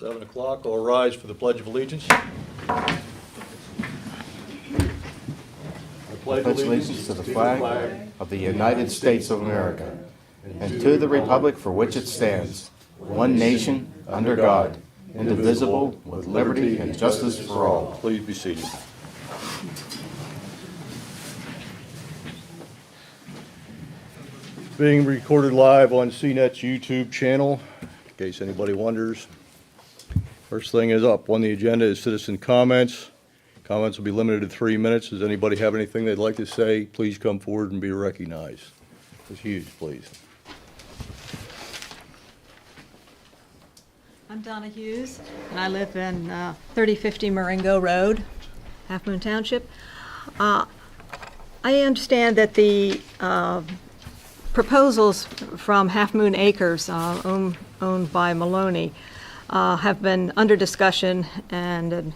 Seven o'clock, all rise for the Pledge of Allegiance. I pledge allegiance to the flag of the United States of America and to the republic for which it stands, one nation, under God, indivisible, with liberty and justice for all. Please be seated. Being recorded live on CNET's YouTube channel, in case anybody wonders. First thing is up on the agenda is citizen comments. Comments will be limited to 3 minutes. Does anybody have anything they'd like to say? Please come forward and be recognized. Ms. Hughes, please. I'm Donna Hughes, and I live in 3050 Marengo Road, Halfmoon Township. I understand that the proposals from Halfmoon Acres, owned by Maloney, have been under discussion and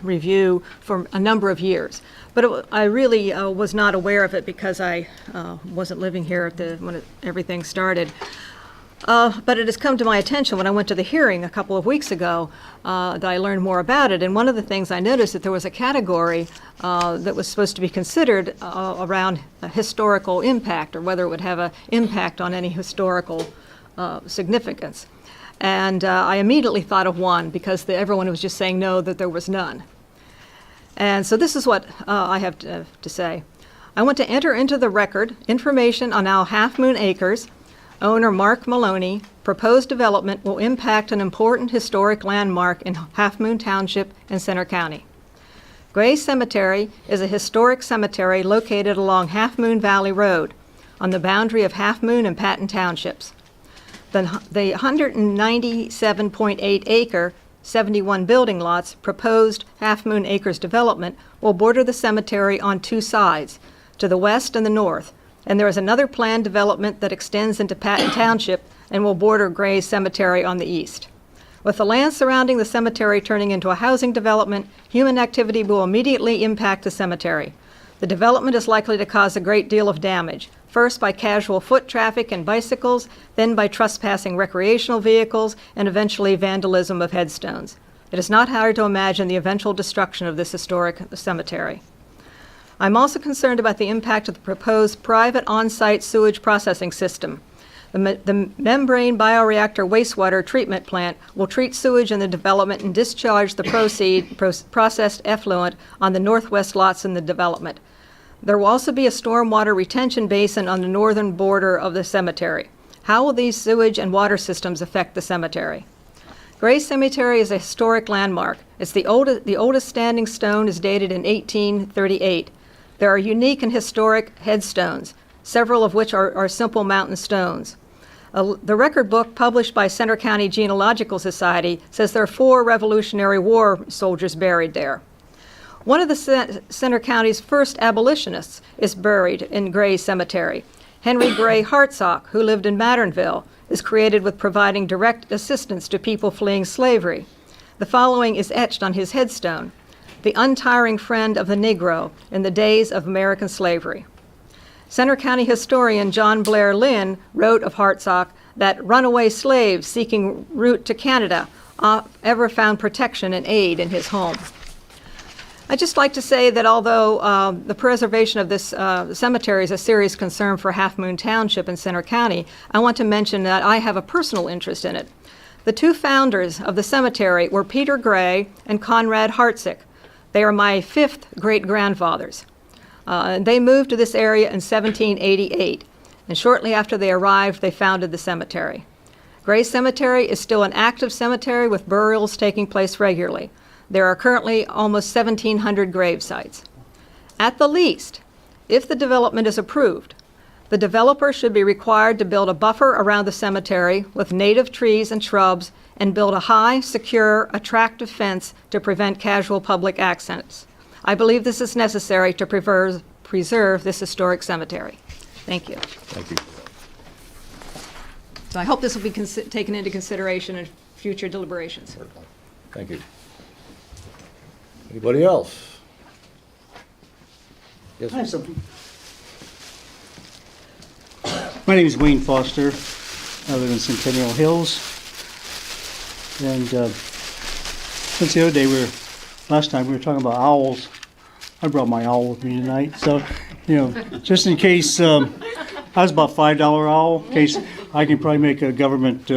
review for a number of years. But I really was not aware of it because I wasn't living here when everything started. But it has come to my attention when I went to the hearing a couple of weeks ago that I learned more about it. And one of the things I noticed that there was a category that was supposed to be considered around a historical impact, or whether it would have an impact on any historical significance. And I immediately thought of one because everyone was just saying no, that there was none. And so this is what I have to say. I want to enter into the record information on how Halfmoon Acres, owner Mark Maloney, proposed development will impact an important historic landmark in Halfmoon Township in Center County. Gray Cemetery is a historic cemetery located along Halfmoon Valley Road on the boundary of Halfmoon and Patton Townships. The 197.8 acre, 71 building lots proposed Halfmoon Acres development will border the cemetery on two sides, to the west and the north, and there is another planned development that extends into Patton Township and will border Gray Cemetery on the east. With the land surrounding the cemetery turning into a housing development, human activity will immediately impact the cemetery. The development is likely to cause a great deal of damage, first by casual foot traffic and bicycles, then by trespassing recreational vehicles, and eventually vandalism of headstones. It is not hard to imagine the eventual destruction of this historic cemetery. I'm also concerned about the impact of the proposed private on-site sewage processing system. The membrane bioreactor wastewater treatment plant will treat sewage in the development and discharge the processed effluent on the northwest lots in the development. There will also be a stormwater retention basin on the northern border of the cemetery. How will these sewage and water systems affect the cemetery? Gray Cemetery is a historic landmark. It's the oldest standing stone is dated in 1838. There are unique and historic headstones, several of which are simple mountain stones. The record book published by Center County Genealogical Society says there are 4 Revolutionary War soldiers buried there. One of the Center County's first abolitionists is buried in Gray Cemetery. Henry Gray Hartsock, who lived in Matternville, is credited with providing direct assistance to people fleeing slavery. The following is etched on his headstone: the untiring friend of the Negro in the days of American slavery. Center County historian John Blair Lynn wrote of Hartsock that runaway slaves seeking route to Canada ever found protection and aid in his home. I'd just like to say that although the preservation of this cemetery is a serious concern for Halfmoon Township and Center County, I want to mention that I have a personal interest in it. The 2 founders of the cemetery were Peter Gray and Conrad Hartsock. They are my 5th great-grandfathers. They moved to this area in 1788, and shortly after they arrived, they founded the cemetery. Gray Cemetery is still an active cemetery with burials taking place regularly. There are currently almost 1,700 grave sites. At the least, if the development is approved, The developer should be required to build a buffer around the cemetery with native trees and shrubs and build a high, secure, attractive fence to prevent casual public access. I believe this is necessary to preserve this historic cemetery. Thank you. Thank you. So I hope this will be taken into consideration in future deliberations. Thank you. Anybody else? Yes, I have something. My name is Wayne Foster. I live in Centennial Hills. And since the other day, last time we were talking about owls, I brought my owl with me tonight. So, just in case, I was about $5 owl, in case I can probably make a government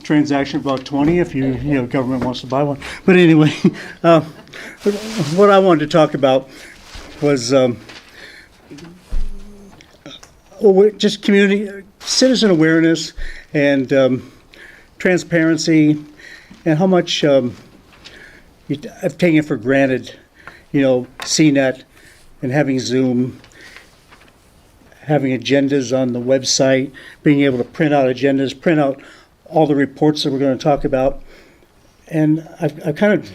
transaction about 20 if government wants to buy one. But anyway, what I wanted to talk about was just community, citizen awareness and transparency, and how much I've taken for granted, CNET and having Zoom, having agendas on the website, being able to print out agendas, print out all the reports that we're going to talk about. And I've kind of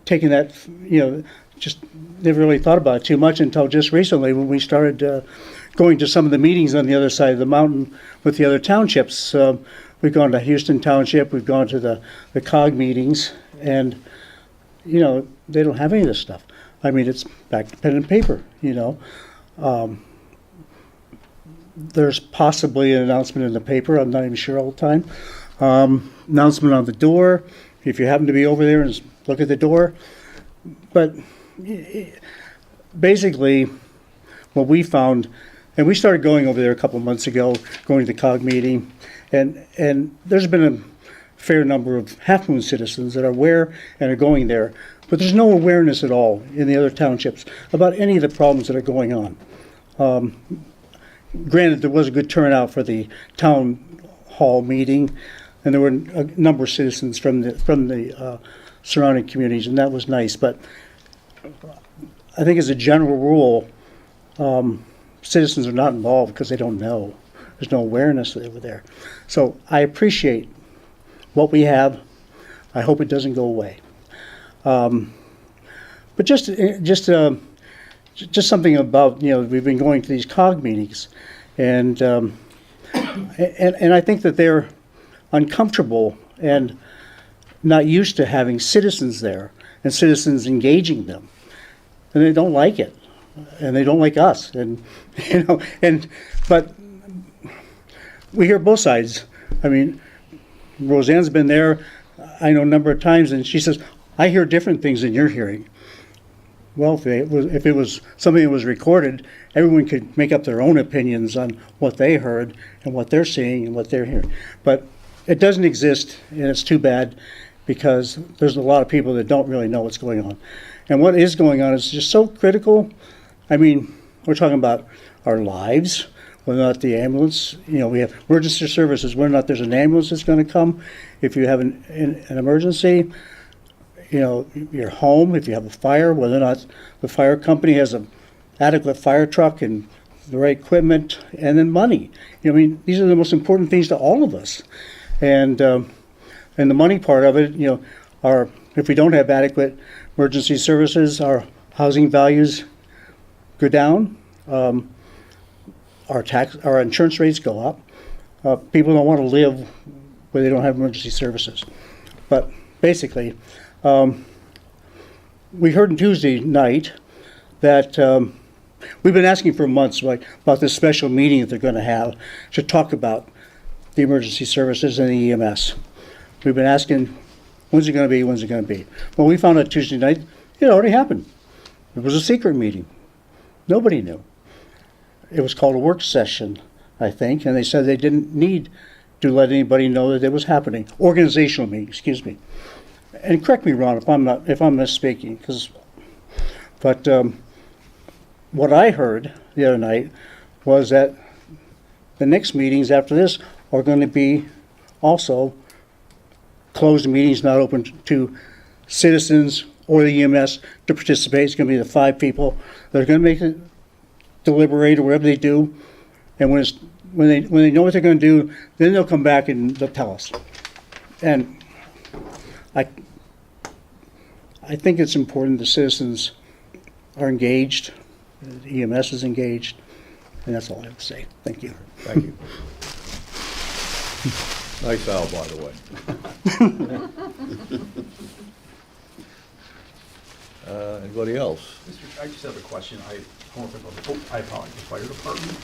taken that, just never really thought about it too much until just recently when we started going to some of the meetings on the other side of the mountain with the other townships. We've gone to Halfmoon Township, we've gone to the COG meetings, and, they don't have any of this stuff. I mean, it's back to pen and paper, There's possibly an announcement in the paper, I'm not even sure all the time. Announcement on the door, if you happen to be over there and look at the door. But basically, what we found, and we started going over there a couple months ago, going to the COG meeting, and there's been a fair number of Half Moon citizens that are aware and are going there, but there's no awareness at all in the other townships about any of the problems that are going on. Granted, there was a good turnout for the town hall meeting, and there were a number of citizens from the surrounding communities, and that was nice. But I think as a general rule, citizens are not involved because they don't know. There's no awareness over there. So I appreciate what we have. I hope it doesn't go away. But just something about, we've been going to these COG meetings, and I think that they're uncomfortable and not used to having citizens there and citizens engaging them, and they don't like it, and they don't like us, and but we hear both sides. I mean, Roseanne's been there, I know, a number of times, and she says, I hear different things than you're hearing. Well, if it was something that was recorded, everyone could make up their own opinions on what they heard and what they're seeing and what they're hearing. But it doesn't exist, and it's too bad, because there's a lot of people that don't really know what's going on. And what is going on is just so critical. I mean, we're talking about our lives, whether or not the ambulance, we have emergency services, whether or not there's an ambulance that's going to come if you have an emergency. Your home, if you have a fire, whether or not the fire company has an adequate fire truck and the right equipment, and then money. These are the most important things to all of us. And the money part of it, if we don't have adequate emergency services, our housing values go down, our insurance rates go up. People don't want to live where they don't have emergency services. But basically, we heard on Tuesday night that we've been asking for months about this special meeting that they're going to have to talk about the emergency services and the EMS. We've been asking, when's it going to be, when's it going to be? Well, we found out Tuesday night, it already happened. It was a secret meeting. Nobody knew. It was called a work session, I think, and they said they didn't need to let anybody know that it was happening. Organizational meeting, excuse me. And correct me, Ron, if I'm misspeaking, but what I heard the other night was that the next meetings after this are going to be also closed meetings, not open to citizens or the EMS to participate. It's going to be the 5 people that are going to make it, deliberate or whatever they do, And when they know what they're going to do, then they'll come back and they'll tell us. And I think it's important the citizens are engaged, the EMS is engaged, and that's all I have to say. Thank you. Thank you. Nice owl, by the way. Anybody else? I just have a question. I apologize, the fire department.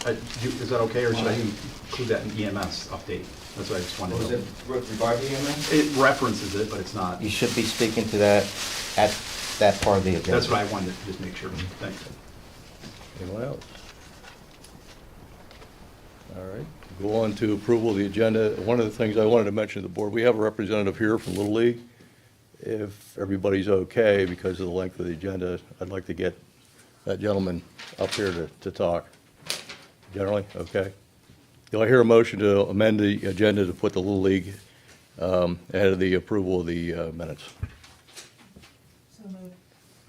Is that okay, or should I include that in EMS update? That's what I just wanted to know. Was it regarding EMS? It references it, but it's not. You should be speaking to that at that part of the agenda. That's what I wanted to just make sure. Thanks. Anyone else? All right, go on to approval of the agenda. One of the things I wanted to mention to the board, we have a representative here from Little League. If everybody's okay, because of the length of the agenda, I'd like to get that gentleman up here to talk. Generally, okay? Do I hear a motion to amend the agenda to put the Little League ahead of the approval of the minutes? So moved.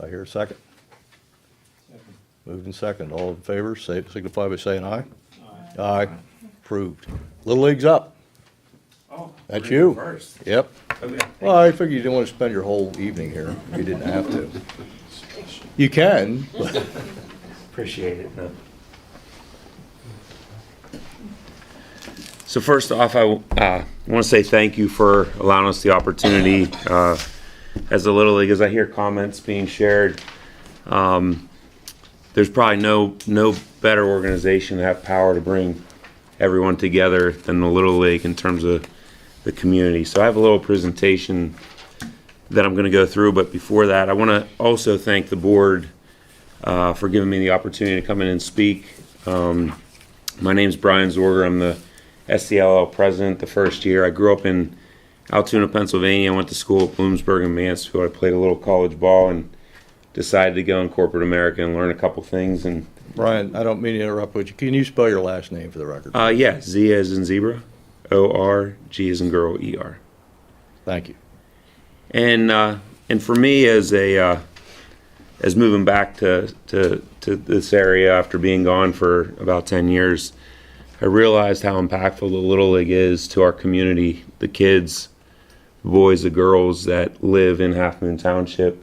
I hear a second. Moved and second. All in favor, signify by saying aye. Aye. Approved. Little League's up. Oh, That's we're you. First. Yep. Okay. Well, I figured you didn't want to spend your whole evening here. You didn't have to. You can, but Appreciate it. So first off, I want to say thank you for allowing us the opportunity. As a Little League, as I hear comments being shared, there's probably no better organization to have power to bring everyone together than the Little League in terms of the community. So I have a little presentation that I'm going to go through, but before that, I want to also thank the board for giving me the opportunity to come in and speak. My name's Brian Zorger. I'm the SCLL president the first year. I grew up in Altoona, Pennsylvania. I went to school at Bloomsburg and Mansfield. I played a little college ball and decided to go in corporate America and learn a couple things. And Brian, I don't mean to interrupt, but can you spell your last name for the record? yeah, Z as in zebra, O-R, G as in girl, E-R. Thank you. And for me, as moving back to this area after being gone for about 10 years, I realized how impactful the Little League is to our community, the kids, the boys, the girls that live in Halfmoon Township,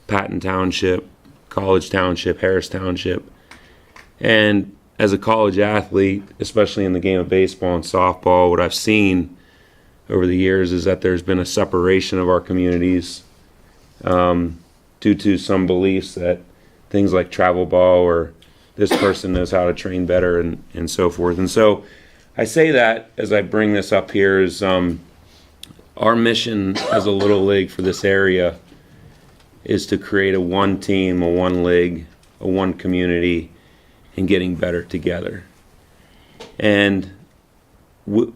Patton Township, College Township, Harris Township. And as a college athlete, especially in the game of baseball and softball, what I've seen over the years is that there's been a separation of our communities due to some beliefs that things like travel ball or this person knows how to train better and so forth. And so I say that as I bring this up here is our mission as a Little League for this area is to create a one team, a one league, a one community, and getting better together. And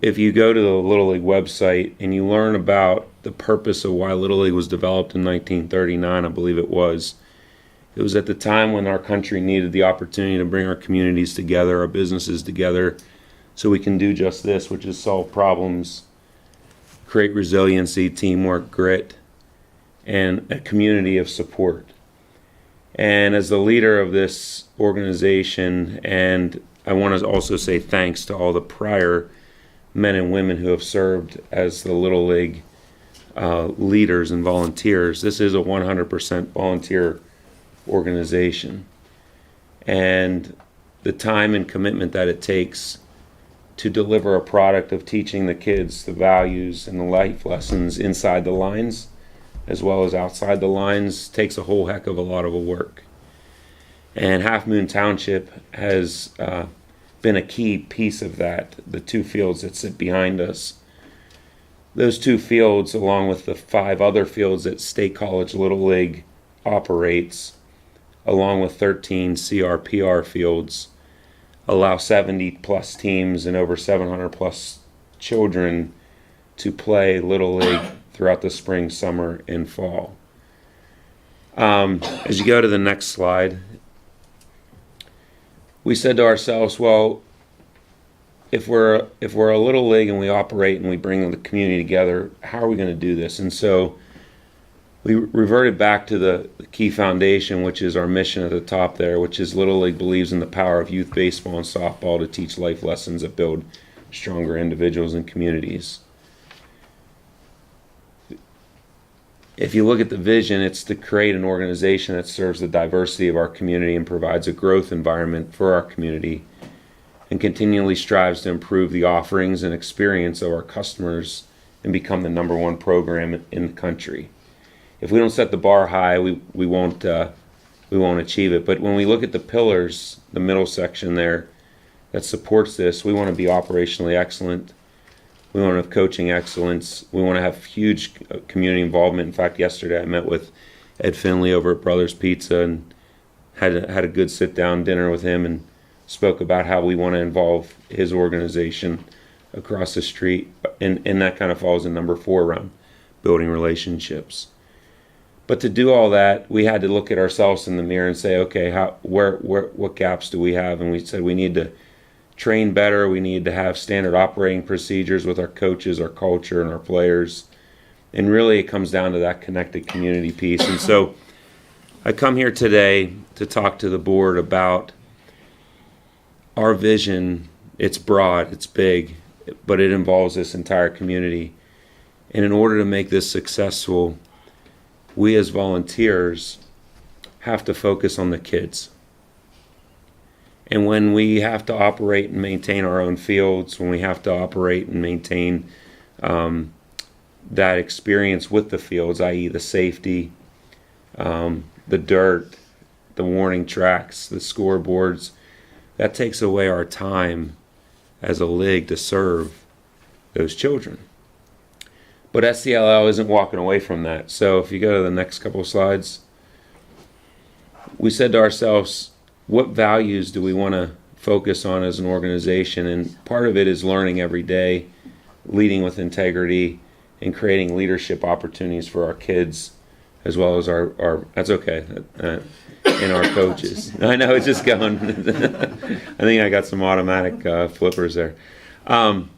if you go to the Little League website and you learn about the purpose of why Little League was developed in 1939, I believe it was at the time when our country needed the opportunity to bring our communities together, our businesses together, so we can do just this, which is solve problems, create resiliency, teamwork, grit, and a community of support. And as the leader of this organization, and I want to also say thanks to all the prior men and women who have served as the Little League leaders and volunteers. This is a 100% volunteer organization. And the time and commitment that it takes to deliver a product of teaching the kids the values and the life lessons inside the lines as well as outside the lines takes a whole heck of a lot of work. And Halfmoon Township has been a key piece of that, the two fields that sit behind us. Those two fields, along with the 5 other fields that State College Little League operates, along with 13 CRPR fields, allow 70 plus teams and over 700 plus children to play Little League throughout the spring, summer, and fall. As you go to the next slide, we said to ourselves, well, if we're a Little League and we operate and we bring the community together, how are we going to do this? And so we reverted back to the key foundation, which is our mission at the top there, which is Little League believes in the power of youth baseball and softball to teach life lessons that build stronger individuals and communities. If you look at the vision, it's to create an organization that serves the diversity of our community and provides a growth environment for our community, and continually strives to improve the offerings and experience of our customers and become the #1 program in the country. If we don't set the bar high, we won't achieve it. But when we look at the pillars, the middle section there that supports this, we want to be operationally excellent. We want to have coaching excellence. We want to have huge community involvement. In fact, yesterday I met with Ed Finley over at Brothers Pizza and had a good sit-down dinner with him and spoke about how we want to involve his organization across the street. And that kind of falls in number 4 around building relationships. But to do all that, we had to look at ourselves in the mirror and say, okay, what gaps do we have? And we said we need to train better. We need to have standard operating procedures with our coaches, our culture, and our players. And really, it comes down to that connected community piece. And so I come here today to talk to the board about our vision. It's broad, it's big, but it involves this entire community. And in order to make this successful, we as volunteers have to focus on the kids. And when we have to operate and maintain our own fields, when we have to operate and maintain that experience with the fields, i.e. the safety, the dirt, the warning tracks, the scoreboards, that takes away our time as a league to serve those children. But SCLL isn't walking away from that. So if you go to the next couple of slides, we said to ourselves, what values do we want to focus on as an organization? And part of it is learning every day, leading with integrity, and creating leadership opportunities for our kids, as well as our that's okay, and our coaches. I know, it's just going. I think I got some automatic flippers there. And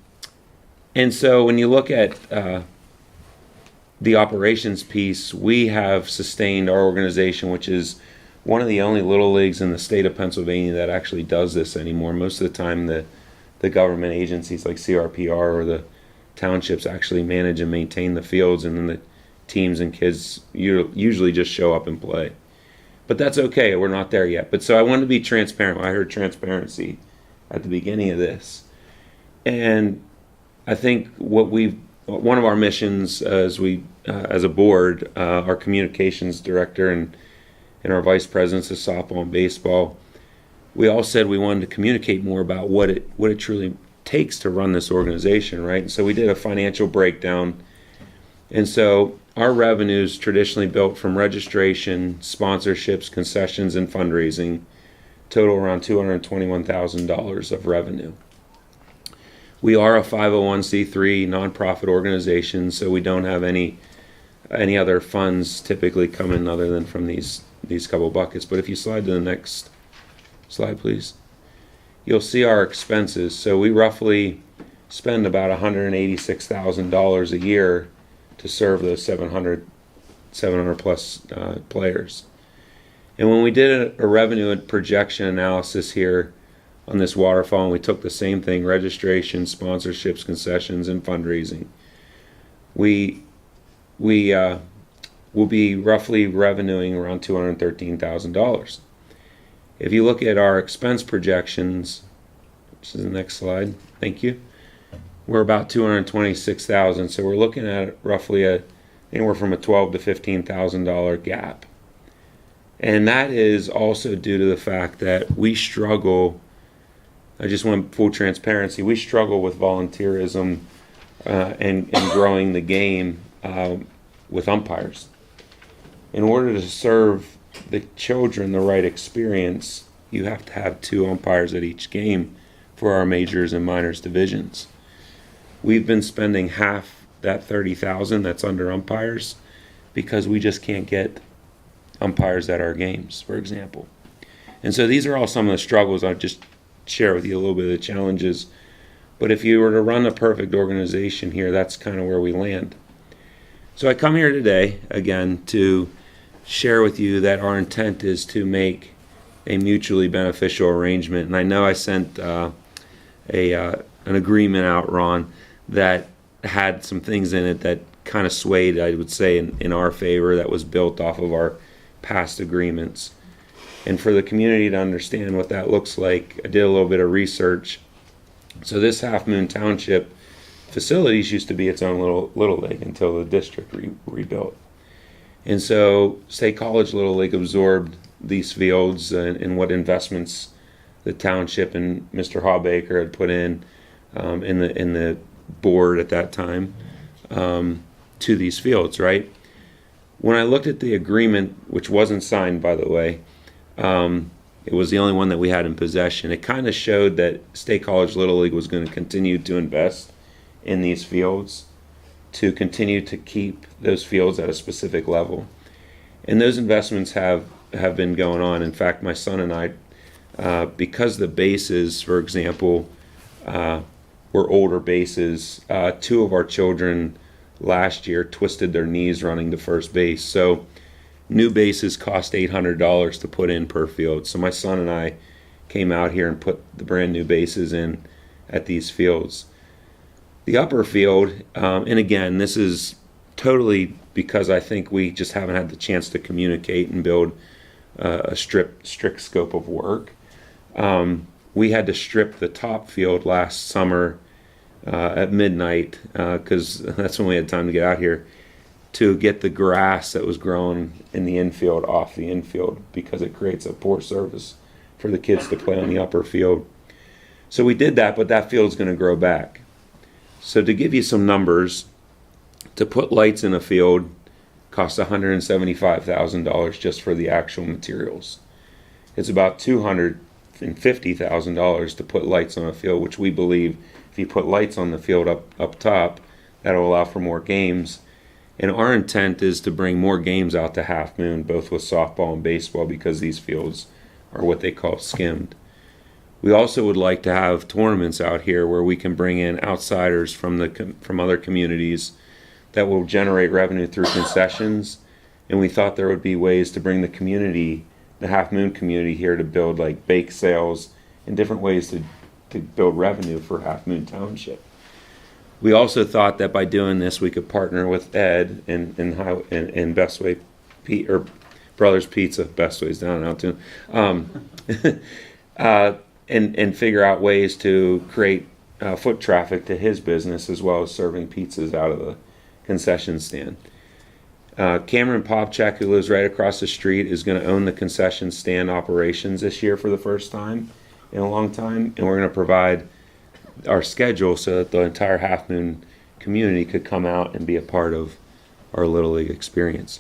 so when you look at the operations piece, we have sustained our organization, which is one of the only little leagues in the state of Pennsylvania that actually does this anymore. Most of the time, the government agencies like CRPR or the townships actually manage and maintain the fields, and then the teams and kids usually just show up and play. But that's okay, we're not there yet. But so I wanted to be transparent. I heard transparency at the beginning of this. And I think one of our missions as a board, our communications director and our vice presidents of softball and baseball, we all said we wanted to communicate more about what it truly takes to run this organization, right? And so we did a financial breakdown. And so our revenues traditionally built from registration, sponsorships, concessions, and fundraising, total around $221,000 of revenue. We are a 501c3 nonprofit organization, so we don't have any other funds typically coming other than from these couple buckets. But if you slide to the next slide, please, you'll see our expenses. So we roughly spend about $186,000 a year to serve those 700 plus players. And when we did a revenue and projection analysis here on this waterfall, and we took the same thing, registration, sponsorships, concessions, and fundraising, we will be roughly revenuing around $213,000. If you look at our expense projections, which is the next slide, thank you, we're about $226,000. So we're looking at roughly anywhere from a $12,000 to $15,000 gap. And that is also due to the fact that we struggle, I just want full transparency, we struggle with volunteerism and growing the game with umpires. In order to serve the children the right experience, you have to have 2 umpires at each game for our majors and minors divisions. We've been spending half that $30,000 that's under umpires because we just can't get umpires at our games, for example. And so these are all some of the struggles. I'll just share with you a little bit of the challenges. But if you were to run a perfect organization here, that's kind of where we land. So I come here today, again, to share with you that our intent is to make a mutually beneficial arrangement. And I know I sent an agreement out, Ron, that had some things in it that kind of swayed, I would say, in our favor, that was built off of our past agreements. And for the community to understand what that looks like, I did a little bit of research. So this Halfmoon Township facilities used to be its own little league until the district rebuilt. And so State College Little League absorbed these fields and what investments the township and Mr. Hawbaker had put in the board at that time to these fields, right? When I looked at the agreement, which wasn't signed, by the way, it was the only one that we had in possession. It kind of showed that State College Little League was going to continue to invest in these fields, to continue to keep those fields at a specific level. And those investments have been going on. In fact, my son and I, because the bases, for example, were older bases, two of our children last year twisted their knees running to first base. So new bases cost $800 to put in per field. So my son and I came out here and put the brand new bases in at these fields. The upper field, and again, this is totally because I think we just haven't had the chance to communicate and build a strict scope of work. We had to strip the top field last summer at midnight, because that's when we had time to get out here, to get the grass that was growing in the infield off the infield, because it creates a poor service for the kids to play on the upper field. So we did that, but that field's going to grow back. So to give you some numbers, to put lights in a field costs $175,000 just for the actual materials. It's about $250,000 to put lights on a field, which we believe if you put lights on the field up top, that'll allow for more games. And our intent is to bring more games out to Half Moon, both with softball and baseball, because these fields are what they call skimmed. We also would like to have tournaments out here where we can bring in outsiders from other communities that will generate revenue through concessions. And we thought there would be ways to bring the community, the Half Moon community here, to build like bake sales and different ways to build revenue for Half Moon Township. We also thought that by doing this, we could partner with Ed and Bestway or Brothers Pizza, Bestway's down and out too, and figure out ways to create foot traffic to his business, as well as serving pizzas out of the concession stand. Cameron Popchak, who lives right across the street, is going to own the concession stand operations this year for the first time in a long time, and we're going to provide our schedule so that the entire Half Moon community could come out and be a part of our Little League experience.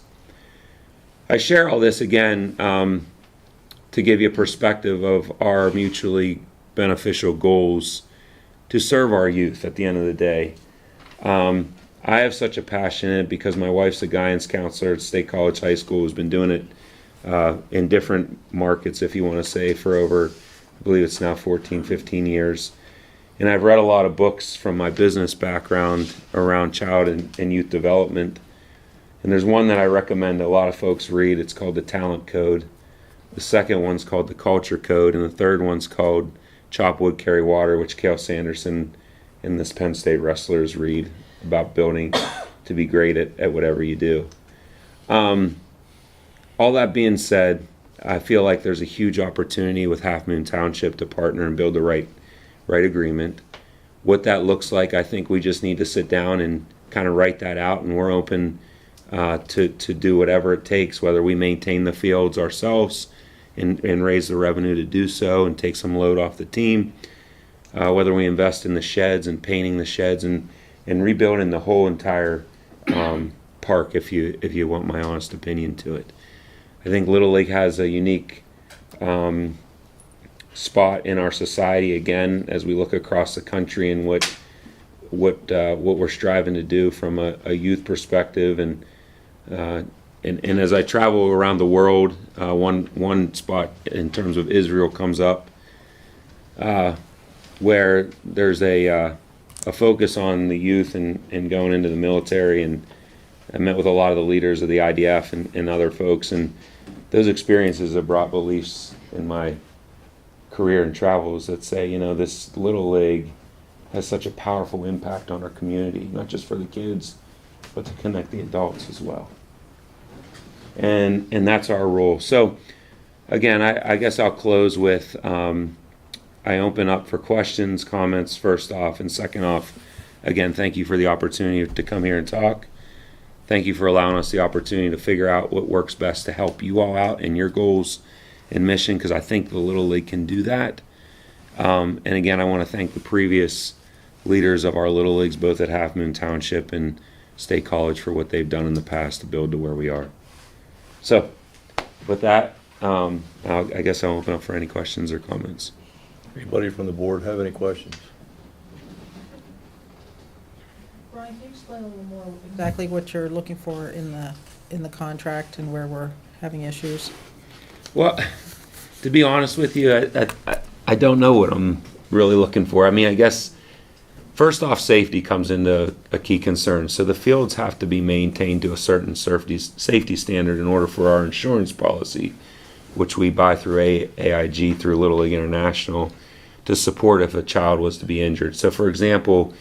I share all this again to give you a perspective of our mutually beneficial goals to serve our youth at the end of the day. I have such a passion in it because my wife's a guidance counselor at State College High School, who's been doing it in different markets, if you want to say, for over, I believe it's now 14, 15 years. And I've read a lot of books from my business background around child and youth development. And there's one that I recommend a lot of folks read. It's called The Talent Code. The second one's called The Culture Code. And the third one's called Chop Wood, Carry Water, which Cale Sanderson and this Penn State wrestlers read about building to be great at whatever you do. All that being said, I feel like there's a huge opportunity with Halfmoon Township to partner and build the right agreement. What that looks like, I think we just need to sit down and kind of write that out, and we're open to do whatever it takes, whether we maintain the fields ourselves and raise the revenue to do so and take some load off the team, whether we invest in the sheds and painting the sheds and rebuilding the whole entire park, if you want my honest opinion to it. I think Little League has a unique spot in our society, again, as we look across the country, and what we're striving to do from a youth perspective, and as I travel around the world, one spot in terms of Israel comes up, where there's a focus on the youth and going into the military, and I met with a lot of the leaders of the IDF and other folks, and those experiences have brought beliefs in my career and travels that say, you know, this Little League has such a powerful impact on our community, not just for the kids, but to connect the adults as well. And that's our role. So again, I guess I'll close with, I open up for questions, comments first off, and second off, again, thank you for the opportunity to come here and talk. Thank you for allowing us the opportunity to figure out what works best to help you all out in your goals and mission, because I think the Little League can do that. And again, I want to thank the previous leaders of our Little Leagues, both at Halfmoon Township and State College, for what they've done in the past to build to where we are. So with that, I guess I'll open up for any questions or comments. Anybody from the board have any questions? Brian, can you explain a little more exactly what you're looking for in the contract and where we're having issues? Well, to be honest with you, I don't know what I'm really looking for. I mean, I guess first off, safety comes into a key concern. So the fields have to be maintained to a certain safety standard in order for our insurance policy, which we buy through AIG, through Little League International, to support if a child was to be injured. So for example,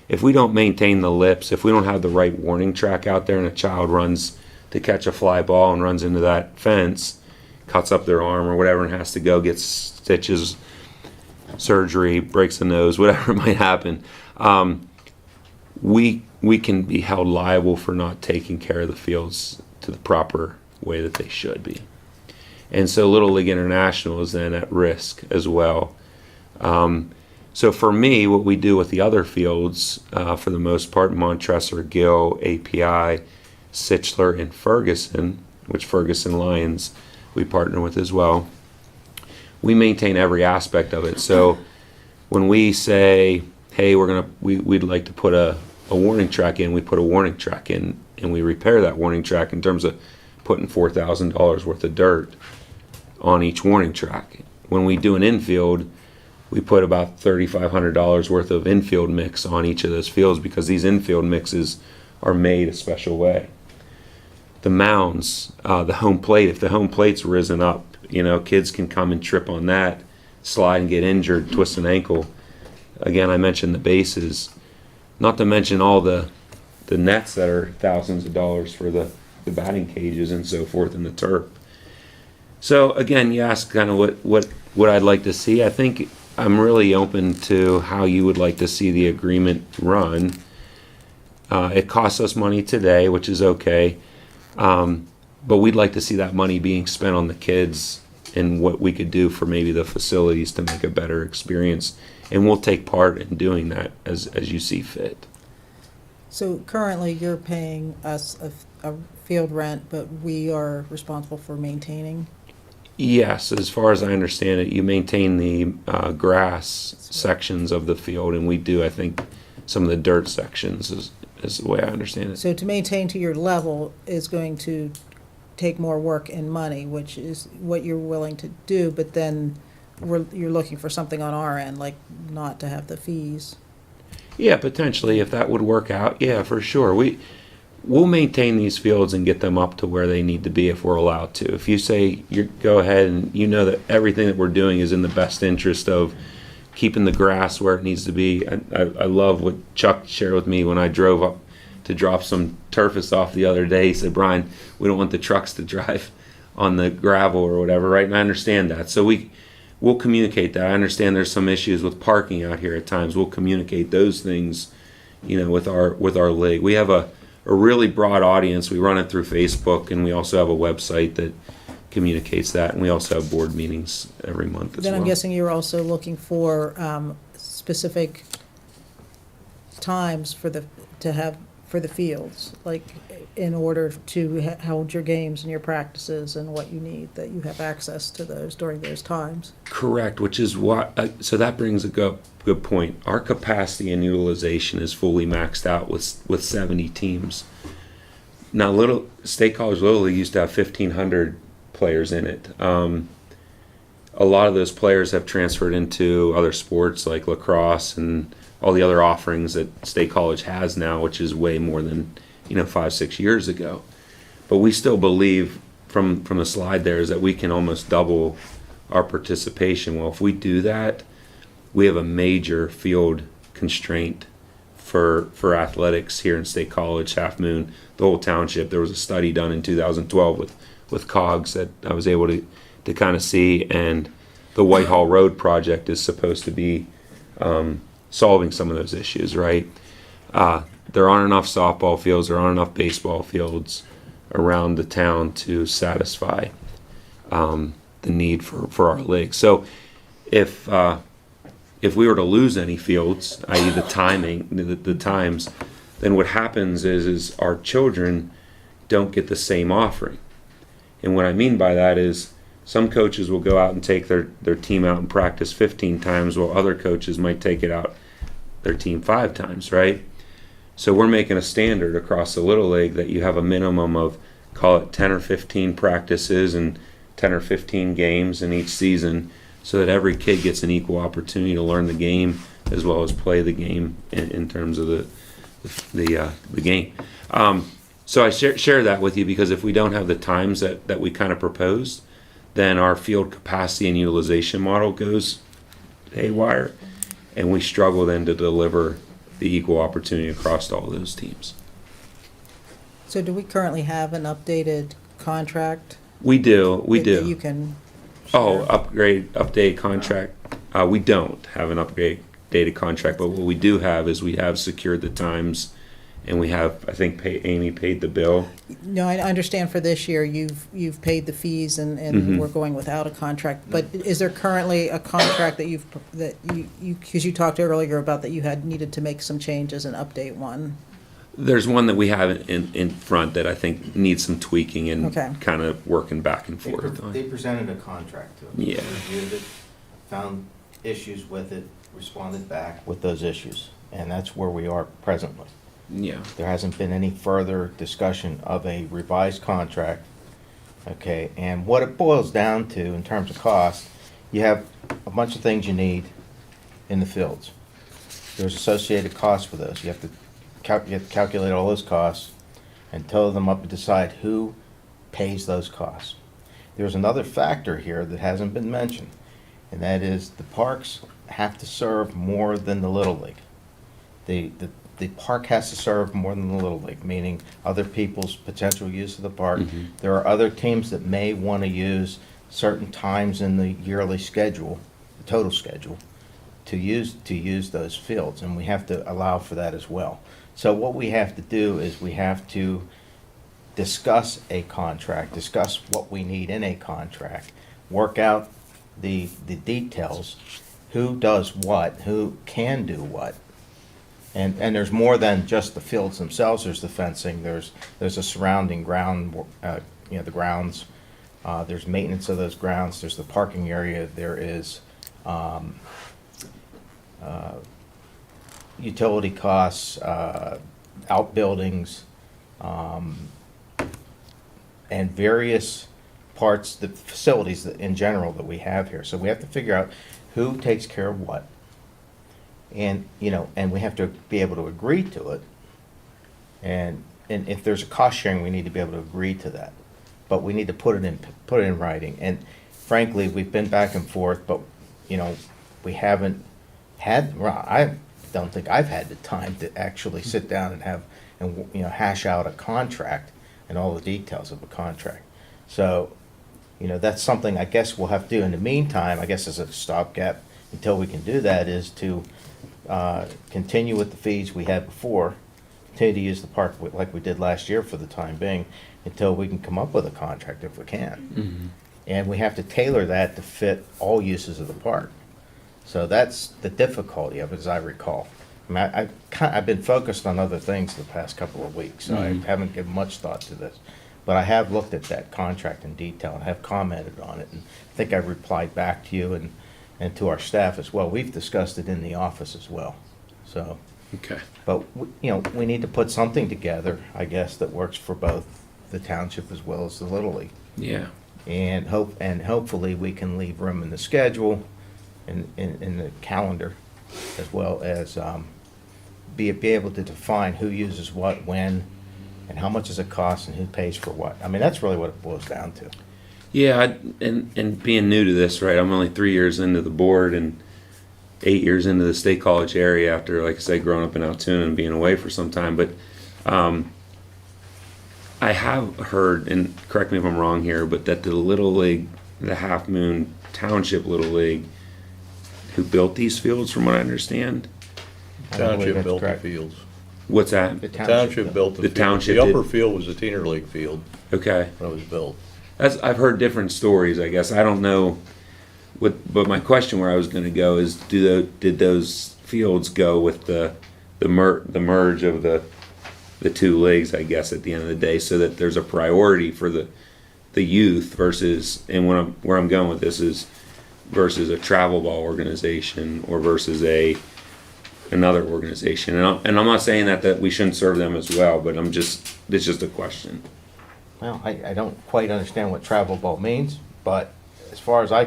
if we don't maintain the lips, if we don't have the right warning track out there and a child runs to catch a fly ball and runs into that fence, cuts up their arm or whatever and has to go get stitches, surgery, breaks the nose, whatever might happen, we can be held liable for not taking care of the fields to the proper way that they should be. And so Little League International is then at risk as well. So for me, what we do with the other fields, for the most part, Montresor, Gill, API, Sichler, and Ferguson, which Ferguson Lions we partner with as well, we maintain every aspect of it. So when we say, hey, we'd like to put a warning track in, we put a warning track in, and we repair that warning track in terms of putting $4,000 worth of dirt on each warning track. When we do an infield, we put about $3,500 worth of infield mix on each of those fields, because these infield mixes are made a special way. The mounds, the home plate, if the home plate's risen up, you know, kids can come and trip on that, slide and get injured, twist an ankle. Again, I mentioned the bases, not to mention all the nets that are thousands of dollars for the batting cages and so forth in the turf. So again, you ask kind of what I'd like to see. I think I'm really open to how you would like to see the agreement run. It costs us money today, which is okay, but we'd like to see that money being spent on the kids and what we could do for maybe the facilities to make a better experience. And we'll take part in doing that as you see fit. So currently, you're paying us a field rent, but we are responsible for maintaining? Yes, as far as I understand it, you maintain the grass sections of the field, and we do, I think, some of the dirt sections is the way I understand it. So to maintain to your level is going to take more work and money, which is what you're willing to do, but then you're looking for something on our end, like not to have the fees. Yeah, potentially, if that would work out, yeah, for sure. We'll maintain these fields and get them up to where they need to be if we're allowed to. If you say you go ahead and you know that everything that we're doing is in the best interest of keeping the grass where it needs to be. I love what Chuck shared with me when I drove up to drop some turfus off the other day. He said, Brian, we don't want the trucks to drive on the gravel or whatever, right? And I understand that. So we'll communicate that. I understand there's some issues with parking out here at times. We'll communicate those things, you know, with our league. We have a really broad audience. We run it through Facebook, and we also have a website that communicates that, and we also have board meetings every month as well. Then I'm guessing you're also looking for specific times for the fields, like in order to hold your games and your practices and what you need, that you have access to those during those times. Correct, which is why, so that brings a good point. Our capacity and utilization is fully maxed out with 70 teams. Now, State College Little League used to have 1,500 players in it. A lot of those players have transferred into other sports like lacrosse and all the other offerings that State College has now, which is way more than 5, 6 years ago. But we still believe from the slide there is that we can almost double our participation. Well, if we do that, we have a major field constraint for athletics here in State College, Half Moon, the whole township. There was a study done in 2012 with COGS that I was able to kind of see, and the Whitehall Road project is supposed to be solving some of those issues, right? There aren't enough softball fields, there aren't enough baseball fields around the town to satisfy the need for our league. So if we were to lose any fields, i.e. the timing, the times, then what happens is our children don't get the same offering. And what I mean by that is some coaches will go out and take their team out and practice 15 times, while other coaches might take it out their team 5 times, right? So we're making a standard across the Little League that you have a minimum of, call it 10 or 15 practices and 10 or 15 games in each season, so that every kid gets an equal opportunity to learn the game as well as play the game in terms of the game. So I share that with you because if we don't have the times that we kind of proposed, then our field capacity and utilization model goes haywire, and we struggle then to deliver the equal opportunity across all those teams. So do we currently have an updated contract? We do. That you can Oh, share? update contract. We don't have an updated contract, but what we do have is we have secured the times, and we have, I think, Amy paid the bill. No, I understand for this year, you've paid the fees and we're going without a contract. But is there currently a contract that you, because you talked earlier about that you had needed to make some changes and update one? There's one that we have in front that I think needs some tweaking and Okay. kind of working back and forth on. They presented a contract to us. Yeah. We reviewed it, found issues with it, responded back with those issues, and that's where we are presently. Yeah. There hasn't been any further discussion of a revised contract, okay? And what it boils down to in terms of cost, you have a bunch of things you need in the fields. There's associated costs for those. You have to calculate all those costs and total them up and decide who pays those costs. There's another factor here that hasn't been mentioned, and that is the parks have to serve more than the Little League. The park has to serve more than the Little League, meaning other people's potential use of the park. There are other teams that may want to use certain times in the yearly schedule, the total schedule, to use those fields, and we have to allow for that as well. So what we have to do is we have to discuss a contract, discuss what we need in a contract, work out the details, who does what, who can do what. And there's more than just the fields themselves. There's the fencing, there's a surrounding ground, the grounds. There's maintenance of those grounds, there's the parking area, there is utility costs, outbuildings, and various parts, the facilities that, in general, that we have here. So we have to figure out who takes care of what. And, and we have to be able to agree to it. And if there's a cost sharing, we need to be able to agree to that. But we need to put it in writing. And frankly, we've been back and forth, but, we haven't had, well, I don't think I've had the time to actually sit down and hash out a contract and all the details of a contract. So, that's something I guess we'll have to do in the meantime, I guess as a stopgap until we can do that, is to continue with the fees we had before, continue to use the park like we did last year for the time being, until we can come up with a contract if we can. And we have to tailor that to fit all uses of the park. So that's the difficulty of it, as I recall. I mean, I've been focused on other things the past couple of weeks, so I haven't given much thought to this. But I have looked at that contract in detail and have commented on it, and I think I've replied back to you and to our staff as well. We've discussed it in the office as well. So, Okay. but we need to put something together, I guess, that works for both the township as well as the Little League. Yeah. And hopefully we can leave room in the schedule, in the calendar, as well as be able to define who uses what, when, And how much does it cost and who pays for what? I mean, that's really what it boils down to. Yeah, and being new to this, right? I'm only 3 years into the board and 8 years into the state college area after, like I said, growing up in Altoona and being away for some time. But I have heard, and correct me if I'm wrong here, but that the Little League, the Halfmoon Township Little League, who built these fields, from what I understand. I don't believe Township that's built the correct. fields. What's that? The The township built the The field. township The did. upper field was the Teener League field Okay. when it was built. I've heard different stories, I guess. I don't know but my question where I was going to go is, did those fields go with the merge of the two leagues, I guess, at the end of the day, so that there's a priority for the youth versus, and where I'm going with this is versus a travel ball organization or versus another organization. And I'm not saying that we shouldn't serve them as well, but it's just a question. Well, I don't quite understand what travel ball means, but as far as I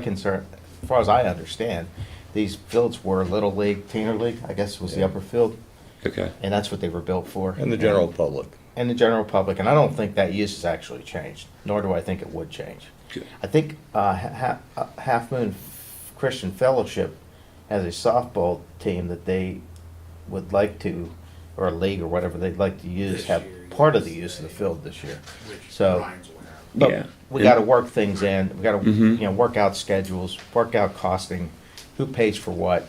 understand, these fields were Little League, Teener League, I guess was the upper field, Okay. and that's what they were built for. And the general public. And the general public, and I don't think that use has actually changed, nor do I think it would change. Good. I think Half Moon Christian Fellowship has a softball team that they would like to, or a league or whatever they'd like to use, have part of the use of the field this year. So, but Yeah. we got to work things in. We got to Mhm. work out schedules, work out costing, who pays for what,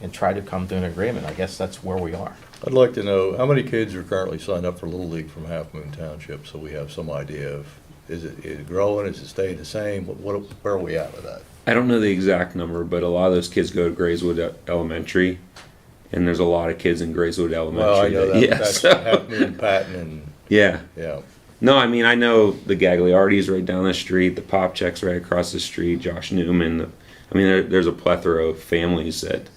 and try to come to an agreement. I guess that's where we are. I'd like to know, how many kids are currently signed up for Little League from Half Moon Township, so we have some idea of, is it growing, is it staying the same? Where are we at with that? I don't know the exact number, but a lot of those kids go to Grayswood Elementary, and there's a lot of kids in Grayswood Elementary. Well, I know that, yeah, that's so- Half Moon, Patton, and, yeah. yeah. No, I mean, I know the Gagliardi's right down the street, the Pop Check's right across the street, Josh Newman. I mean, there's a plethora of families that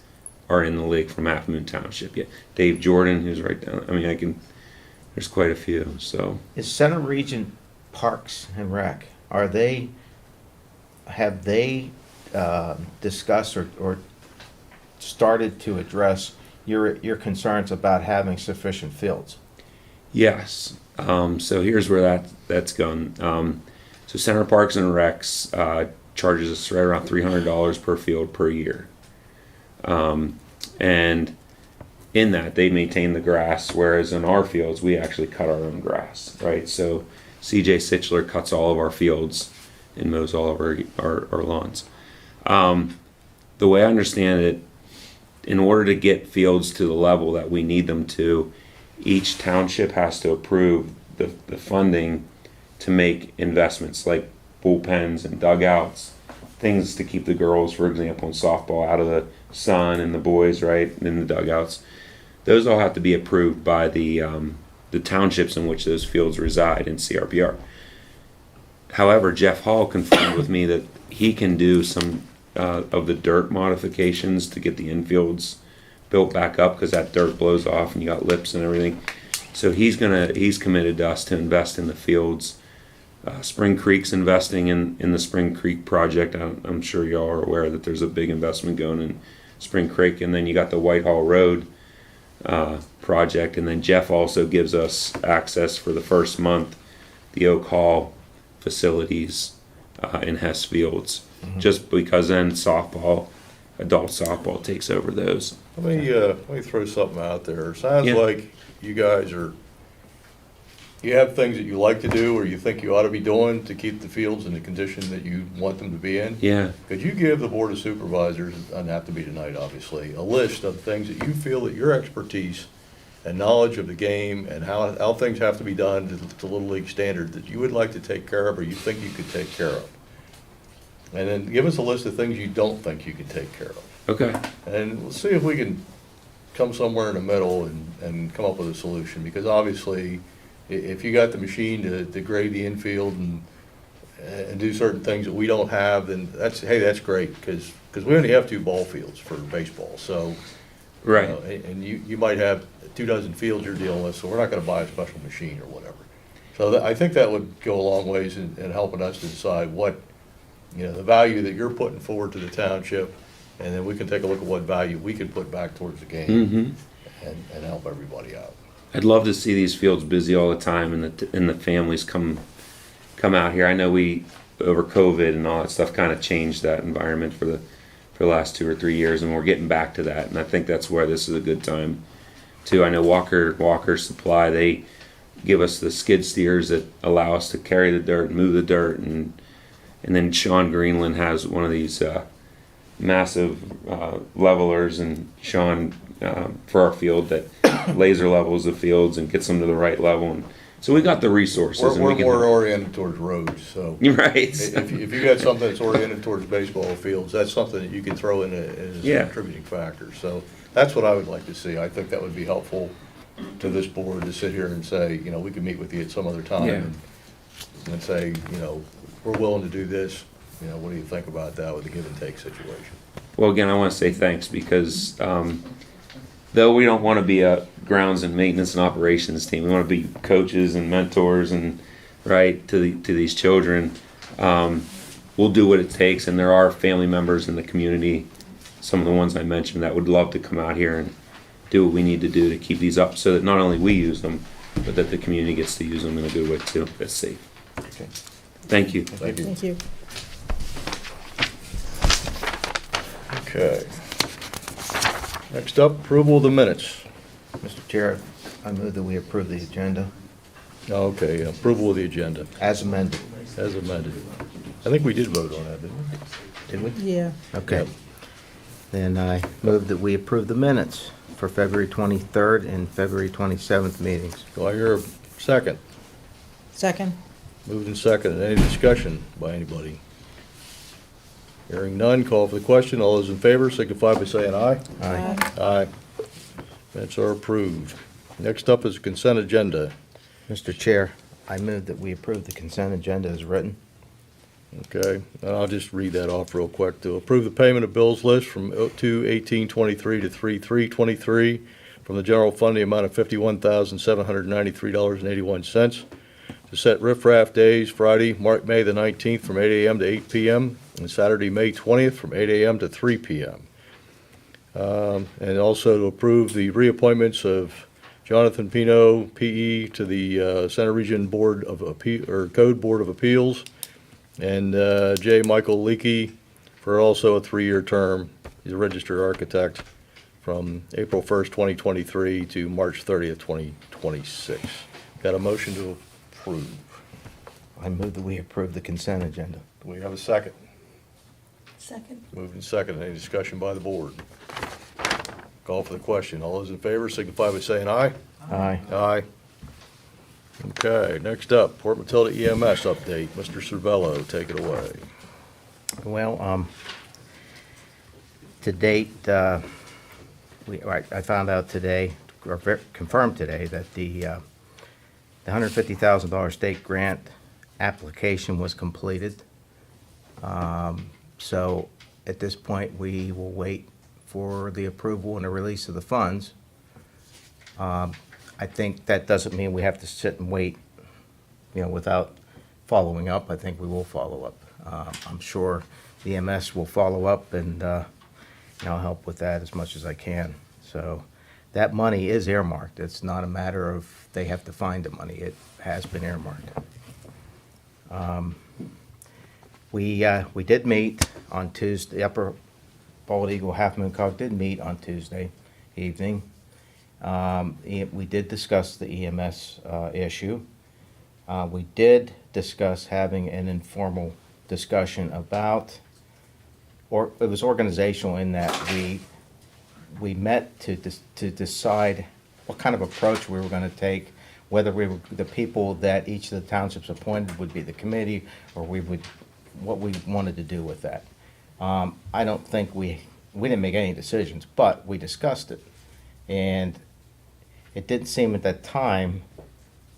are in the league from Halfmoon Township. Yeah, Dave Jordan, who's right down. I mean, there's quite a few. So Is Center Region Parks and Rec, have they discussed or started to address your concerns about having sufficient fields? yes. So here's where that's going. So Center Parks and Recs charges us right around $300 per field per year. And in that, they maintain the grass, whereas in our fields, we actually cut our own grass, right? So CJ Sichler cuts all of our fields and mows all of our lawns. The way I understand it, in order to get fields to the level that we need them to, each township has to approve the funding to make investments like bullpens and dugouts, things to keep the girls, for example, in softball out of the sun, and the boys, right, in the dugouts. Those all have to be approved by the townships in which those fields reside in CRPR. However, Jeff Hall confirmed with me that he can do some of the dirt modifications to get the infields built back up, because that dirt blows off and you got lips and everything. So he's committed to us to invest in the fields. Spring Creek's investing in the Spring Creek project. I'm sure y'all are aware that there's a big investment going in Spring Creek. And then you got the Whitehall Road project. And then Jeff also gives us access for the first month, the Oak Hall facilities in Hess Fields. Just because then adult softball takes over those. Let me throw something out there. Sounds Yeah. like you guys you have things that you like to do or you think you ought to be doing to keep the fields in the condition that you want them to be in. Yeah. Could you give the Board of Supervisors, it doesn't have to be tonight, obviously, a list of things that you feel that your expertise and knowledge of the game and how things have to be done to Little League standard that you would like to take care of or you think you could take care of? And then give us a list of things you don't think you can take care of. Okay. And we'll see if we can come somewhere in the middle and come up with a solution, because obviously, if you got the machine to grade the infield and do certain things that we don't have, then that's great, because we only have 2 ball fields for baseball, so. Right. And you might have 24 fields you're dealing with, so we're not gonna buy a special machine or whatever. So I think that would go a long ways in helping us to decide what, the value that you're putting forward to the township, and then we can take a look at what value we can put back towards the game Mm-hmm. and help everybody out. I'd love to see these fields busy all the time, and the families come out here. I know we, over COVID and all that stuff, kind of changed that environment for the last 2 or 3 years, and we're getting back to that. And I think that's where this is a good time too. I know Walker Supply, they give us the skid steers that allow us to carry the dirt, move the dirt, and then Sean Greenland has one of these massive levelers, and Sean for our field that laser levels the fields and gets them to the right level. And so we got the resources. and We're we can, more oriented towards roads, so. You're right. If you got something that's oriented towards baseball fields, that's something that you can throw in as a Yeah. contributing factor. So that's what I would like to see. I think that would be helpful to this board to sit here and say, you know, we can meet with you at some other time Yeah. and say, you know, we're willing to do this. You know, what do you think about that with the give and take situation? Well, again, I want to say thanks because though we don't want to be a grounds and maintenance and operations team, we want to be coaches and mentors and right to these children. We'll do what it takes, and there are family members in the community, some of the ones I mentioned, that would love to come out here and do what we need to do to keep these up, so that not only we use them, but that the community gets to use them in a good way too. That's safe. Okay. Thank you. Thank you. Thank you. Okay. Next up, approval of the minutes. Mr. Chair, I move that we approve the agenda Okay, approval of the agenda as amended. as amended. I think we did vote on that, didn't we? Did we? Yeah. Okay. Then I move that we approve the minutes for February 23rd and February 27th meetings. Do I hear a second? Second. Moved and seconded. Any discussion by anybody? Hearing none, call for the question. All those in favor signify by saying aye. Aye. Aye. Minutes are approved. Next up is the consent agenda. Mr. Chair, I move that we approve the consent agenda as written. Okay, and I'll just read that off real quick. To approve the payment of bills list from 2/18/23 to 3/3/23 from the general fund, the amount of $51,793.81. To set riffraff days, Friday, May the 19th from 8 a.m. to 8 p.m. and Saturday, May 20th from 8 a.m. to 3 p.m. And also to approve the reappointments of Jonathan Pino, P.E., to the Center Region Board of Code Board of Appeals, and J. Michael Leakey for also a 3-year term. He's a registered architect from April 1st, 2023 to March 30th, 2026. Got a motion to approve. I move that we approve the consent agenda. Do we have a second? Second. Moved and second. Any discussion by the board? Call for the question. All those in favor signify by saying aye. Aye. Aye. Okay, next up, Port Matilda EMS update. Mr. Cervello, take it away. Well, to date, I found out today, or confirmed today, that the $150,000 state grant application was completed. So at this point, we will wait for the approval and the release of the funds. I think that doesn't mean we have to sit and wait, without following up. I think we will follow up. I'm sure the EMS will follow up, and I'll help with that as much as I can. So that money is earmarked. It's not a matter of they have to find the money. It has been earmarked. We did meet on Tuesday. Upper Bald Eagle Halfmoon Cog did meet on Tuesday evening. We did discuss the EMS issue. We did discuss having an informal discussion about, or it was organizational in that we met to decide what kind of approach we were going to take, whether the people that each of the townships appointed would be the committee, or what we wanted to do with that. I don't think we didn't make any decisions, but we discussed it. And it didn't seem at that time,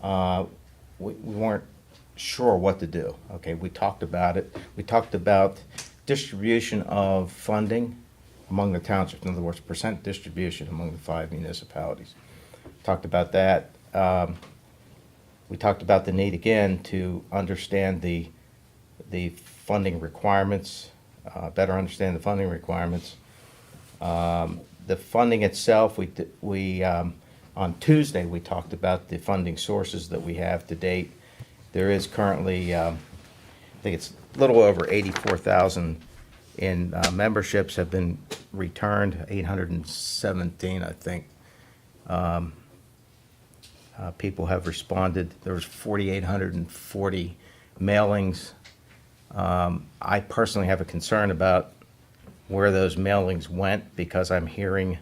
we weren't sure what to do. Okay, we talked about it. We talked about distribution of funding among the townships, in other words, percent distribution among the 5 municipalities. Talked about that. We talked about the need again to understand the funding requirements, better understand the funding requirements. The funding itself, on On Tuesday, we talked about the funding sources that we have to date. There is currently, I think it's a little over 84,000 in memberships have been returned, 817, I think. People have responded. There was 4,840 mailings. I personally have a concern about where those mailings went because I'm hearing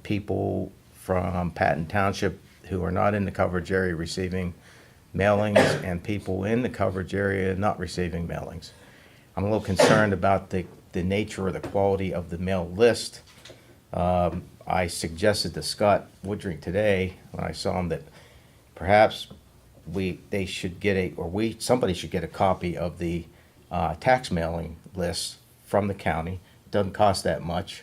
people from Patton Township who are not in the coverage area receiving mailings and people in the coverage area not receiving mailings. I'm a little concerned about the nature or the quality of the mail list. I suggested to Scott Woodring today when I saw him that perhaps somebody should get a copy of the tax mailing list from the county. It doesn't cost that much.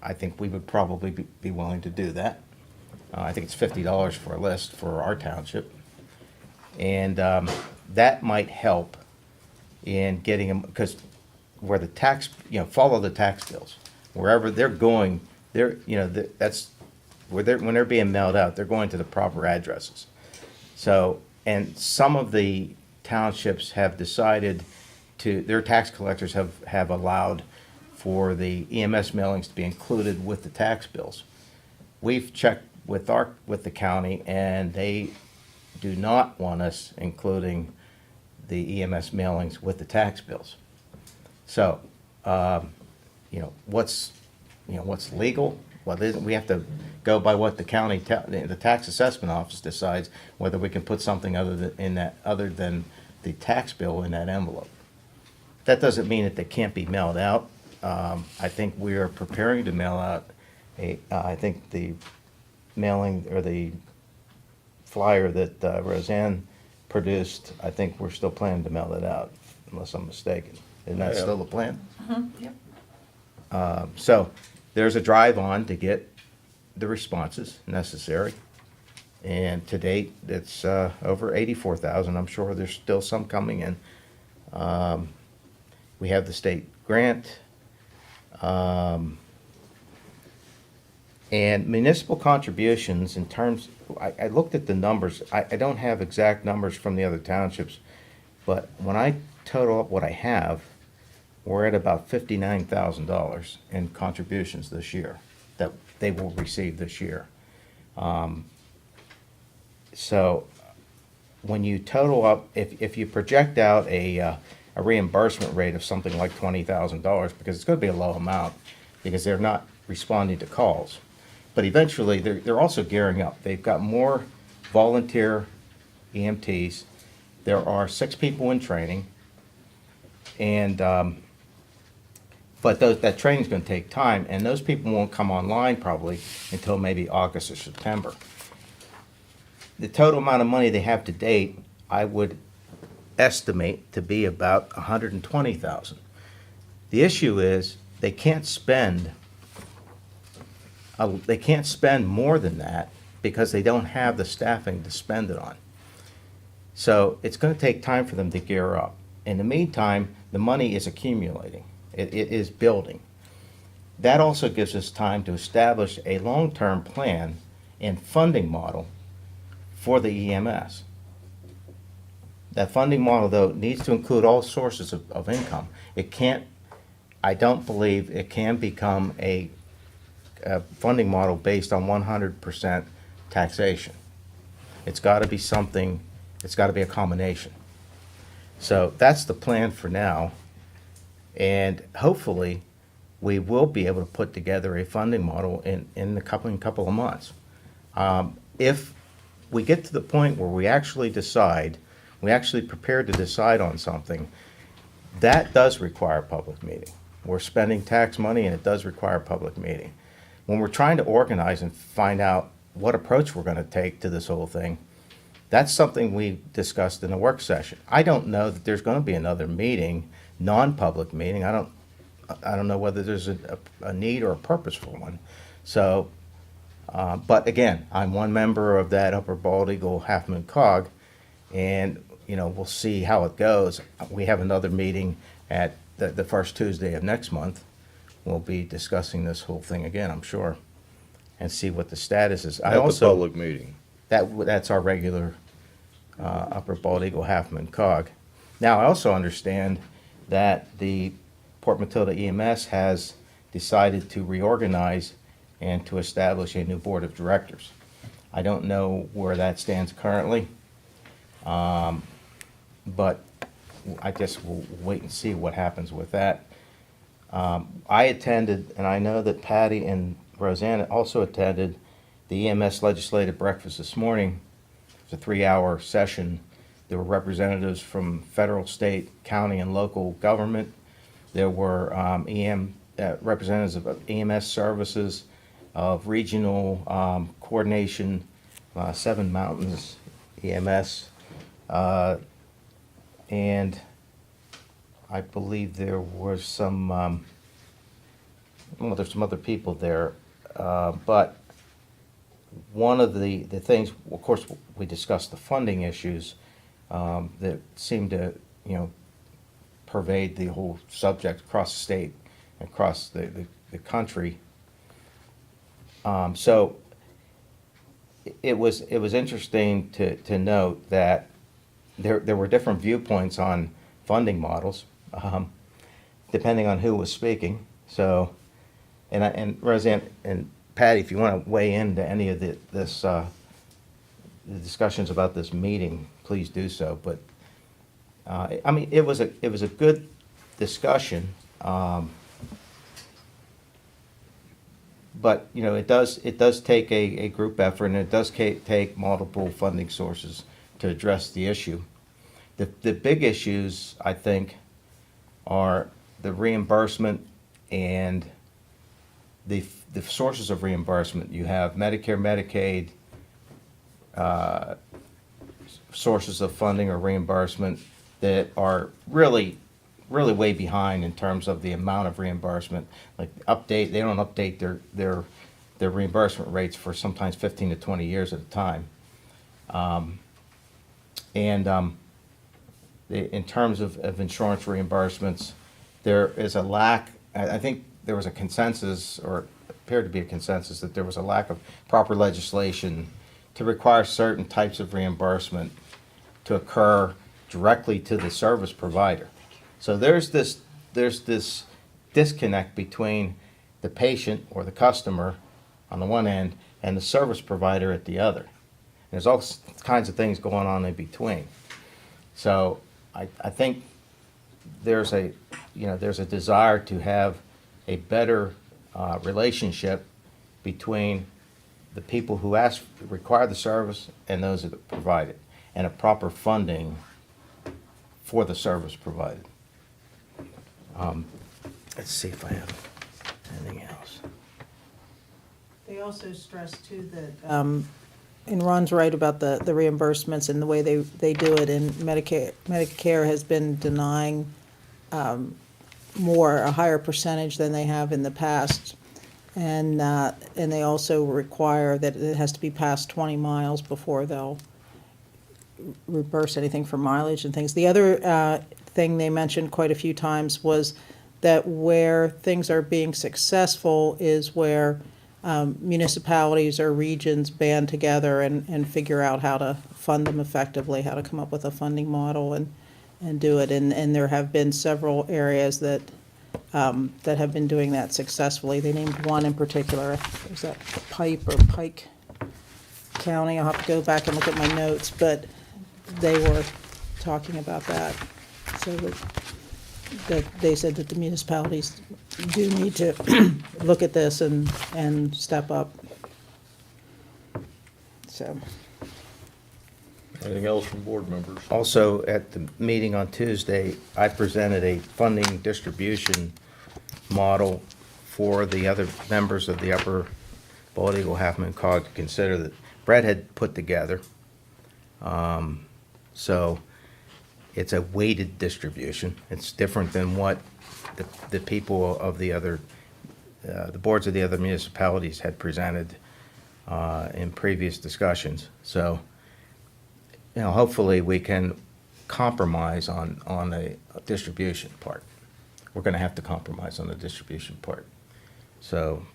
I think we would probably be willing to do that. I think it's $50 for a list for our township. And that might help in getting them, because where the tax, follow the tax bills. Wherever they're going, that's when they're being mailed out, they're going to the proper addresses. So, and some of the townships have decided their tax collectors have allowed for the EMS mailings to be included with the tax bills. We've checked with the county, and they do not want us including the EMS mailings with the tax bills. So, what's legal? What isn't? We have to go by what the county, the tax assessment office decides whether we can put something other than the tax bill in that envelope. That doesn't mean that they can't be mailed out. I think we are preparing to mail out I think the mailing or the flyer that Roseanne produced, I think we're still planning to mail that out, unless I'm mistaken. Isn't that still the plan? Yep. So there's a drive on to get the responses necessary. And to date, it's over 84,000. I'm sure there's still some coming in. We have the state grant. And municipal contributions in terms, I looked at the numbers. I don't have exact numbers from the other townships, but when I total up what I have, we're at about $59,000 in contributions this year that they will receive this year. So when you total up, if you project out a reimbursement rate of something like $20,000, because it's going to be a low amount, because they're not responding to calls. But eventually, they're also gearing up. They've got more volunteer EMTs. There are 6 people in training, and but that training's going to take time, and those people won't come online probably until maybe August or September. The total amount of money they have to date, I would estimate to be about $120,000. The issue is they can't spend more than that because they don't have the staffing to spend it on. So it's going to take time for them to gear up. In the meantime, the money is accumulating. It is building. That also gives us time to establish a long-term plan and funding model for the EMS. That funding model, though, needs to include all sources of income. I don't believe it can become a funding model based on 100% taxation. It's got to be something, it's got to be a combination. So that's the plan for now. And hopefully, we will be able to put together a funding model in a couple of months. If we get to the point where we actually prepare to decide on something, that does require a public meeting. We're spending tax money, and it does require a public meeting. When we're trying to organize and find out what approach we're going to take to this whole thing, that's something we discussed in a work session. I don't know that there's going to be another meeting, non-public meeting. I don't know whether there's a need or a purpose for one. So, but again, I'm one member of that Upper Bald Eagle Halfmoon COG, and we'll see how it goes. We have another meeting at the first Tuesday of next month. We'll be discussing this whole thing again, I'm sure. and see what the status is. I At the also, public meeting. that's our regular Upper Bald Eagle Halfmoon cog. Now, I also understand that the Port Matilda EMS has decided to reorganize and to establish a new board of directors. I don't know where that stands currently, but I guess we'll wait and see what happens with that. I attended, and I know that Patty and Roseanne also attended the EMS legislative breakfast this morning. It was a 3-hour session. There were representatives from federal, state, county, and local government. There were representatives of EMS services, of regional coordination, Seven Mountains EMS, and I believe there was some, well, there's some other people there, but one of the things, of course, we discussed the funding issues that seem to, pervade the whole subject across the state, across the country. So it was interesting to note that there were different viewpoints on funding models, depending on who was speaking. So, and Roseanne and Patty, if you want to weigh into any of the discussions about this meeting, please do so. But I mean, it was a good discussion. But it does take a group effort, and it does take multiple funding sources to address the issue. The big issues, I think, are the reimbursement and the sources of reimbursement. You have Medicare, Medicaid sources of funding or reimbursement that are really way behind in terms of the amount of reimbursement. Like they don't update their reimbursement rates for sometimes 15 to 20 years at a time. In terms of insurance reimbursements, there is a lack. I think there was a consensus, or appeared to be a consensus, that there was a lack of proper legislation to require certain types of reimbursement to occur directly to the service provider. So there's this disconnect between the patient or the customer on the one end and the service provider at the other. There's all kinds of things going on in between. So I think there's a desire to have a better relationship between the people who require the service and those that provide it, and a proper funding for the service provided. Let's see if I have anything else. They also stress too that, and Ron's right about the reimbursements and the way they do it, and Medicare has been denying a higher percentage than they have in the past. And they also require that it has to be past 20 miles before they'll reimburse anything for mileage and things. The other thing they mentioned quite a few times was that where things are being successful is where municipalities or regions band together and figure out how to fund them effectively, how to come up with a funding model and do it. And there have been several areas that have been doing that successfully. They named one in particular. Was that Pike County? I'll have to go back and look at my notes, but they were talking about that. So that they said that the municipalities do need to look at this and step up. So. Anything else from board members? Also, at the meeting on Tuesday, I presented a funding distribution model for the other members of the Upper Bald Eagle Halfmoon cog to consider, that Brett had put together. So it's a weighted distribution. It's different than what the people of the other, the boards of the other municipalities had presented in previous discussions. So, hopefully we can compromise on a distribution part. We're going to have to compromise on the distribution part. So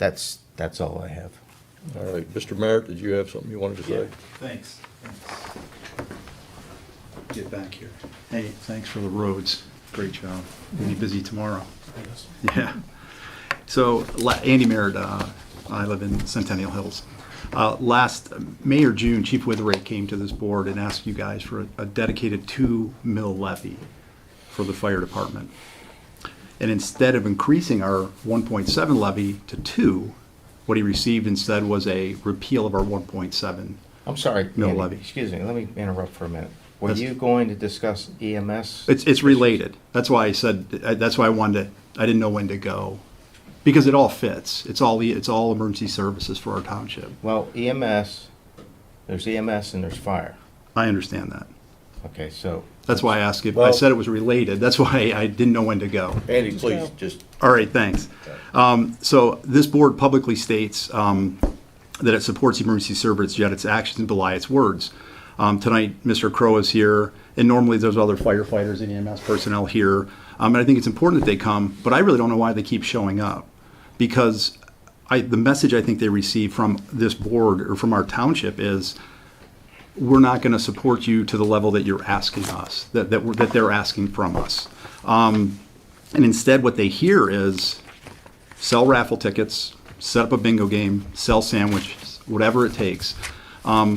That's all I have. All right, Mr. Merritt, did you have something you wanted to say? Thanks. Get back here. Hey, thanks for the roads. Great job. We'll be busy tomorrow. Yeah. So, Andy Merritt, I live in Centennial Hills. Last May or June, Chief Witherick came to this board and asked you guys for a dedicated 2 mil levy for the fire department. And instead of increasing our 1.7 levy to 2, what he received instead was a repeal of our 1.7. I'm sorry, No Andy, levy. excuse me, let me interrupt for a minute. Were That's- you going to discuss EMS? It's related. That's why I said, that's why I wanted to, I didn't know when to go. Because it all fits. It's all emergency services for our township. Well, there's EMS and there's fire. I understand that. Okay, so. That's why I asked if, I Well- said it was related. That's why I didn't know when to go. Andy, please, just, All right, thanks. So this board publicly states that it supports emergency services, yet its actions belie its words. Tonight, Mr. Crow is here, and normally there's other firefighters and EMS personnel here. And I think it's important that they come, but I really don't know why they keep showing up. Because the message I think they receive from this board or from our township is, we're not going to support you to the level that you're asking us, that they're asking from us. And instead, what they hear is sell raffle tickets, set up a bingo game, sell sandwiches, whatever it takes. I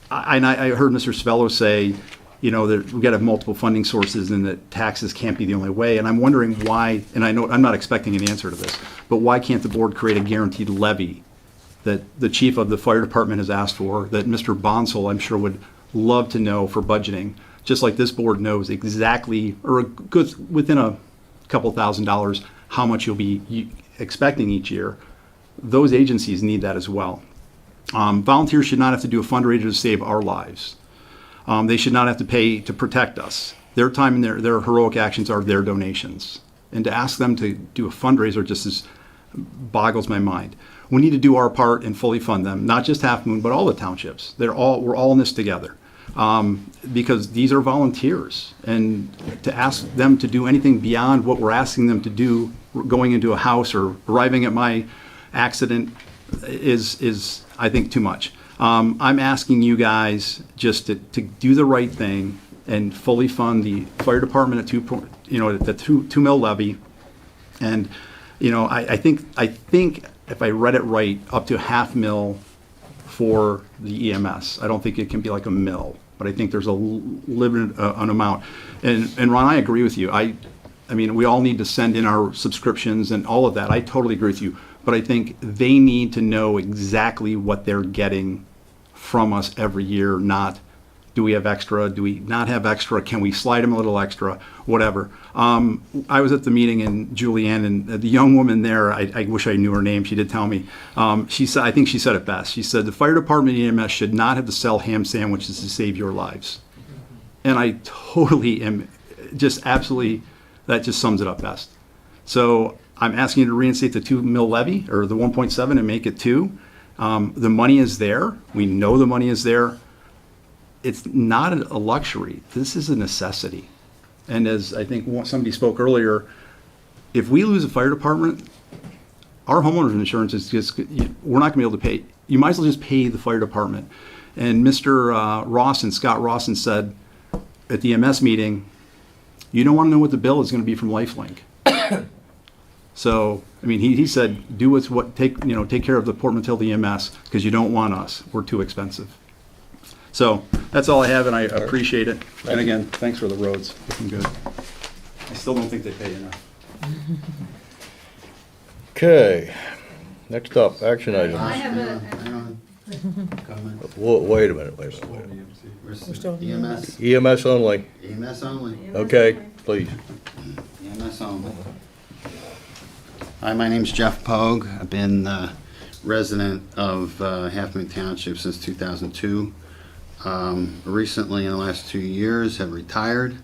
heard Mr. Svello say, you know, that we've got to have multiple funding sources and that taxes can't be the only way. And I'm wondering why, and I know I'm not expecting an answer to this, but why can't the board create a guaranteed levy that the chief of the fire department has asked for, that Mr. Bonsall, I'm sure, would love to know for budgeting, just like this board knows exactly, or within a couple $1,000s, how much you'll be expecting each year. Those agencies need that as well. Volunteers should not have to do a fundraiser to save our lives. They should not have to pay to protect us. Their time and their heroic actions are their donations. And to ask them to do a fundraiser just boggles my mind. We need to do our part and fully fund them, not just Half Moon, but all the townships. We're all in this together. Because these are volunteers. And to ask them to do anything beyond what we're asking them to do, going into a house or arriving at my accident, is I think, too much. I'm asking you guys just to do the right thing and fully fund the fire department at the 2 mil levy. And, you know, I think if I read it right, up to $500,000 for the EMS. I don't think it can be like $1 million, but I think there's a limited an amount. And Ron, I agree with you. I mean, we all need to send in our subscriptions and all of that. I totally agree with you. But I think they need to know exactly what they're getting from us every year, not do we have extra, do we not have extra, can we slide them a little extra, whatever. I was at the meeting in Julianne, and the young woman there, I wish I knew her name, she did tell me, she said, I think she said it best, she said, the fire department EMS should not have to sell ham sandwiches to save your lives. And I totally am, just absolutely, that just sums it up best. So I'm asking you to reinstate the 2 mil levy, or the 1.7, and make it 2. The money is there. We know the money is there. It's not a luxury. This is a necessity. And as I think somebody spoke earlier, if we lose a fire department, our homeowners insurance is just, we're not going to be able to pay. You might as well just pay the fire department. And Mr. Scott Rawson said at the MS meeting, you don't want to know what the bill is going to be from LifeLink. So, I mean, he said, take care of the Port Matilda EMS because you don't want us. We're too expensive. So that's all I have, and I appreciate it. And again, thanks for the roads. Looking good. I still don't think they pay enough. okay. Next up, action item. Wait a minute. We're still in EMS, EMS only. EMS only, Okay, please. EMS only. Hi, my name's Jeff Pogue. I've been a resident of Halfmoon Township since 2002. Recently, in the last 2 years, have retired.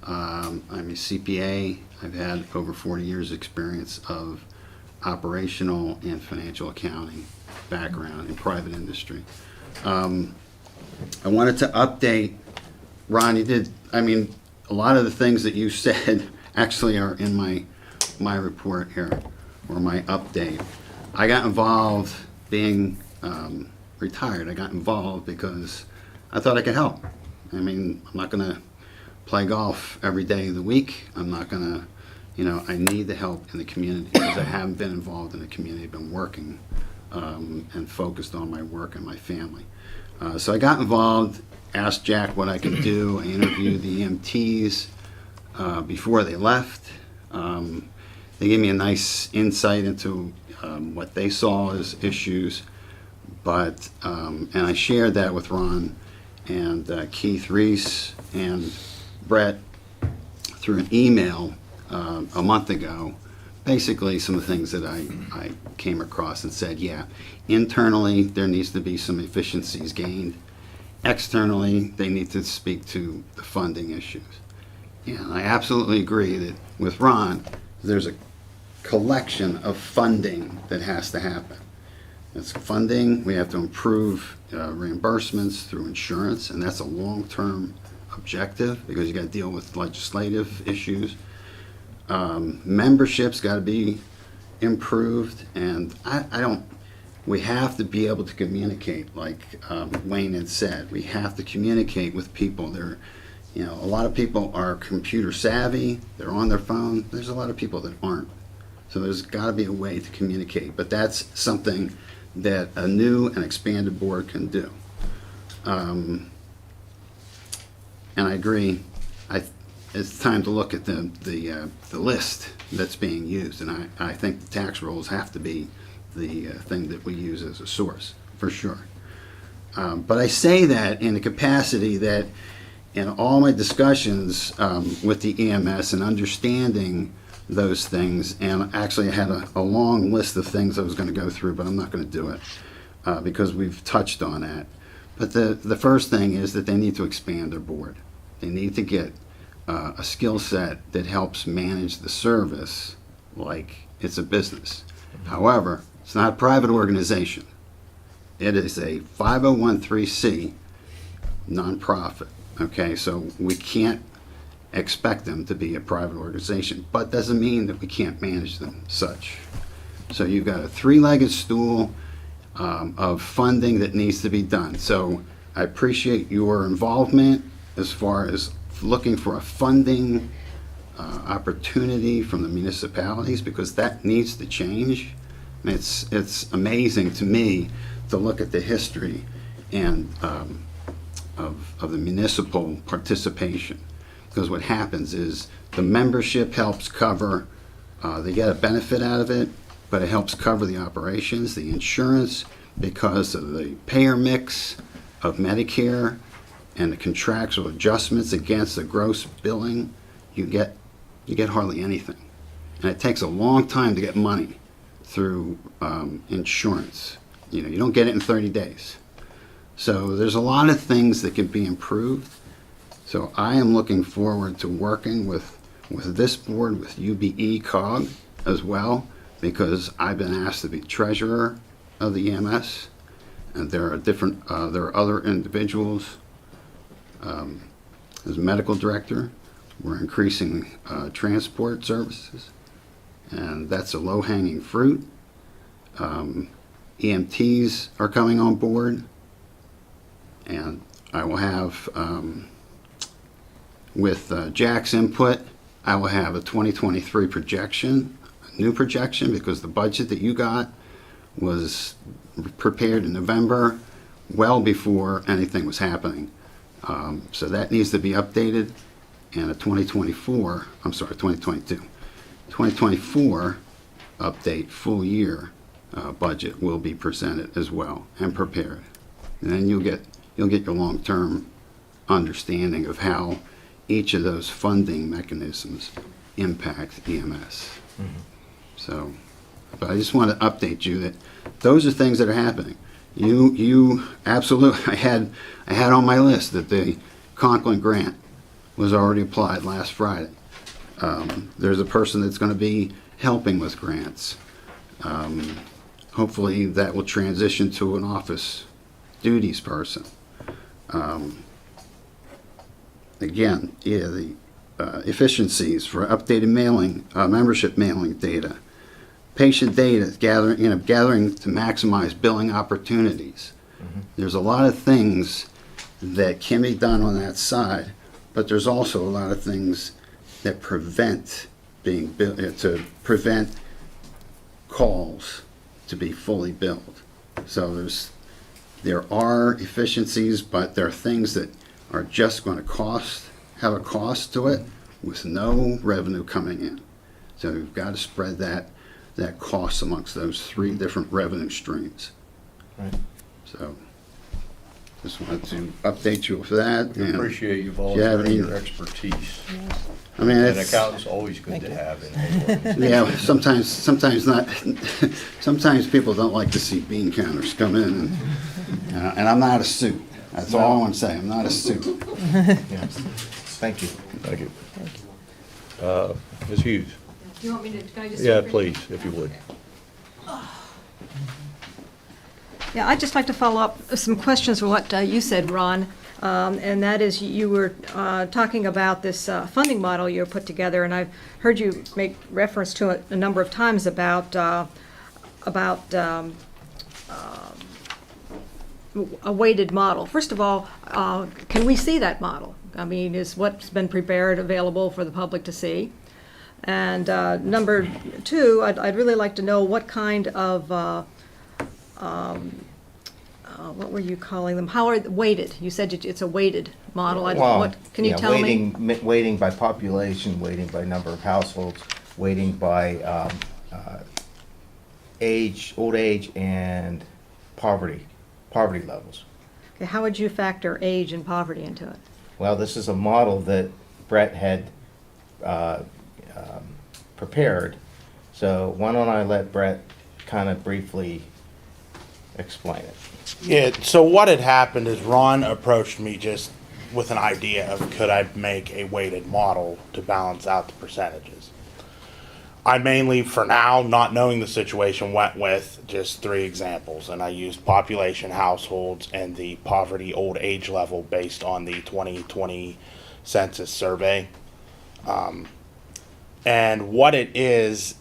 I'm a CPA. I've had over 40 years experience of operational and financial accounting background in private industry. I wanted to update, Ron, a lot of the things that you said actually are in my report here, or my update. I got involved being retired. I got involved because I thought I could help. I mean, I'm not going to play golf every day of the week. I'm not going to, I need the help in the community because I haven't been involved in the community. I've been working and focused on my work and my family. So I got involved, asked Jack what I could do. I interviewed the EMTs before they left. They gave me a nice insight into what they saw as issues, and I shared that with Ron and Keith Reese and Brett through an email a month ago. Basically, some of the things that I came across and said, yeah, internally there needs to be some efficiencies gained. Externally, they need to speak to the funding issues. Yeah, I absolutely agree that with Ron, there's a collection of funding that has to happen. It's funding, we have to improve reimbursements through insurance, and that's a long-term objective because you got to deal with legislative issues. Membership's got to be improved, and we have to be able to communicate, like Wayne had said. We have to communicate with people. A lot of people are computer savvy, they're on their phone. There's a lot of people that aren't. So there's got to be a way to communicate, but that's something that a new and expanded board can do. And I agree. It's time to look at the list that's being used, and I think the tax rolls have to be the thing that we use as a source, for sure. But I say that in the capacity that in all my discussions with the EMS and understanding those things, and actually I had a long list of things I was going to go through, but I'm not going to do it because we've touched on that. But the first thing is that they need to expand their board. They need to get a skill set that helps manage the service like it's a business. However, it's not a private organization. It is a 501(c) nonprofit. Okay, so we can't expect them to be a private organization, but doesn't mean that we can't manage them such. So you've got a three-legged stool of funding that needs to be done. So I appreciate your involvement as far as looking for a funding opportunity from the municipalities, because that needs to change. And it's amazing to me to look at the history and of the municipal participation, because what happens is the membership helps cover, they get a benefit out of it, but it helps cover the operations, the insurance, because of the payer mix of Medicare and the contractual adjustments against the gross billing. You get hardly anything, and it takes a long time to get money through insurance. You don't get it in 30 days. So there's a lot of things that can be improved. So I am looking forward to working with this board, with UBE COG as well, because I've been asked to be treasurer of the EMS, and there are other individuals. As medical director, we're increasing transport services, and that's a low-hanging fruit. EMTs are coming on board, and I will have, with Jack's input, I will have a 2023 projection, a new projection, because the budget that you got was prepared in November, well before anything was happening. So that needs to be updated, and a 2024 update full year budget will be presented as well and prepared. And then you'll get your long-term understanding of how each of those funding mechanisms impact EMS. So, but I just want to update you that those are things that are happening. You absolutely, I had on my list that the Conklin grant was already applied last Friday. There's a person that's going to be helping with grants. Hopefully that will transition to an office duties person. Again, yeah, the efficiencies for updated mailing, membership mailing data. patient data, gathering to maximize billing opportunities. There's a lot of things that can be done on that side, but there's also a lot of things that prevent to prevent calls to be fully billed. So there are efficiencies, but there are things that are just going to have a cost to it with no revenue coming in. So you've got to spread that cost amongst those 3 different revenue streams. Right. So just wanted to update you with that. We and appreciate you have volunteering any- your expertise. I mean, And it's, accountant's always good to have in. yeah, sometimes not, sometimes people don't like to see bean counters come in, and I'm not a suit. That's all I want to say, I'm not a suit. Yes. Thank you. Thank you. Ms. Hughes? Do you want me to, can I just? Yeah, please, if you would. Yeah, I'd just like to follow up some questions with what you said, Ron. And that is, you were talking about this funding model you put together, and I've heard you make reference to it a number of times about a weighted model. First of all, can we see that model? I mean, is what's been prepared available for the public to see? And number 2, I'd really like to know what kind of what were you calling them? How are they weighted? You said it's a weighted model. Can you yeah, tell me? weighting by population, weighting by number of households, weighting by old age, and poverty levels. Okay, how would you factor age and poverty into it? Well, this is a model that Brett had prepared, so why don't I let Brett kind of briefly explain it? Yeah, so what had happened is Ron approached me just with an idea of could I make a weighted model to balance out the percentages. I mainly, for now, not knowing the situation, went with just 3 examples, and I used population, households, and the poverty old age level based on the 2020 census survey. And what it is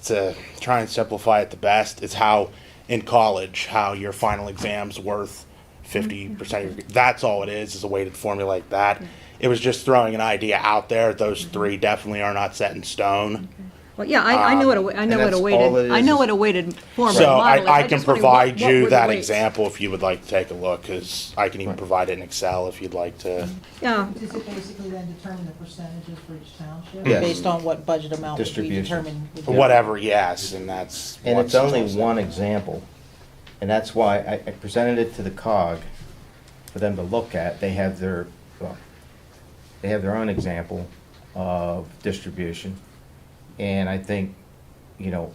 to try and simplify it the best, is how in college, how your final exam's worth 50% of your, that's all it is a weighted formula like that. It was just throwing an idea out there. Those 3 definitely are not set in stone. Well, yeah, I know what and that's all it I is know is- what a weighted format So model is. I can just wondering provide what you were the that weights? example if you would like to take a look, because I can even provide it in Excel if you'd like to. Yeah, Does it basically then determine the percentages for each township? Yes. Based on what budget amount would be Distribution. determined? Whatever, yes, and that's. And it's what's- only one example, and that's why I presented it to the COG for them to look at. They have their own example of distribution, and I think,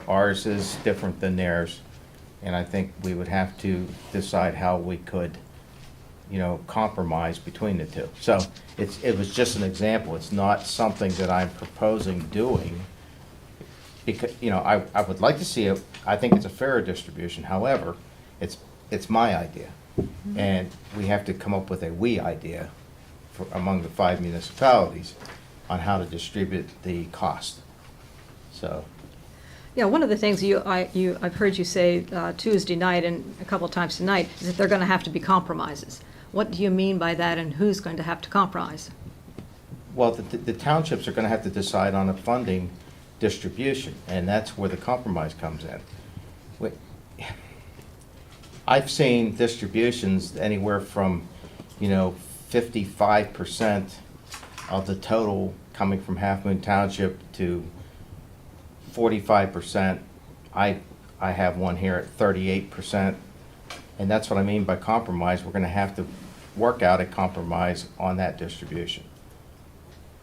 ours is different than theirs, and I think we would have to decide how we could, compromise between the 2. So it was just an example. It's not something that I'm proposing doing. Because, I would like to see it, I think it's a fairer distribution, however, it's my idea. And we have to come up with a we idea among the 5 municipalities on how to distribute the cost. So, yeah, one of the things I've heard you say Tuesday night and a couple of times tonight is that there are going to have to be compromises. What do you mean by that, and who's going to have to compromise? well, the townships are gonna have to decide on a funding distribution, and that's where the compromise comes in. Wait, I've seen distributions anywhere from, 55% of the total coming from Halfmoon Township to 45%. I have one here at 38%, and that's what I mean by compromise. We're gonna have to work out a compromise on that distribution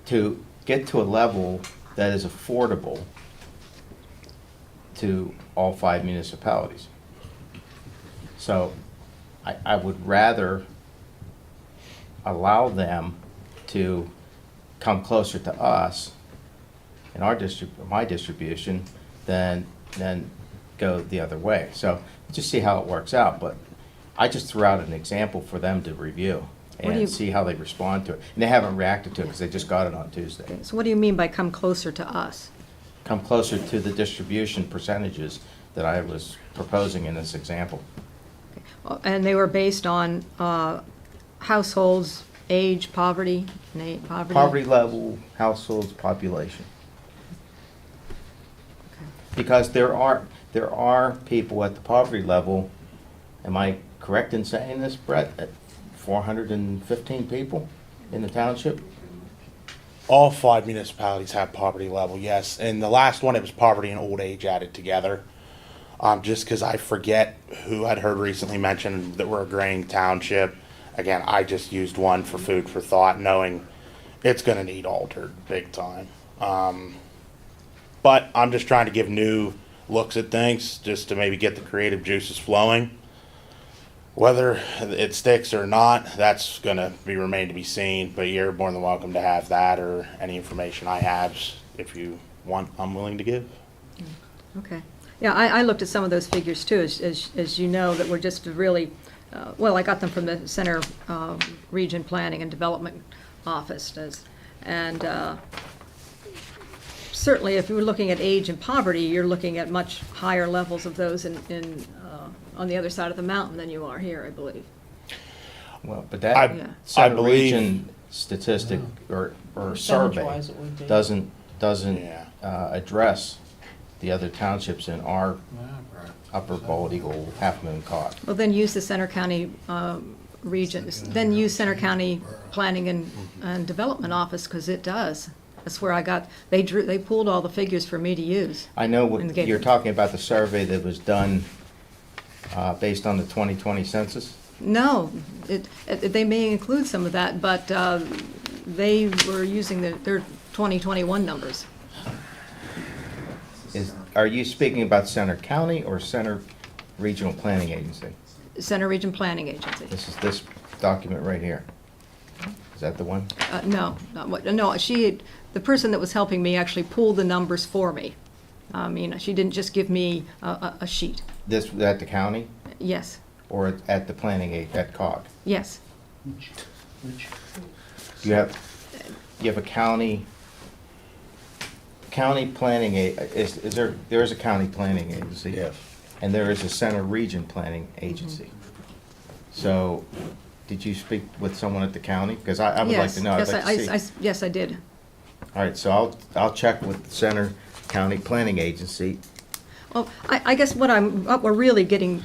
to get to a level that is affordable to all 5 municipalities. So I would rather allow them to come closer to us in our my distribution than go the other way. So just see how it works out, but I just threw out an example for them to review What do you- and see how they respond to it. And they haven't reacted to it because they just got it on Tuesday. So what do you mean by come closer to us? come closer to the distribution percentages that I was proposing in this example. And they were based on households, age, poverty, poverty? Poverty level, households, population. Because there are people at the poverty level, am I correct in saying this, Brett, at 415 people in the township? All 5 municipalities have poverty level, yes. And the last one, it was poverty and old age added together. Just because I forget who I'd heard recently mention that we're a grain township. Again, I just used one for food for thought, knowing it's going to need altered big time. But I'm just trying to give new looks at things, just to maybe get the creative juices flowing. Whether it sticks or not, that's going to remain to be seen. But you're more than welcome to have that or any information I have, if you want. I'm willing to give. Okay. Yeah, I looked at some of those figures too, as you know, that were just really, well, I got them from the Center Region Planning and Development Office. And certainly if you were looking at age and poverty, you're looking at much higher levels of those on the other side of the mountain than you are here, I believe. Well, but I that Center believe- Region statistic or survey Percentage-wise, it would be. doesn't Yeah. address the other townships in our upper Bald Eagle, Half Moon cog. Well, then use the Center County region, then use Center County Planning and Development Office, because it does. That's where I got, they pulled all the figures for me to use. I know And what gave you're them- talking about, the survey that was done based on the 2020 census. No, they may include some of that, but they were using their 2021 numbers. Are you speaking about Center County or Center Regional Planning Agency? Center Region Planning Agency. This is this document right here. Is that the one? No, not what, no, the person that was helping me actually pulled the numbers for me. I mean, she didn't just give me a sheet. This, at the county Yes, or at the at COG? yes. You have a county planning, is there is a county planning agency? Yes. And there is a Center Region Planning Agency. So, did you speak with someone at the county? Because I would like to know, I'd Yes, like to see. yes, I did. All right, so I'll check with the Center County Planning Agency. Well, I guess what we're really getting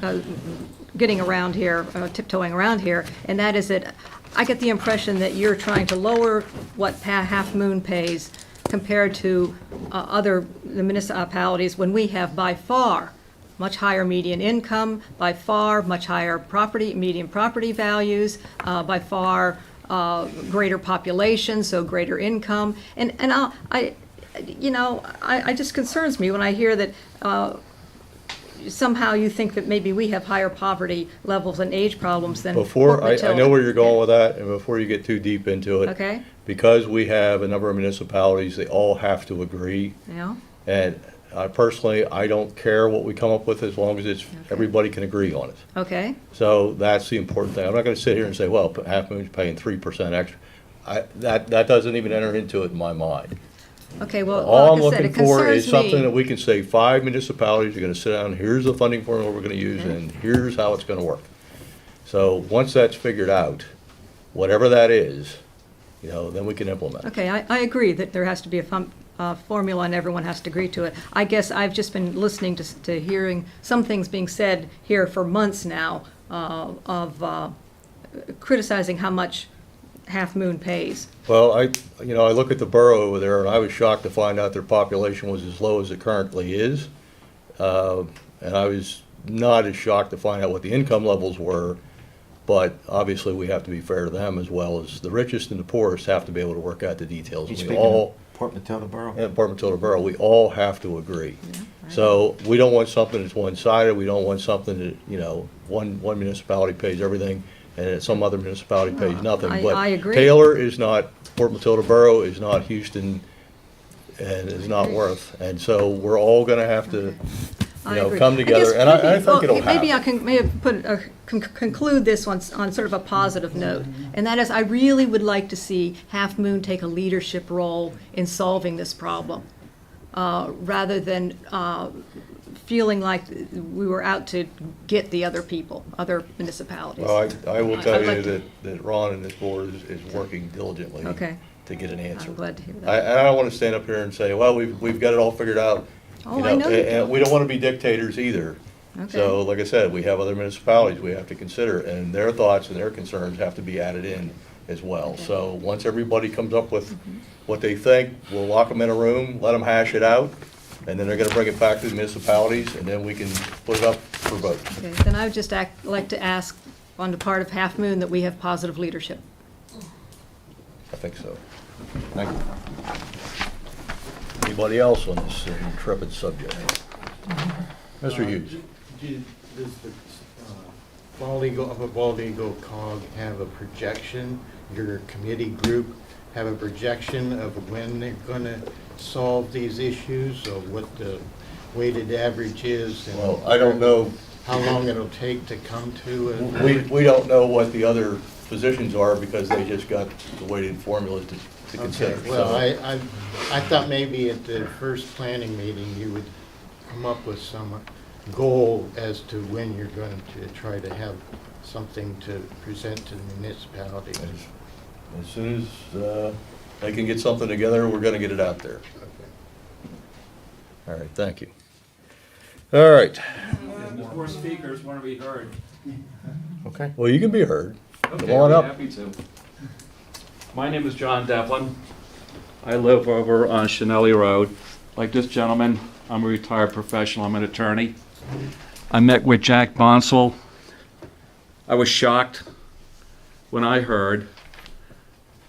around here, tiptoeing around here, and that is that I get the impression that you're trying to lower what Half Moon pays compared to the municipalities, when we have by far much higher median income, by far much higher median property values, by far greater population, so greater income. And it just concerns me when I hear that somehow you think that maybe we have higher poverty levels and age problems than Before, Port I know where you're going with that, and before you get too deep into it. Okay. Because we have a number of municipalities, they all have to agree. Yeah, And personally, I don't care what we come up with as long as everybody can agree on it. okay, So that's the important thing. I'm not gonna sit here and say, well, Half Moon's paying 3% extra. That doesn't even enter into it in my mind. okay, well, All I'm like I said, looking it for is concerns something that me. we can say, 5 municipalities are gonna sit down, here's the funding formula we're gonna use, and here's how it's gonna work. So once that's figured out, whatever that is, then we can implement it. Okay, I agree that there has to be a formula and everyone has to agree to it. I guess I've just been listening to hearing some things being said here for months now of criticizing how much Half Moon pays. Well, I look at the borough over there, and I was shocked to find out their population was as low as it currently is. And I was not as shocked to find out what the income levels were, but obviously we have to be fair to them as well as the richest and the poorest have to be able to work out the details. You We speaking all, of Port Matilda Borough? at Port Matilda Borough, we all have to agree. So we don't want something that's one-sided, we don't want something that, one municipality pays everything and some other municipality pays nothing. I agree. But Taylor is not, Port Matilda Borough is not Houston, and is not Worth. And so we're all gonna have to, I agree. come I together, guess and I maybe- think it'll well, Maybe I happen. can, may have conclude this on sort of a positive note, and that is, I really would like to see Half Moon take a leadership role in solving this problem. rather than feeling like we were out to get the other people, other municipalities. Well, I will tell I'd like you to- that Ron and this board is working diligently Okay. to get an answer. I'm glad to hear I that. don't want to stand up here and say, well, we've got it all figured out. Oh, You I know you and don't. we don't want to be dictators either. So, Okay. like I said, we have other municipalities we have to consider, and their thoughts and their concerns have to be added in as well. So, once everybody comes up with Mm-hmm. what they think, we'll lock them in a room, let them hash it out, and then they're gonna bring it back to the municipalities, and then we can put it up for vote. Okay, then I would just like to ask on the part of Half Moon that we have positive leadership. I think so. Thank you. Anybody else on this intrepid subject? Mr. Hughes? Does the Bald Eagle, Upper Bald Eagle COG have a projection? Your committee group have a projection of when they're gonna solve these issues, or what the weighted average is? and Well, I don't know. How long it'll take to come to it? We don't know what the other positions are because they just got the weighted formulas to consider. Okay, well, So, I thought maybe at the first planning meeting, you would come up with some goal as to when you're going to try to have something to present to the municipalities. as soon as they can get something together, we're gonna get it out there. All right, thank you. All right, The four speakers want to be heard. okay, well, you can be heard. Okay, Come on I'd up. be happy to. My name is John Devlin. I live over on Chanelli Road. Like this gentleman, I'm a retired professional, I'm an attorney. I met with Jack Bonsall. I was shocked when I heard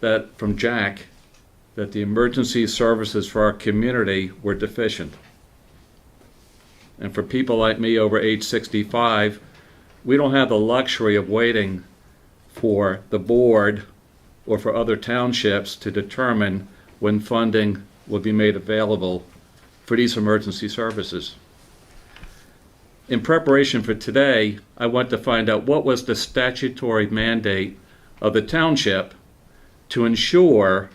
that, from Jack, that the emergency services for our community were deficient. And for people like me over age 65, we don't have the luxury of waiting for the board or for other townships to determine when funding will be made available for these emergency services. In preparation for today, I went to find out what was the statutory mandate of the township to ensure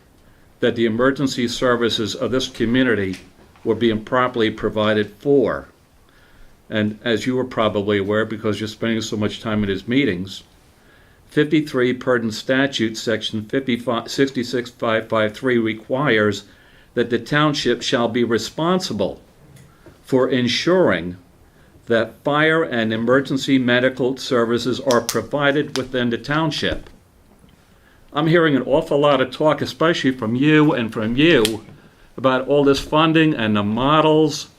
that the emergency services of this community were being properly provided for. And as you are probably aware, because you're spending so much time in his meetings, 53 Purdon Statute, Section 66553 requires that the township shall be responsible for ensuring that fire and emergency medical services are provided within the township. I'm hearing an awful lot of talk, especially from you and from you, about all this funding and the models.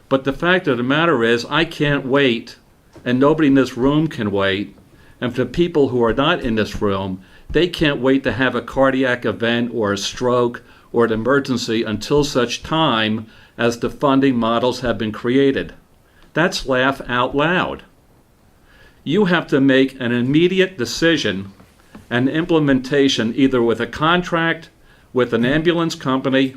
But the fact of the matter is, I can't wait, and nobody in this room can wait. And for the people who are not in this room, they can't wait to have a cardiac event or a stroke or an emergency until such time as the funding models have been created. That's laugh out loud. You have to make an immediate decision and implementation, either with a contract with an ambulance company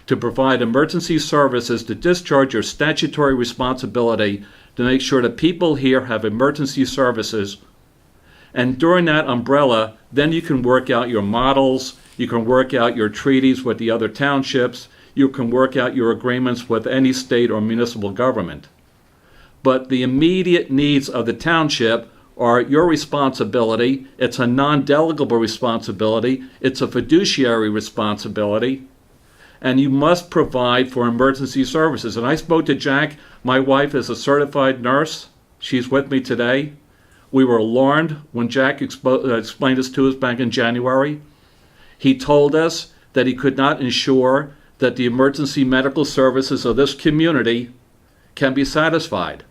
to provide emergency services to discharge your statutory responsibility to make sure that people here have emergency services. And during that umbrella, then you can work out your models, you can work out your treaties with the other townships, you can work out your agreements with any state or municipal government. But the immediate needs of the township are your responsibility. It's a non-delegable responsibility. It's a fiduciary responsibility. And you must provide for emergency services. And I spoke to Jack. My wife is a certified nurse. She's with me today. We were alarmed when Jack explained this to us back in January. He told us that he could not ensure that the emergency medical services of this community can be satisfied.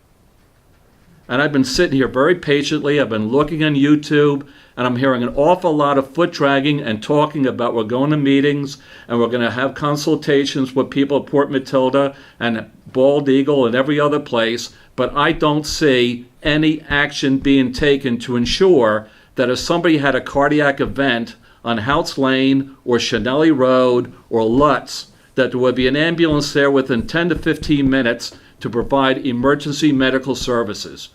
And I've been sitting here very patiently. I've been looking on YouTube, and I'm hearing an awful lot of foot dragging and talking about we're going to meetings and we're going to have consultations with people at Port Matilda and Bald Eagle and every other place, but I don't see any action being taken to ensure that if somebody had a cardiac event on Houts Lane or Chanelli Road or Lutz, that there would be an ambulance there within 10 to 15 minutes to provide emergency medical services.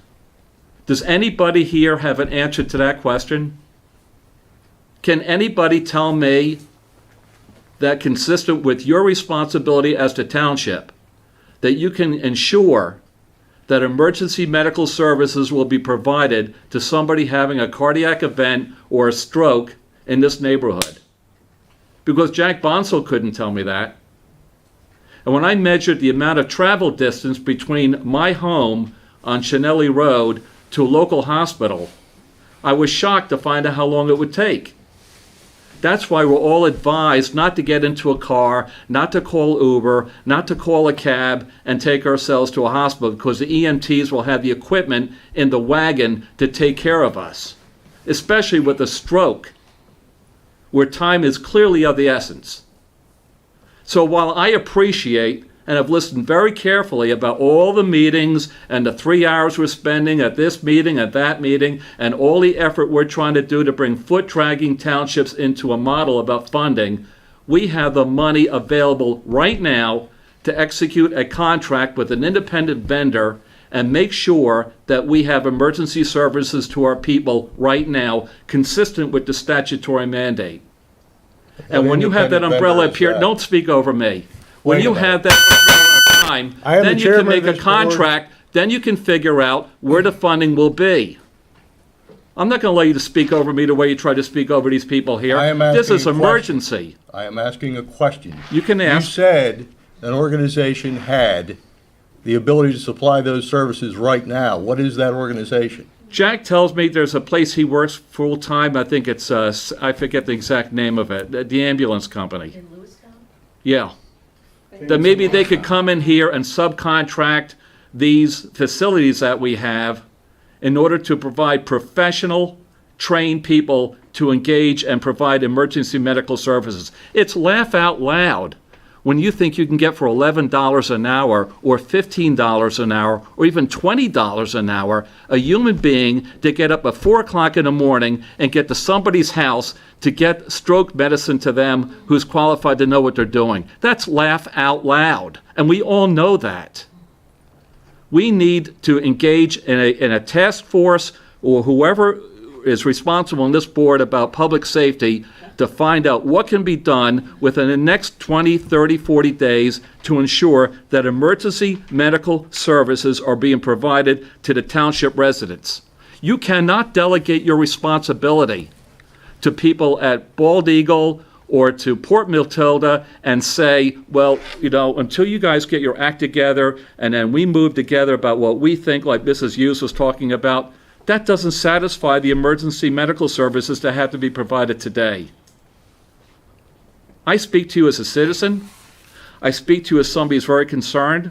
Does anybody here have an answer to that question? Can anybody tell me that consistent with your responsibility as the township, that you can ensure that emergency medical services will be provided to somebody having a cardiac event or a stroke in this neighborhood? Because Jack Bonsall couldn't tell me that. And when I measured the amount of travel distance between my home on Chenelly Road to a local hospital, I was shocked to find out how long it would take. That's why we're all advised not to get into a car, not to call Uber, not to call a cab and take ourselves to a hospital, because the EMTs will have the equipment in the wagon to take care of us, especially with a stroke, where time is clearly of the essence. So while I appreciate and have listened very carefully about all the meetings and the 3 hours we're spending at this meeting, at that meeting, and all the effort we're trying to do to bring foot-dragging townships into a model about funding, we have the money available right now to execute a contract with an independent vendor and make sure that we have emergency services to our people right now, consistent with the statutory mandate. And when you have that umbrella appear, don't speak over me. When you have that time, then you can make a contract, then you can figure out where the funding will be. I'm not going to allow you to speak over me the way you try to speak over these people here. This is emergency. I am asking a question. You can ask. You said an organization had the ability to supply those services right now. What is that organization? Jack tells me there's a place he works full-time. I think it's, I forget the exact name of it, the ambulance company. In Lewistown? Yeah. That maybe they could come in here and subcontract these facilities that we have in order to provide professional, trained people to engage and provide emergency medical services. It's laugh out loud when you think you can get for $11 an hour or $15 an hour or even $20 an hour a human being to get up at 4 o'clock in the morning and get to somebody's house to get stroke medicine to them who's qualified to know what they're doing. That's laugh out loud, and we all know that. We need to engage in a task force or whoever is responsible on this board about public safety to find out what can be done within the next 20, 30, 40 days to ensure that emergency medical services are being provided to the township residents. You cannot delegate your responsibility to people at Bald Eagle or to Port Matilda and say, well, you know, until you guys get your act together and then we move together about what we think, like Mrs. Hughes was talking about, that doesn't satisfy the emergency medical services that have to be provided today. I speak to you as a citizen. I speak to you as somebody who's very concerned.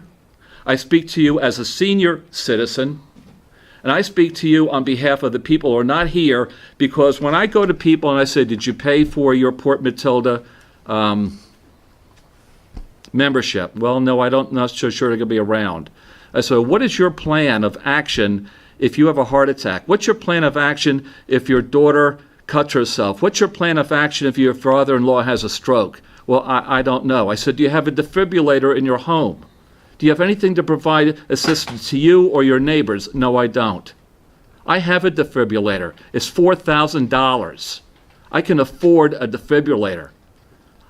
I speak to you as a senior citizen. And I speak to you on behalf of the people who are not here, because when I go to people and I say, did you pay for your Port Matilda membership? Well, no, I don't, not so sure they're going to be around. I say, what is your plan of action if you have a heart attack? What's your plan of action if your daughter cuts herself? What's your plan of action if your father-in-law has a stroke? Well, I don't know. I said, do you have a defibrillator in your home? Do you have anything to provide assistance to you or your neighbors? No, I don't. I have a defibrillator. It's $4,000. I can afford a defibrillator.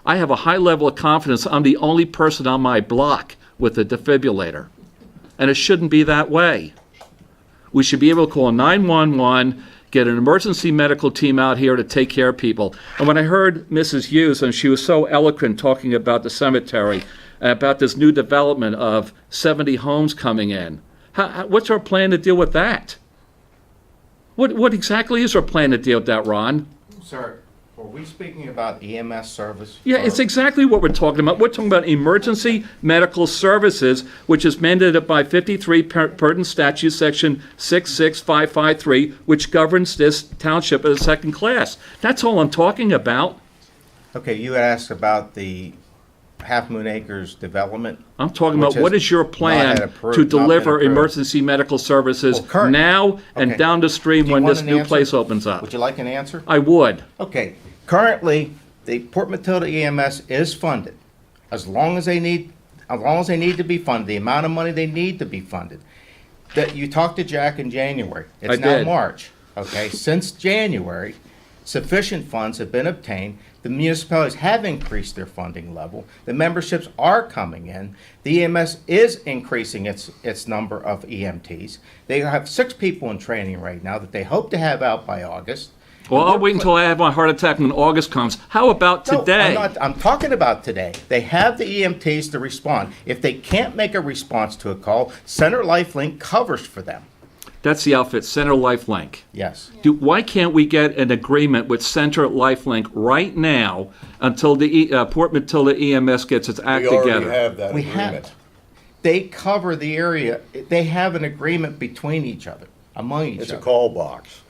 I have a high level of confidence I'm the only person on my block with a defibrillator. And it shouldn't be that way. We should be able to call 911, get an emergency medical team out here to take care of people. And when I heard Mrs. Hughes, and she was so eloquent talking about the cemetery, and about this new development of 70 homes coming in, what's our plan to deal with that? What exactly is our plan to deal with that, Ron? Sir, are we speaking about EMS service? Yeah, it's exactly what we're talking about. We're talking about emergency medical services, which is mandated by 53 Pertinent Statute Section 66553, which governs this township as a second class. That's all I'm talking about. Okay, you had asked about the Halfmoon Acres development. I'm talking about what is your plan to deliver emergency medical services now and down the stream when this new place opens up? Would you like an answer? I would. Okay, currently, the Port Matilda EMS is funded. As long as they need to be funded, the amount of money they need to be funded. That you talked to Jack in January. It's now March. Okay, since January, Sufficient funds have been obtained. The municipalities have increased their funding level. The memberships are coming in. The EMS is increasing its number of EMTs. They have 6 people in training right now that they hope to have out by August. Well, I'll wait until I have my heart attack when August comes. How about No, today? I'm talking about today. They have the EMTs to respond. If they can't make a response to a call, Center Lifelink covers for them. That's the outfit, Center Lifelink. Yes. Why can't we get an agreement with Center Lifelink right now until the Port Matilda EMS gets its act We already together? have that We agreement. have. They cover the area. They have an agreement between each other, among each It's a other. call box.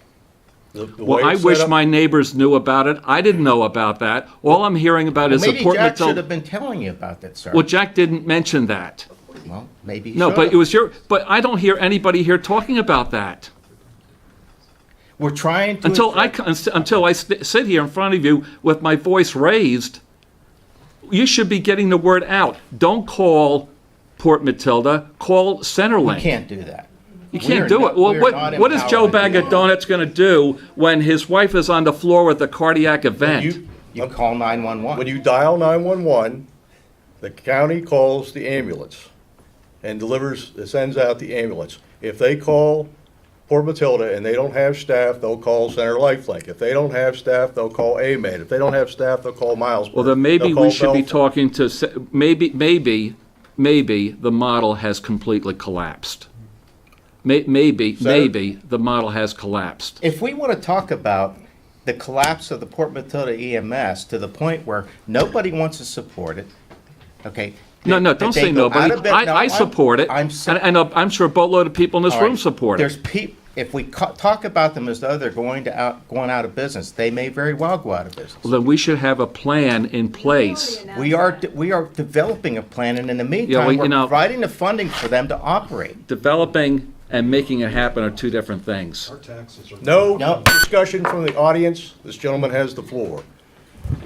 The Well, way I it's wish set up- my neighbors knew about it. I didn't know about that. All I'm hearing about is the Maybe Port Jack should Matilda. have been telling you about that, sir. Well, Jack didn't mention that. Well, maybe he No, should but have. it was but I don't hear anybody here talking about that. We're trying to. Until I sit here in front of you with my voice raised, you should be getting the word out. Don't call Port Matilda, call Centerlink. We can't do that. You We can't are do not- it. Well, we are not what is Joe empowered to Bag do of Donuts going to do when his wife is on the floor with a cardiac event? You call 911. When you dial 911, the county calls the ambulance and sends out the ambulance. If they call Port Matilda and they don't have staff, they'll call Center Lifelink. If they don't have staff, they'll call AMAD. If they don't have staff, they'll call Milesburg. Well, then maybe They'll call we should be Belfort. talking to, maybe the model has completely collapsed. Maybe the model has collapsed. If we want to talk about the collapse of the Port Matilda EMS to the point where nobody wants to support it, okay? No, that don't they say go nobody. out of bed- no, I support it. I'm And I'm sure a boatload of people in this All room right. support it. If we talk about them as though they're going out of business, they may very well go out of business. Well, then we should have a plan in place. We are developing a plan, and in the meantime, Yeah, well, we're you know- providing the funding for them to operate. Developing and making it happen are two different things. No No. discussion from the audience. This gentleman has the floor. I got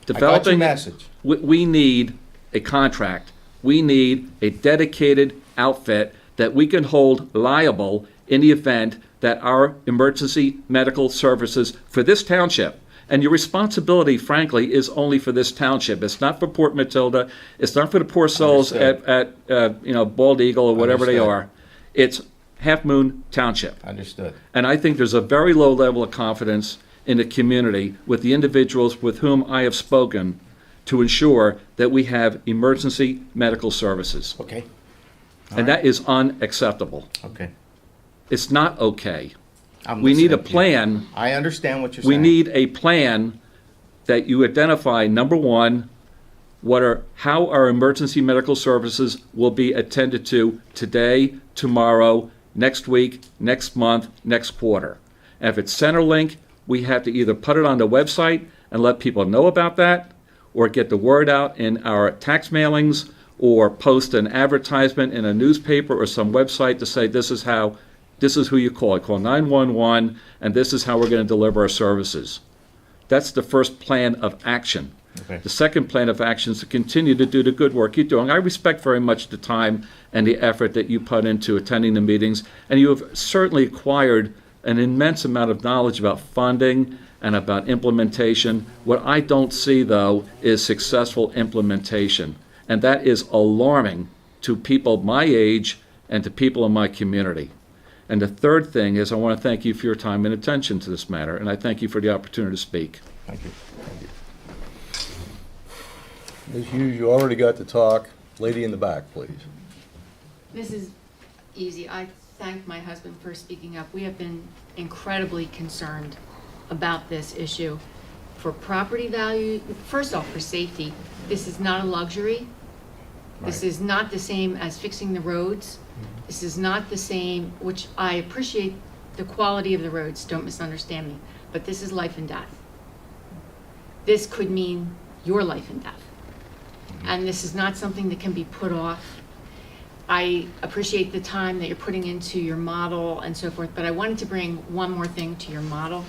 your Developing, message. we need a contract. We need a dedicated outfit that we can hold liable in the event that our emergency medical services for this township, and your responsibility, frankly, is only for this township. It's not for Port Matilda. It's not for the poor souls Understood. at Bald Eagle or whatever they Understood. are. It's Halfmoon Township. Understood. And I think there's a very low level of confidence in the community with the individuals with whom I have spoken to ensure that we have emergency medical services. Okay. And that is unacceptable. Okay. It's not okay. I'm We need a listening to you. plan. I understand what you're We saying. need a plan that you identify, number one, how our emergency medical services will be attended to today, tomorrow, next week, next month, next quarter. And if it's Centerlink, we have to either put it on the website and let people know about that, or get the word out in our tax mailings, or post an advertisement in a newspaper or some website to say this is who you call. Call 911, and this is how we're going to deliver our services. That's the first plan of action. Okay. The second plan of action is to continue to do the good work you're doing. I respect very much the time and the effort that you put into attending the meetings, and you have certainly acquired an immense amount of knowledge about funding and about implementation. What I don't see, though, is successful implementation, and that is alarming to people my age and to people in my community. And the third thing is I want to thank you for your time and attention to this matter, and I thank you for the opportunity to speak. Thank you. Ms. Hughes, you already got to talk. Lady in the back, please. This is easy. I thank my husband for speaking up. We have been incredibly concerned about this issue. For property value, first off, for safety, this is not a luxury. This is not the same as fixing the roads. This is not the same, which I appreciate the quality of the roads, don't misunderstand me, but this is life and death. This could mean your life and death. And this is not something that can be put off. I appreciate the time that you're putting into your model and so forth, but I wanted to bring one more thing to your model,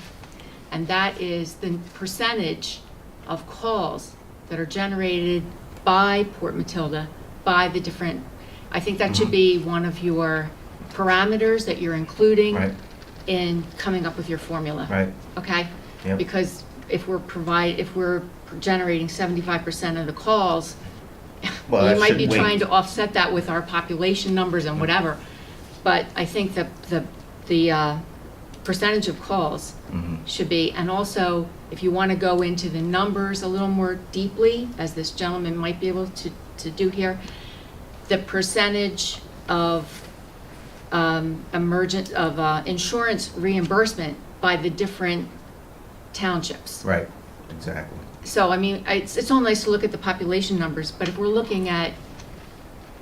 and that is the percentage of calls that are generated by Port Matilda, by the different, I think that should be one of your parameters that you're including Right. in coming up with your formula. Right. Okay? Yep. Because if we're generating 75% of the calls, Well, that you might should be wait. trying to offset that with our population numbers and whatever. But I think that the percentage of calls should be, and also, if you want to go into the numbers a little more deeply, as this gentleman might be able to do here, the percentage of insurance reimbursement by the different townships. Right, exactly. So, I mean, it's all nice to look at the population numbers, but if we're looking at,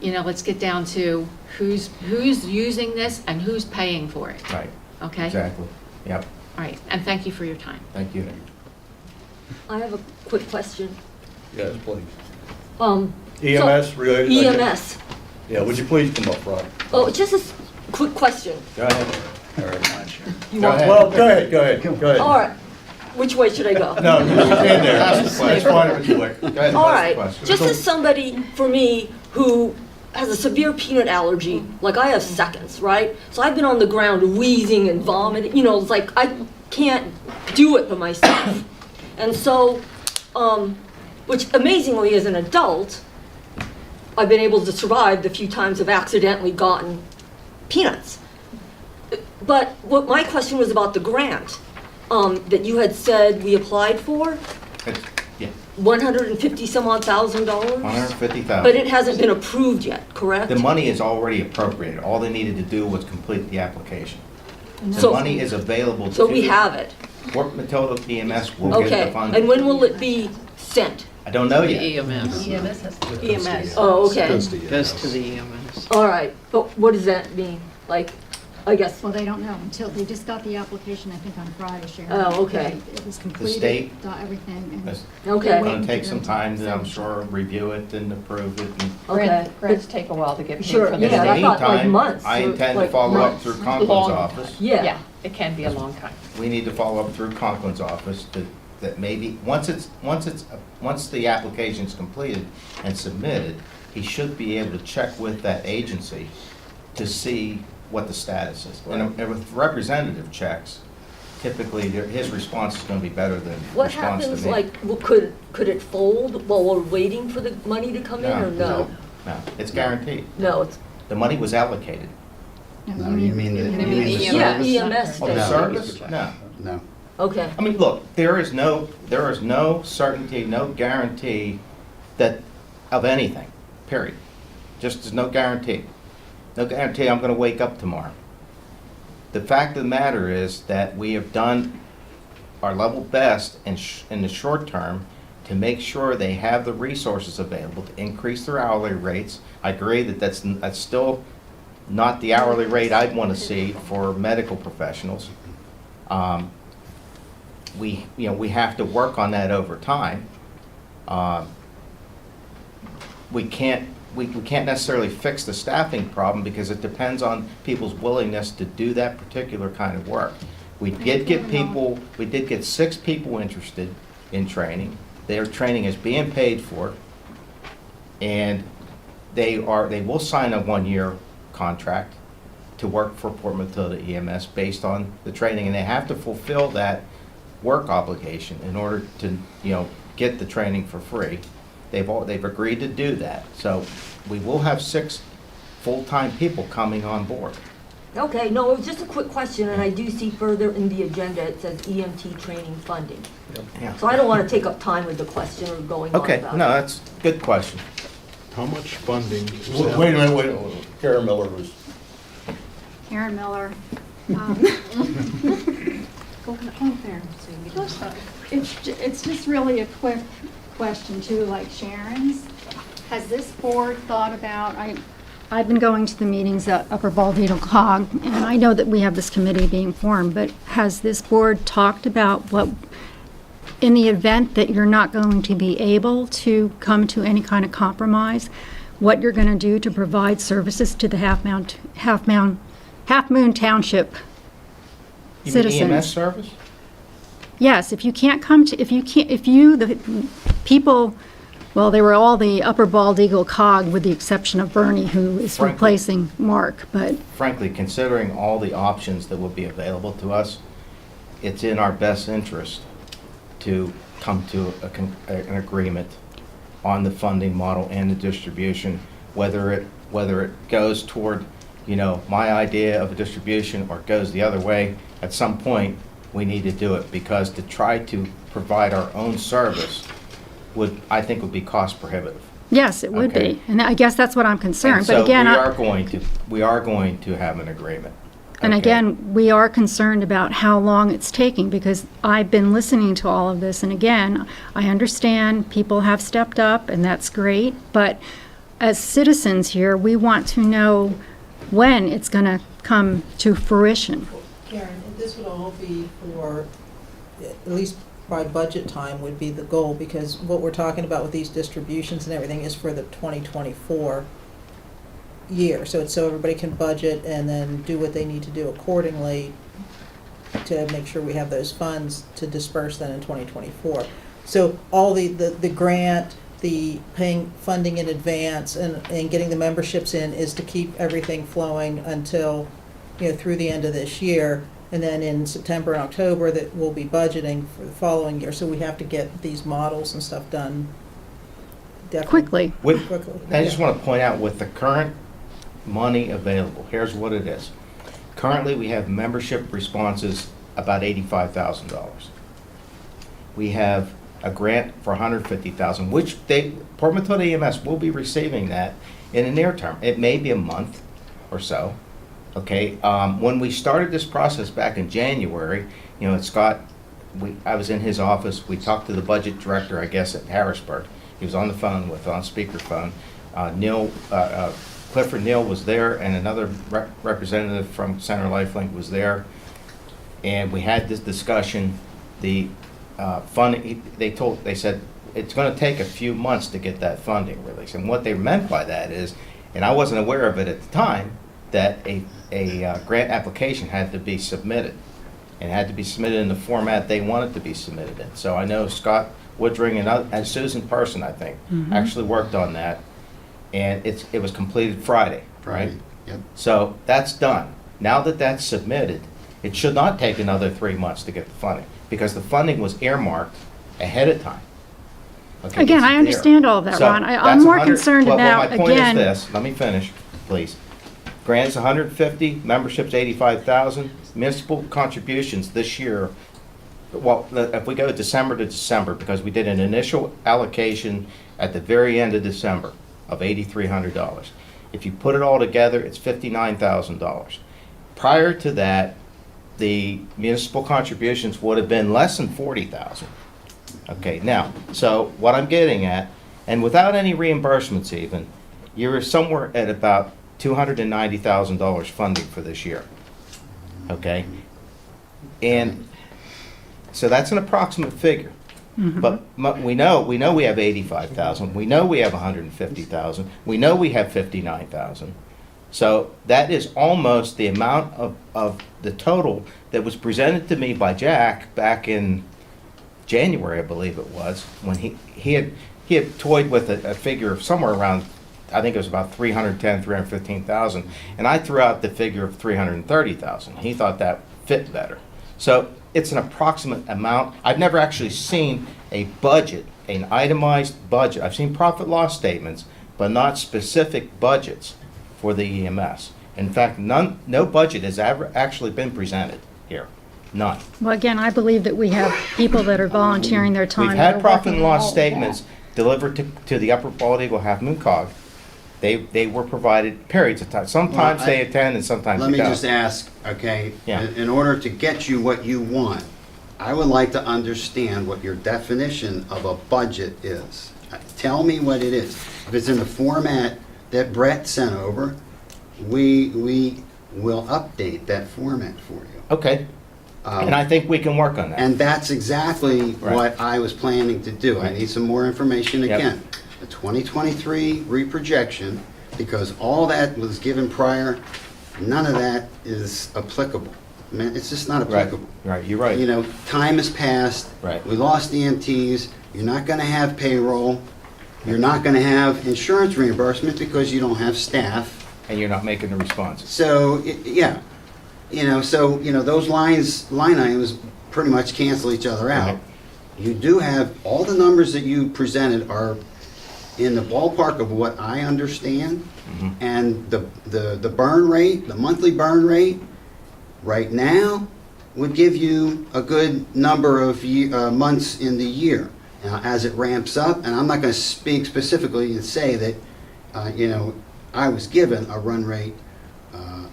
let's get down to who's using this and who's paying for it, Right, okay? exactly. Yep, All right, and thank you for your time. thank you. I have a quick question. Yes, please. So- related? EMS. Yeah, would you please come up, Ron? Oh, just a quick question. Go ahead. You Go want- ahead. Well, go ahead. All right. Which way should I go? No, you stand there. That's fine if you like. Go ahead. All ask the right. question. Just as somebody, for me, who has a severe peanut allergy, like I have seconds, right? So I've been on the ground wheezing and vomiting, it's like I can't do it for myself. And so, which amazingly as an adult, I've been able to survive the few times I've accidentally gotten peanuts. But what my question was about the grant that you had said we applied for, Yeah, 150 some odd $1,000? 150,000. But it hasn't been approved yet, correct? The money is already appropriated. All they needed to do was complete the application. The So- money is available. So we have it. Fort Matilda EMS will get Okay, the funding. and when will it be sent? I don't know yet. EMS. Oh, okay, Goes to the EMS. all right, but what does that mean? Like, I guess, Well, they don't know until, they just got the application, I think, on Friday, Sharon. Oh, okay. It was completed, state- got everything, and It's okay, going to take some time to, I'm sure, review it and approve it. And okay. Grants take a while to get paid Sure, for in this. yeah, the I thought like meantime, months. I intend to like follow up months. through Conklin's Long. office. Yeah, It can be a long time. We need to follow up through Conklin's office that maybe, once the application's completed and submitted, he should be able to check with that agency to see what the status is. And with representative checks, typically, his response is gonna be better than what response to me. happens, like, well, could it fold while we're waiting for the money to come in, or no? No, it's guaranteed. No, it's, The money was allocated. No, you mean the yeah, service? EMS Oh, the does. service? No. No. Okay, I mean, look, there is no certainty, no guarantee of anything, period. Just, there's no guarantee. No guarantee I'm gonna wake up tomorrow. The fact of the matter is that we have done our level best in the short term to make sure they have the resources available to increase their hourly rates. I agree that that's still not the hourly rate I'd want to see for medical professionals. We have to work on that over time. We can't necessarily fix the staffing problem because it depends on people's willingness to do that particular kind of work. We did get 6 people interested in training. Their training is being paid for, and they will sign a 1-year contract to work for Port Matilda EMS based on the training, and they have to fulfill that work obligation in order to, get the training for free. They've agreed to do that. So we will have 6 full-time people coming on board. okay, no, it was just a quick question, and I do see further in the agenda, it says EMT training funding. Yeah. So I don't want to take up time with the question or going on Okay, about it. no, that's a good question. How much funding? Wait a minute. Karen Miller was. Karen Miller. Go there. It's just really a quick question too, like Sharon's. Has this board thought about, I've been going to the meetings at Upper Bald Eagle Cog, and I know that we have this committee being formed, but has this board talked about what, in the event that you're not going to be able to come to any kind of compromise, what you're going to do to provide services to the Halfmoon Township You mean citizens? EMS service? Yes, if you can't come to, the people, well, they were all the Upper Bald Eagle Cog with the exception of Bernie, who is Frankly. replacing Mark, but, Frankly, considering all the options that would be available to us, it's in our best interest to come to an agreement on the funding model and the distribution, whether it goes toward, my idea of a distribution or goes the other way. At some point, we need to do it, because to try to provide our own service I think would be cost prohibitive. Yes, it would Okay. be. And I guess that's what I'm concerned. And But so again, we are going to have an agreement. and Okay? again, we are concerned about how long it's taking, because I've been listening to all of this. And again, I understand people have stepped up, and that's great. But as citizens here, we want to know when it's going to come to fruition. Karen, this would all be for, at least by budget time would be the goal, because what we're talking about with these distributions and everything is for the 2024 year. So it's so everybody can budget and then do what they need to do accordingly to make sure we have those funds to disperse then in 2024. So all the grant, the paying funding in advance and getting the memberships in is to keep everything flowing until, through the end of this year. And then in September and October, that we'll be budgeting for the following year. So we have to get these models and stuff done definitely. Quickly. I just want to point out, with the current money available, here's what it is. Currently, we have membership responses about $85,000. We have a grant for $150,000, which Port Method EMS will be receiving that in the near term. It may be a month or so. Okay, when we started this process back in January, Scott, I was in his office. We talked to the budget director, I guess, at Harrisburg. He was on the phone on speakerphone. Clifford Neal was there, and another representative from Center Lifelink was there. And we had this discussion. The funding, they said it's going to take a few months to get that funding released. And what they meant by that is, and I wasn't aware of it at the time, that a grant application had to be submitted, and had to be submitted in the format they wanted to be submitted in. So I know Scott Woodring and Susan Person, I think, actually worked on that, and it was completed Friday, right? Yep. So that's done. Now that that's submitted, it should not take another 3 months to get the funding, because the funding was earmarked ahead of time. Okay, Again, it's I there. understand all of that, So Ron. I'm that's more 100 concerned well, about, my point again. is this, let me finish, please. Grants 150, memberships 85,000, municipal contributions this year. Well, if we go December to December, because we did an initial allocation at the very end of December of $8,300. If you put it all together, it's $59,000. Prior to that, the municipal contributions would have been less than $40,000. Okay, now, so what I'm getting at, and without any reimbursements even, you're somewhere at about $290,000 funding for this year. Okay? And so that's an approximate figure. But we know we have 85,000. We know we have 150,000. We know we have 59,000. So that is almost the amount of the total that was presented to me by Jack back in January, I believe it was, when he had toyed with a figure of somewhere around, I think it was about 315,000, and I threw out the figure of 330,000. He thought that fit better. So it's an approximate amount. I've never actually seen a budget, an itemized budget. I've seen profit loss statements, but not specific budgets for the EMS. In fact, no budget has ever actually been presented here. None. Well, again, I believe that we have people that are volunteering their time. We've that had are profit working and all loss of statements delivered to the Upper Bald Eagle Half Moon Cog. They were provided periods of time. Sometimes they attend and sometimes Let they me don't. just ask, okay? Yeah. In order to get you what you want, I would like to understand what your definition of a budget is. Tell me what it is. If it's in the format that Brett sent over, we will update that format for you. Okay. And I think we can work on that. And that's exactly Right. what I was planning to do. I need some more information Yep. again. The 2023 reprojection, because all that was given prior, none of that is applicable. Man, it's just not Right, applicable. right, you're right. You know, time has passed. Right. We lost EMTs. You're not going to have payroll. You're not going to have insurance reimbursement because you don't have staff. And you're not making the responses. So, yeah, those line items pretty much cancel each other out. You do have, all the numbers that you presented are in the ballpark of what I understand. And the burn rate, the monthly burn rate, right now, would give you a good number of months in the year. Now, as it ramps up, and I'm not going to speak specifically and say that, you know, I was given a run rate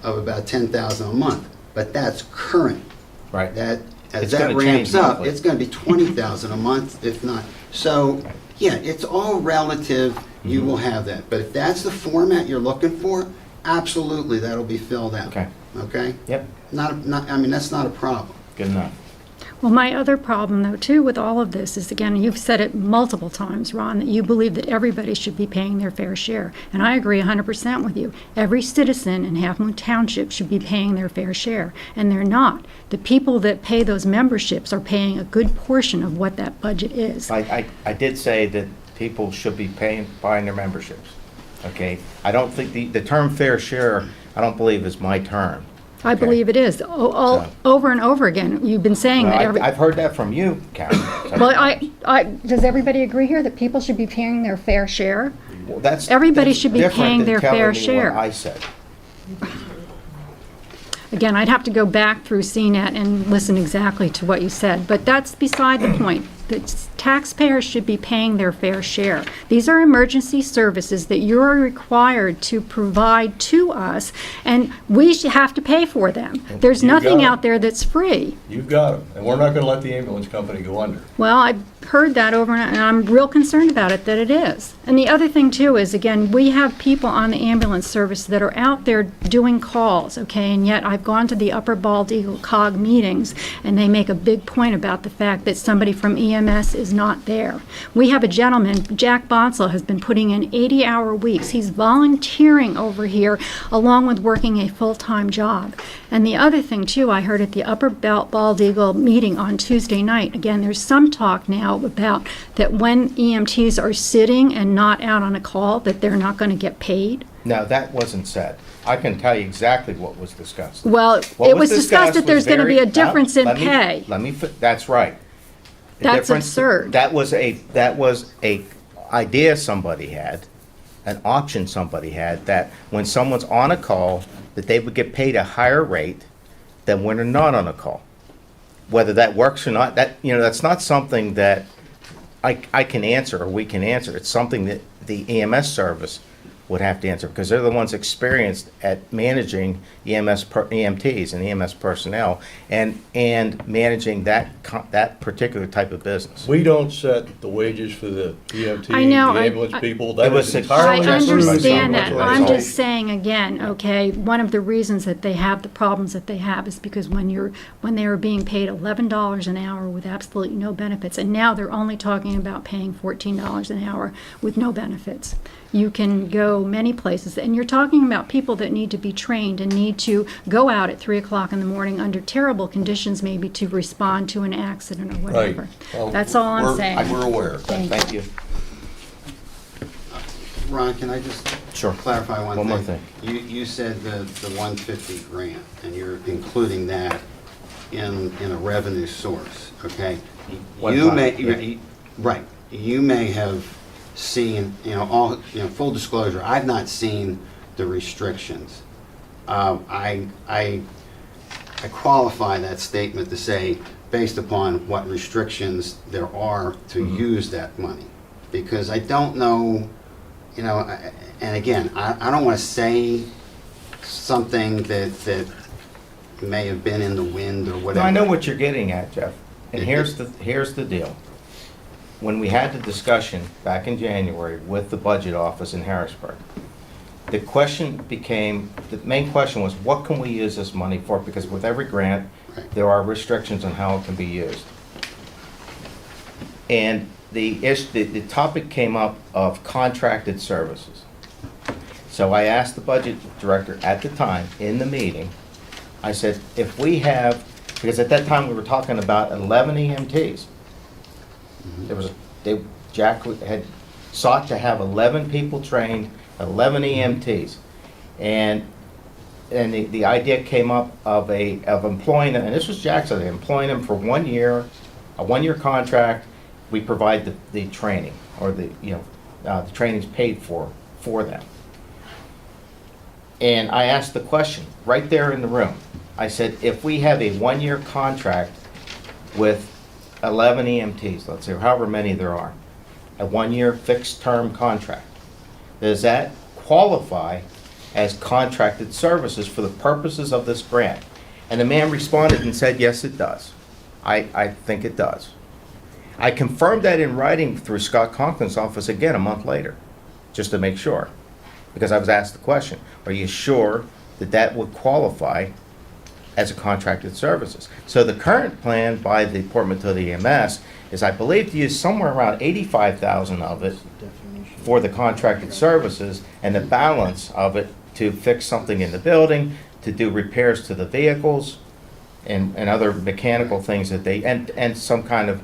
of about 10,000 a month, but that's current. Right. That as It's that gonna change ramps up, monthly. it's going to be 20,000 a month, if not. So, yeah, it's all relative. You will have that, but if that's the format you're looking for, absolutely, that'll be filled out. Okay. Okay. Yep, I mean, that's not a problem. good enough. Well, my other problem, though, too, with all of this is, again, you've said it multiple times, Ron, that you believe that everybody should be paying their fair share. And I agree 100% with you. Every citizen in Halfmoon Township should be paying their fair share, and they're not. The people that pay those memberships are paying a good portion of what that budget is. I did say that people should be buying their memberships, okay? I don't think the term fair share, I don't believe is my term. I Okay. believe it is. Over and over again, you've been saying that every... I've heard that from you, Karen. So- Well, does everybody agree here that people should be paying their fair share? Well, that's Everybody that's should be different paying than their telling fair me what share. I said. Again, I'd have to go back through CNET and listen exactly to what you said, but that's beside the point. The taxpayers should be paying their fair share. These are emergency services that you're required to provide to us, and we have to pay for them. There's You nothing got it. out there that's free. You've got them, and we're not gonna let the ambulance company go under. Well, I've heard that over and I'm real concerned about it, that it is. And the other thing too is, again, we have people on the ambulance service that are out there doing calls, okay? And yet I've gone to the Upper Bald Eagle COG meetings, and they make a big point about the fact that somebody from EMS is not there. We have a gentleman, Jack Bonsall, has been putting in 80-hour weeks. He's volunteering over here along with working a full-time job. And the other thing too, I heard at the Upper Bald Eagle meeting on Tuesday night, again, there's some talk now about that when EMTs are sitting and not out on a call, that they're not going to get paid. No, that wasn't said. I can tell you exactly what was discussed. Well, What it was discussed that was there's going to be a very- difference in let me- pay. That's right. The That's difference- absurd. That was a idea somebody had, an option somebody had, that when someone's on a call, that they would get paid a higher rate than when they're not on a call. Whether that works or not, that's not something that I can answer or we can answer. It's something that the EMS service would have to answer, because they're the ones experienced at managing EMTs and EMS personnel and managing that particular type of business. We don't set the wages for the EMT, I know, the I- ambulance I- people. It That was is six- I entirely approved by understand that. someone. I'm just saying again, okay, one of the reasons that they have the problems that they have is because when they were being paid $11 an hour with absolutely no benefits, and now they're only talking about paying $14 an hour with no benefits. You can go many places, and you're talking about people that need to be trained and need to go out at 3 o'clock in the morning under terrible conditions, maybe to respond to an accident or whatever. Right. Well, That's all I'm saying. We're aware. Thank you. Ron, can I just Sure. clarify one thing? One more thing. You said the 150 grant, and you're including that in a revenue source, okay? One You time, may, yeah. right, you may have seen, full disclosure, I've not seen the restrictions. I qualify that statement to say, based upon what restrictions there are to use that money. Because I don't know, and again, I don't want to say something that may have been in the wind or No, whatever. I know what you're getting at, Jeff, and here's the deal. When we had the discussion back in January with the budget office in Harrisburg, the main question was, what can we use this money for? Because with every grant, Right. there are restrictions on how it can be used. And the topic came up of contracted services. So I asked the budget director at the time, in the meeting, I said, if we have, because at that time we were talking about 11 EMTs. Jack had sought to have 11 people trained, 11 EMTs. And and the idea came up of employing them, and this was Jackson, employing them for 1 year, a 1-year contract. We provide the training, or the training's paid for them. And I asked the question right there in the room. I said, if we have a 1-year contract with 11 EMTs, let's say, or however many there are, a 1-year fixed term contract, does that qualify as contracted services for the purposes of this grant? And the man responded and said, yes, it does. I think it does. I confirmed that in writing through Scott Conklin's office again a month later, just to make sure, because I was asked the question, are you sure that that would qualify as a contracted services? So the current plan by the Port Matilda EMS is, I believe, to use somewhere around 85,000 of it for the contracted services, and the balance of it to fix something in the building, to do repairs to the vehicles, and other mechanical things that and some kind of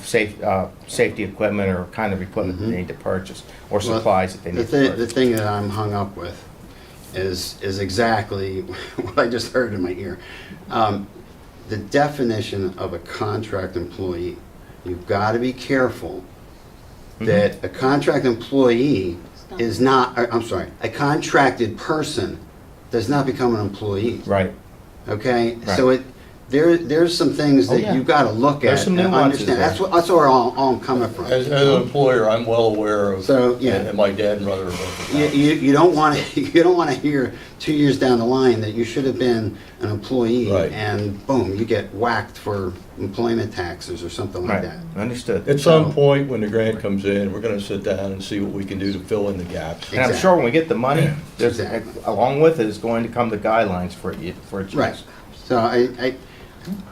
safety equipment or kind of equipment that they need to purchase, or supplies that they need to purchase. The thing that I'm hung up with is exactly what I just heard in my ear. The definition of a contract employee, you've got to be careful that a contract employee is not, I'm sorry, a contracted person does not become an employee. Right. Okay? Right. So there's some things that yeah. you've got to look There's at some and nuances understand. there. That's where all I'm coming from. As an employer, I'm well aware of, So, yeah. and my dad and brother are both. You don't want to you don't want to hear 2 years down the line that you should have been an employee, Right. and boom, you get whacked for employment taxes or something like Right, that. understood. At some point, when the grant comes in, we're gonna sit down and see what we can do to fill in the gaps. And I'm sure when we get the money, there's, Exactly. along with it is going to come the guidelines for its use. Right. So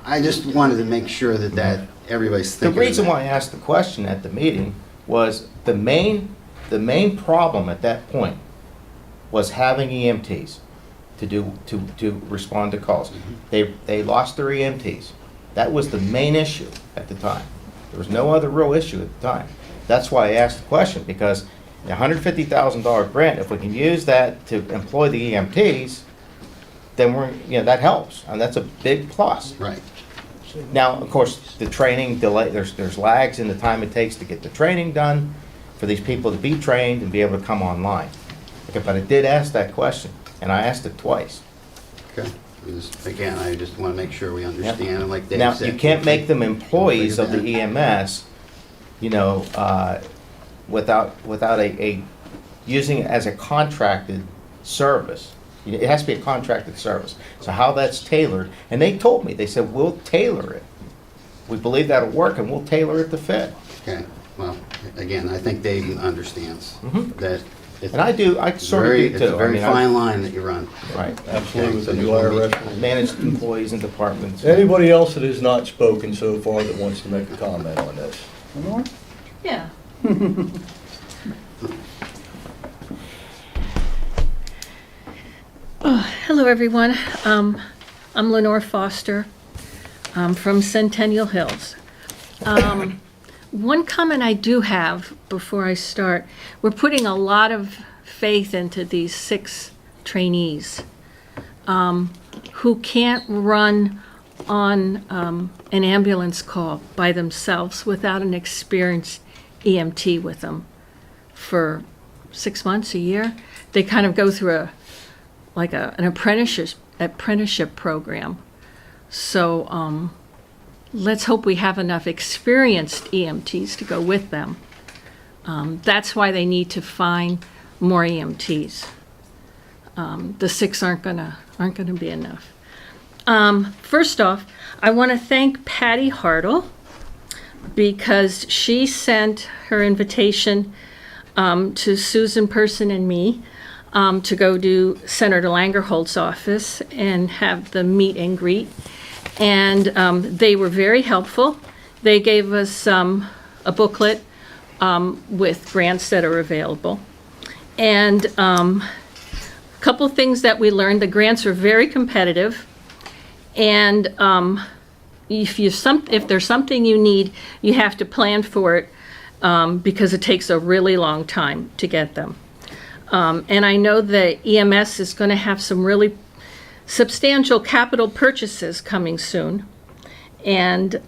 I just wanted to make sure that everybody's The thinking. reason of that. why I asked the question at the meeting was the main problem at that point was having EMTs to respond to calls. They lost their EMTs. That was the main issue at the time. There was no other real issue at the time. That's why I asked the question, because the $150,000 grant, if we can use that to employ the EMTs, then that helps, and that's a big plus. Right. Now, of course, the training delay, there's lags in the time it takes to get the training done, for these people to be trained and be able to come online. Okay, but I did ask that question, and I asked it twice. Okay. Again, I just want to make sure we understand, and like Dave Now, said. you can't make them employees of the figure EMS, without using it as a contracted service. It has to be a contracted service. So how that's tailored, and they told me, they said, we'll tailor it. We believe that'll work, and we'll tailor it to fit. Okay. Well, again, I think Dave understands that. And I do, I sort of do too. It's a very fine line that you run. Right. Absolutely, with So the just new wanna be- IRS. Managed employees and departments. Anybody else that has not spoken so far that wants to make a comment on this? Yeah. Hello, everyone. I'm Lenore Foster from Centennial Hills. One comment I do have before I start, we're putting a lot of faith into these 6 trainees who can't run on an ambulance call by themselves without an experienced EMT with them for 6 months, a year. They kind of go through an apprenticeship program. So let's hope we have enough experienced EMTs to go with them. That's why they need to find more EMTs. The 6 aren't gonna be enough. First off, I want to thank Patty Hartle because she sent her invitation to Susan Person and me to go to Senator Langerholt's office and have the meet and greet. And they were very helpful. They gave us a booklet with grants that are available. And a couple of things that we learned, the grants are very competitive. And if there's something you need, you have to plan for it because it takes a really long time to get them. And I know the EMS is going to have some really substantial capital purchases coming soon. And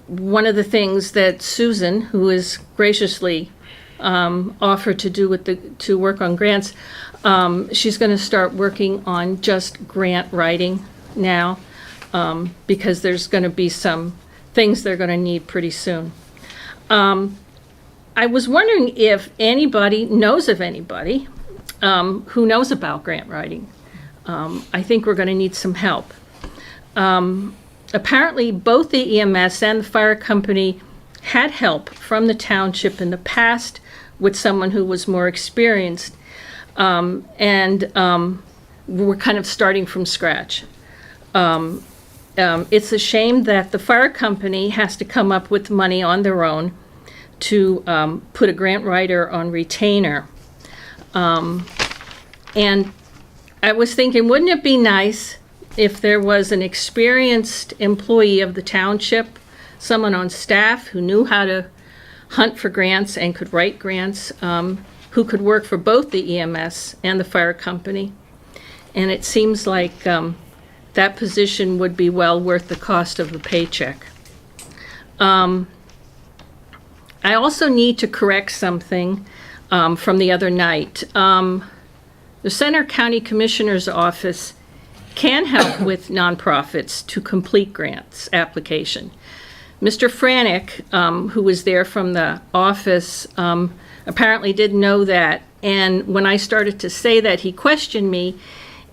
one of the things that Susan, who is graciously offered to do to work on grants, she's going to start working on just grant writing now, because there's going to be some things they're going to need pretty soon. I was wondering if anybody knows of anybody who knows about grant writing. I think we're going to need some help. Apparently, both the EMS and the fire company had help from the township in the past with someone who was more experienced, and we're kind of starting from scratch. It's a shame that the fire company has to come up with money on their own to put a grant writer on retainer. And I was thinking, wouldn't it be nice if there was an experienced employee of the township, someone on staff who knew how to hunt for grants and could write grants, who could work for both the EMS and the fire company? And it seems like that position would be well worth the cost of the paycheck. I also need to correct something from the other night. The Center County Commissioner's Office can help with nonprofits to complete grants application. Mr. Franek, who was there from the office, apparently didn't know that. And when I started to say that, he questioned me,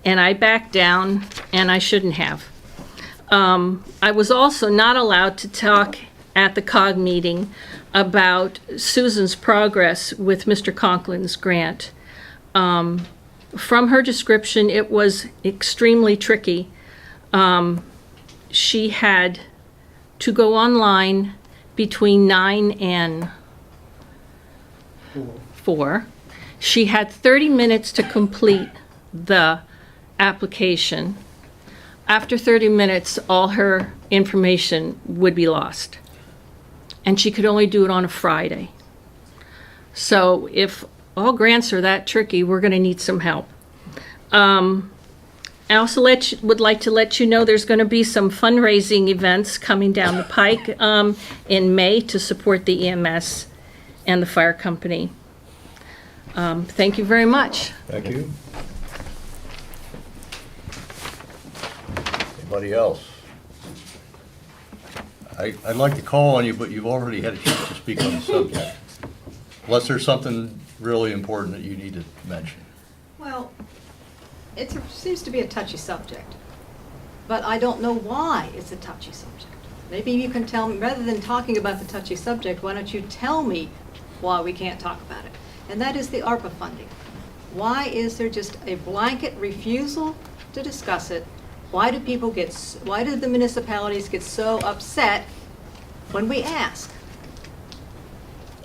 and I backed down, and I shouldn't have. I was also not allowed to talk at the COG meeting about Susan's progress with Mr. Conklin's grant. From her description, it was extremely tricky. She had to go online between 9 and 4. She had 30 minutes to complete the application. After 30 minutes, all her information would be lost. And she could only do it on a Friday. So if all grants are that tricky, we're going to need some help. I also would like to let you know there's going to be some fundraising events coming down the pike in May to support the EMS and the fire company. Thank you very much. Thank you. Anybody else? I'd like to call on you, but you've already had a chance to speak on the subject. Unless there's something really important that you need to mention. Well, it seems to be a touchy subject, but I don't know why it's a touchy subject. Maybe you can tell me, rather than talking about the touchy subject, why don't you tell me why we can't talk about it? And that is the ARPA funding. Why is there just a blanket refusal to discuss it? Why do the municipalities get so upset when we ask?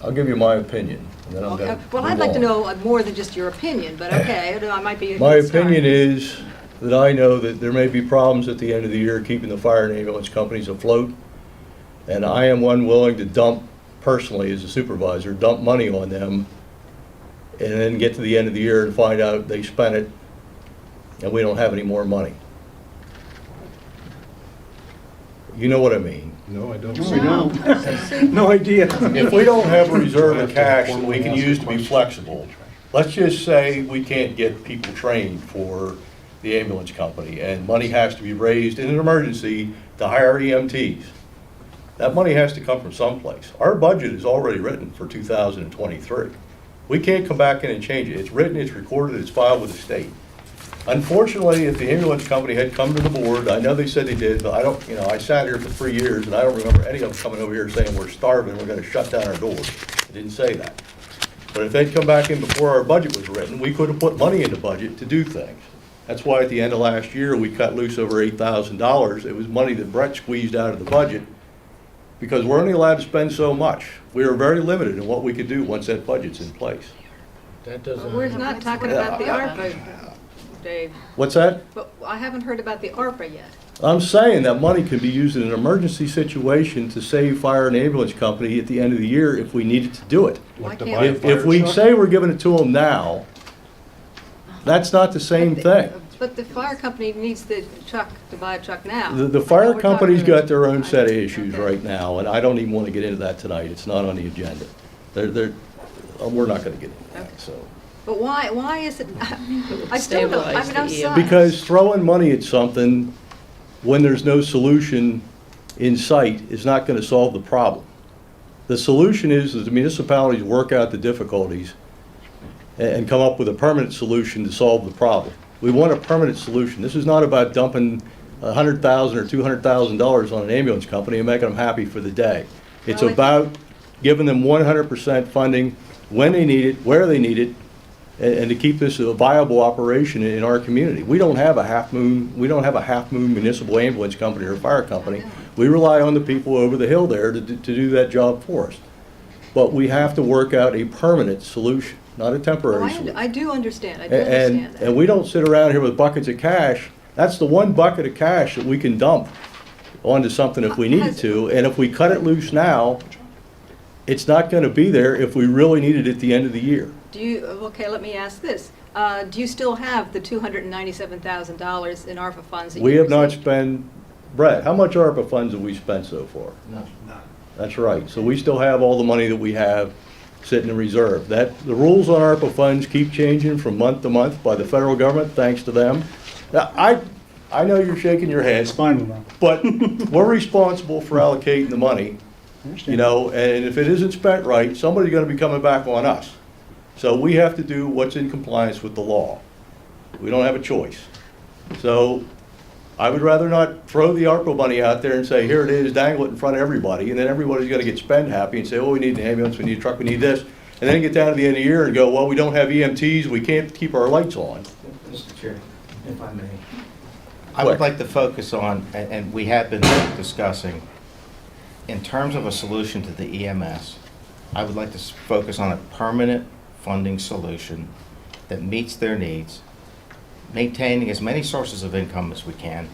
I'll give you my opinion, and then I'm Okay, going to well, I'd like to know more than just your opinion, but okay, I might be a My good start. opinion is that I know that there may be problems at the end of the year keeping the fire and ambulance companies afloat. And I am one willing to dump, personally as a supervisor, dump money on them and then get to the end of the year and find out they spent it and we don't have any more money. You know what I mean? No, I don't. No idea. If we don't have a reserve of cash that we can use to be flexible, let's just say we can't get people trained for the ambulance company and money has to be raised in an emergency to hire EMTs. That money has to come from someplace. Our budget is already written for 2023. We can't come back in and change it. It's written, it's recorded, it's filed with the state. Unfortunately, if the ambulance company had come to the board, I know they said they did, but I don't, I sat here for 3 years and I don't remember any of them coming over here saying we're starving, we're gonna shut down our doors. They didn't say that. But if they'd come back in before our budget was written, we could have put money in the budget to do things. That's why at the end of last year, we cut loose over $8,000. It was money that Brett squeezed out of the budget because we're only allowed to spend so much. We are very limited in what we could do once that budget's in place. That doesn't. We're not talking about the ARPA, Dave. What's that? But I haven't heard about the ARPA yet. I'm saying that money can be used in an emergency situation to save fire and ambulance company at the end of the year if we needed to do it. Why Like to can't buy a If we fire truck? say we're giving it to them now, that's not the same thing. But the fire company needs the truck to buy a truck now. The I know fire we're company's talking about- got their own set of issues right now, and I don't even want to get into that tonight. It's not on the agenda. We're not going to get into that, so. But why is it, I still don't, I Stabilize mean, the I'm EMS. sorry. Because throwing money at something when there's no solution in sight is not going to solve the problem. The solution is that the municipalities work out the difficulties and come up with a permanent solution to solve the problem. We want a permanent solution. This is not about dumping $100,000 or $200,000 on an ambulance company and making them happy for the day. It's Well, I- about giving them 100% funding when they need it, where they need it, and to keep this a viable operation in our community. We don't have a Half Moon municipal ambulance company or fire company. We rely on the people over the hill there to do that job for us. But we have to work out a permanent solution, not a Oh, temporary solution. I do understand, I do understand that. And we don't sit around here with buckets of cash. That's the one bucket of cash that we can dump onto something if we needed to. And if we cut it loose now, it's not gonna be there if we really need it at the end of the year. Do you, okay, let me ask this. Do you still have the $297,000 in ARPA funds that you We have not received? spent, Brett, how much ARPA funds have we spent so far? That's right. So we still have all the money that we have sitting in reserve. The rules on ARPA funds keep changing from month to month by the federal government, thanks to them. Now, I know you're shaking your head, It's fine with them. but we're responsible for allocating the money, you know, and if it isn't spent right, somebody's gonna be coming back on us. So we have to do what's in compliance with the law. We don't have a choice. So I would rather not throw the ARPA money out there and say, here it is, dangle it in front of everybody, and then everybody's gonna get spend happy and say, oh, we need an ambulance, we need a truck, we need this. And then get down to the end of the year and go, well, we don't have EMTs, we can't keep our lights on. Mr. Chair, if I may. I would like to focus on, and we have been discussing, in terms of a solution to the EMS, I would like to focus on a permanent funding solution that meets their needs, maintaining as many sources of income as we can,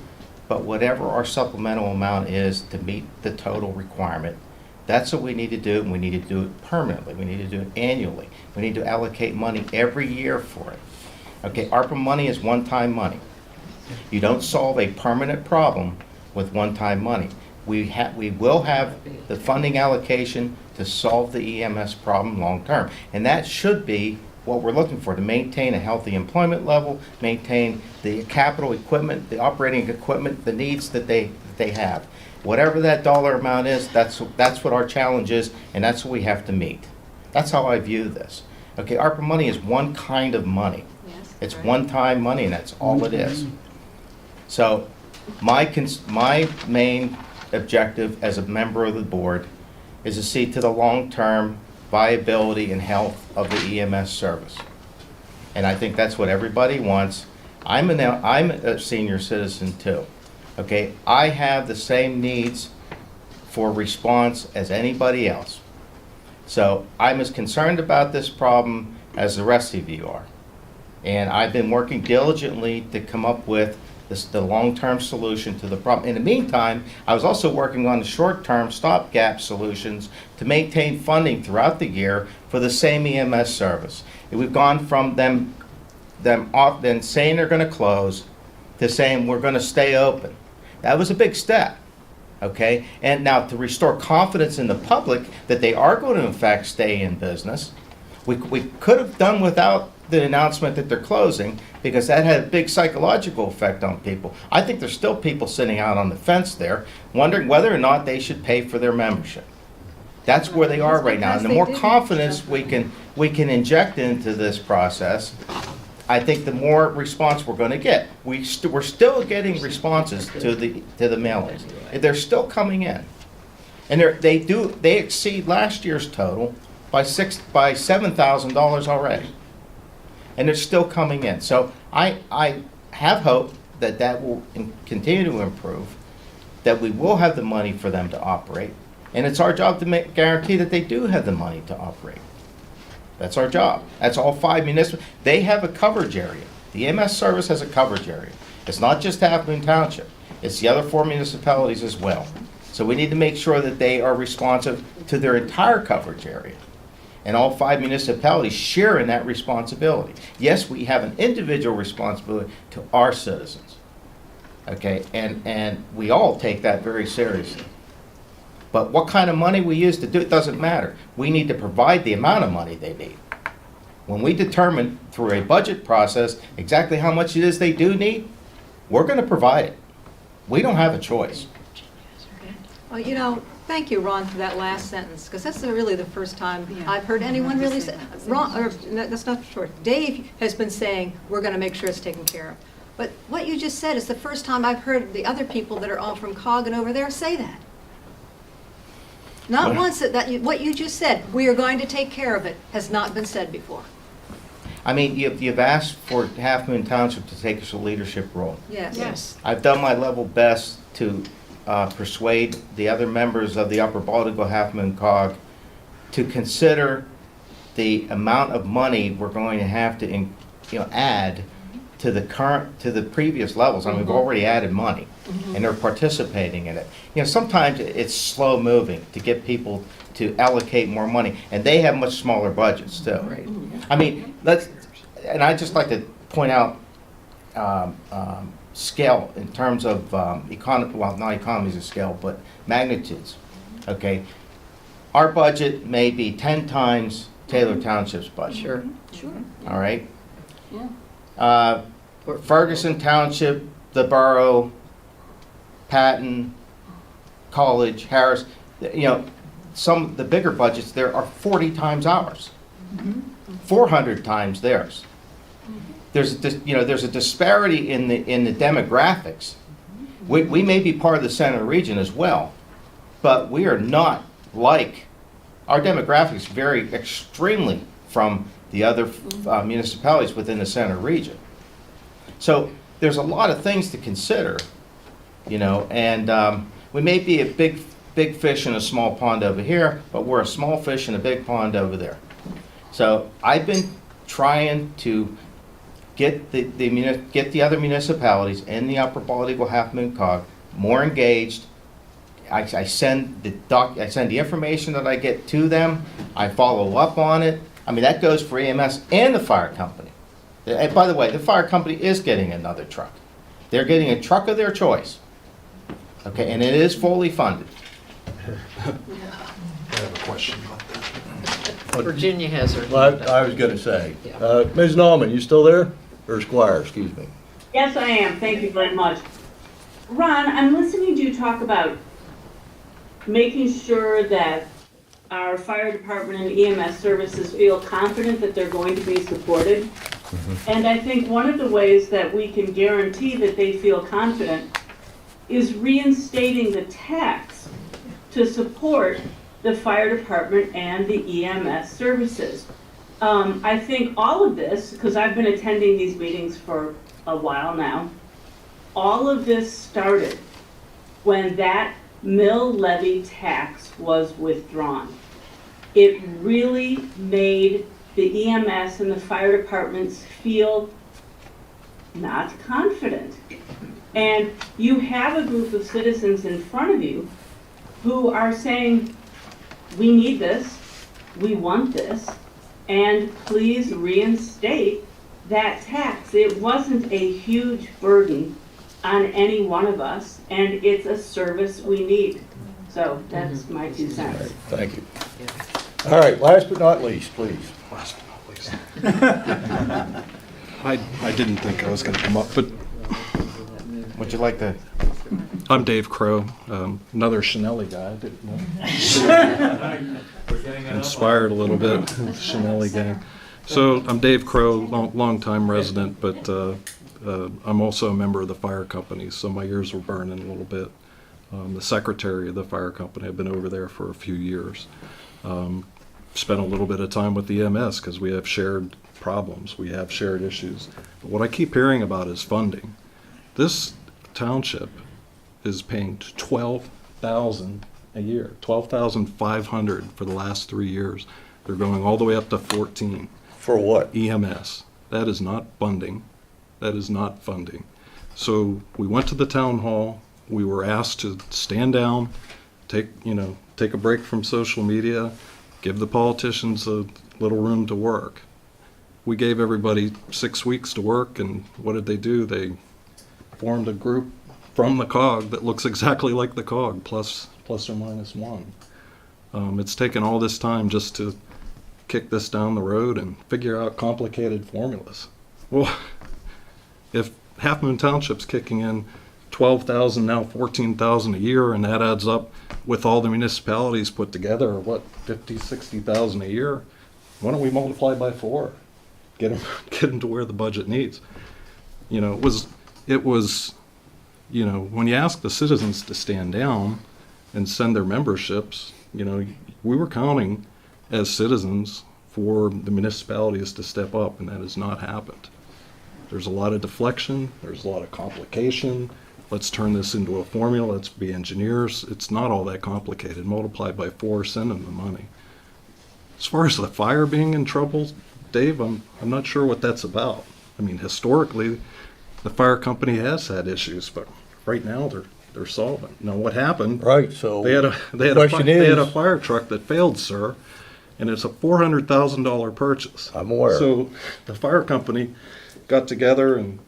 but whatever our supplemental amount is to meet the total requirement, that's what we need to do, and we need to do it permanently. We need to do it annually. We need to allocate money every year for it. Okay, ARPA money is one-time money. You don't solve a permanent problem with one-time money. We will have the funding allocation to solve the EMS problem long-term. And that should be what we're looking for, to maintain a healthy employment level, maintain the capital equipment, the operating equipment, the needs that they have. Whatever that dollar amount is, that's what our challenge is, and that's what we have to meet. That's how I view this. Okay, ARPA money is one kind of money. Yes, It's right. one-time money, and that's all it is. So my main objective as a member of the board is to see to the long-term viability and health of the EMS service. And I think that's what everybody wants. I'm a senior citizen too. Okay, I have the same needs for response as anybody else. So I'm as concerned about this problem as the rest of you are. And I've been working diligently to come up with the long-term solution to the problem. In the meantime, I was also working on the short-term stopgap solutions to maintain funding throughout the year for the same EMS service. And we've gone from them saying they're going to close to saying we're going to stay open. That was a big step. Okay, and now to restore confidence in the public that they are going to in fact stay in business, we could have done without the announcement that they're closing, because that had a big psychological effect on people. I think there's still people sitting out on the fence there wondering whether or not they should pay for their membership. That's where they are right now, and the more confidence we can inject into this process, I think the more response we're going to get. We're still getting responses to the mailings. They're still coming in, and they exceed last year's total by $7,000 already, and they're still coming in. So I have hope that will continue to improve, that we will have the money for them to operate, and it's our job to guarantee that they do have the money to operate. That's our job. That's all 5 municipal. They have a coverage area. The EMS service has a coverage area. It's not just Halfmoon Township. It's the other 4 municipalities as well. So we need to make sure that they are responsive to their entire coverage area. And all 5 municipalities share in that responsibility. Yes, we have an individual responsibility to our citizens. Okay, and we all take that very seriously. But what kind of money we use to do it doesn't matter. We need to provide the amount of money they need. When we determine through a budget process exactly how much it is they do need, we're going to provide it. We don't have a choice. Well, you know, thank you, Ron, for that last sentence, because that's really the first time I've heard anyone really say, Ron, or no, that's not true. Dave has been saying, we're going to make sure it's taken care of. But what you just said is the first time I've heard the other people that are all from COG and over there say that. Not once what you just said, we are going to take care of it, has not been said before. I mean, you've asked for Halfmoon Township to take a leadership role. Yes. Yes. I've done my level best to persuade the other members of the Upper Baltimore Halfmoon COG to consider the amount of money we're going to have to, add to the previous levels. I mean, we've already added money, and they're participating in it. Sometimes it's slow moving to get people to allocate more money, and they have much smaller budgets too. Right. I mean, and I'd just like to point out scale in terms of well, not economies of scale, but magnitudes. Okay, our budget may be 10 times Taylor Township's budget. Sure. All right. Yeah. Ferguson Township, the borough, Patton, College, Harris. Some of the bigger budgets there are 40 times ours, 400 times theirs. There's a disparity in the demographics. We may be part of the center region as well, but we are not like, our demographics vary extremely from the other municipalities within the center region. So there's a lot of things to consider, and we may be a big fish in a small pond over here, but we're a small fish in a big pond over there. So I've been trying to get the other municipalities in the Upper Bald Eagle Halfmoon COG more engaged. I send the information that I get to them. I follow up on it. I mean, that goes for EMS and the fire company. And by the way, the fire company is getting another truck. They're getting a truck of their choice. Okay, and it is fully funded. I have a question about that. Virginia has her. Well, I was going to say, Ms. Nauman, you still there? Or Squire, excuse me. Yes, I am. Thank you very much. Ron, I'm listening to you talk about making sure that our fire department and EMS services feel confident that they're going to be supported. And I think one of the ways that we can guarantee that they feel confident is reinstating the tax to support the fire department and the EMS services. I think all of this, because I've been attending these meetings for a while now, all of this started when that mill levy tax was withdrawn. It really made the EMS and the fire departments feel not confident. And you have a group of citizens in front of you who are saying, we need this, we want this, and please reinstate that tax. It wasn't a huge burden on any one of us, and it's a service we need. So that's my 2 cents. Thank you. All right, last but not least, please. Last but not least. I didn't think I was going to come up, but Would you like to? I'm Dave Crow, another Chanelli guy. I didn't know. Inspired a little bit, Chanelli gang. So I'm Dave Crow, long-time resident, but I'm also a member of the fire company, so my ears were burning a little bit. The secretary of the fire company, I've been over there for a few years. Spent a little bit of time with the EMS because we have shared problems, we have shared issues. But what I keep hearing about is funding. This township is paying $12,000 a year, $12,500 for the last 3 years. They're going all the way up to 14. For what? EMS. That is not funding. That is not funding. So we went to the town hall. We were asked to stand down, take a break from social media, Give the politicians a little room to work. We gave everybody 6 weeks to work, and what did they do? They formed a group from the COG that looks exactly like the COG, plus or minus one. It's taken all this time just to kick this down the road and figure out complicated formulas. Well, if Halfmoon Township's kicking in 12,000, now 14,000 a year, and that adds up with all the municipalities put together, or what, 50, 60,000 a year, why don't we multiply by 4? Get them to where the budget needs. You know, it was, you know, when you ask the citizens to stand down and send their memberships, you know, we were counting as citizens for the municipalities to step up, and that has not happened. There's a lot of deflection, there's a lot of complication. Let's turn this into a formula, let's be engineers. It's not all that complicated. Multiply by 4, send them the money. As far as the fire being in trouble, Dave, I'm not sure what that's about. I mean, historically, the fire company has had issues, but right now they're solvent. Now, what happened? Right, so They had question a fire truck that failed, sir, and it's a $400,000 purchase. I'm aware. So the fire company got together and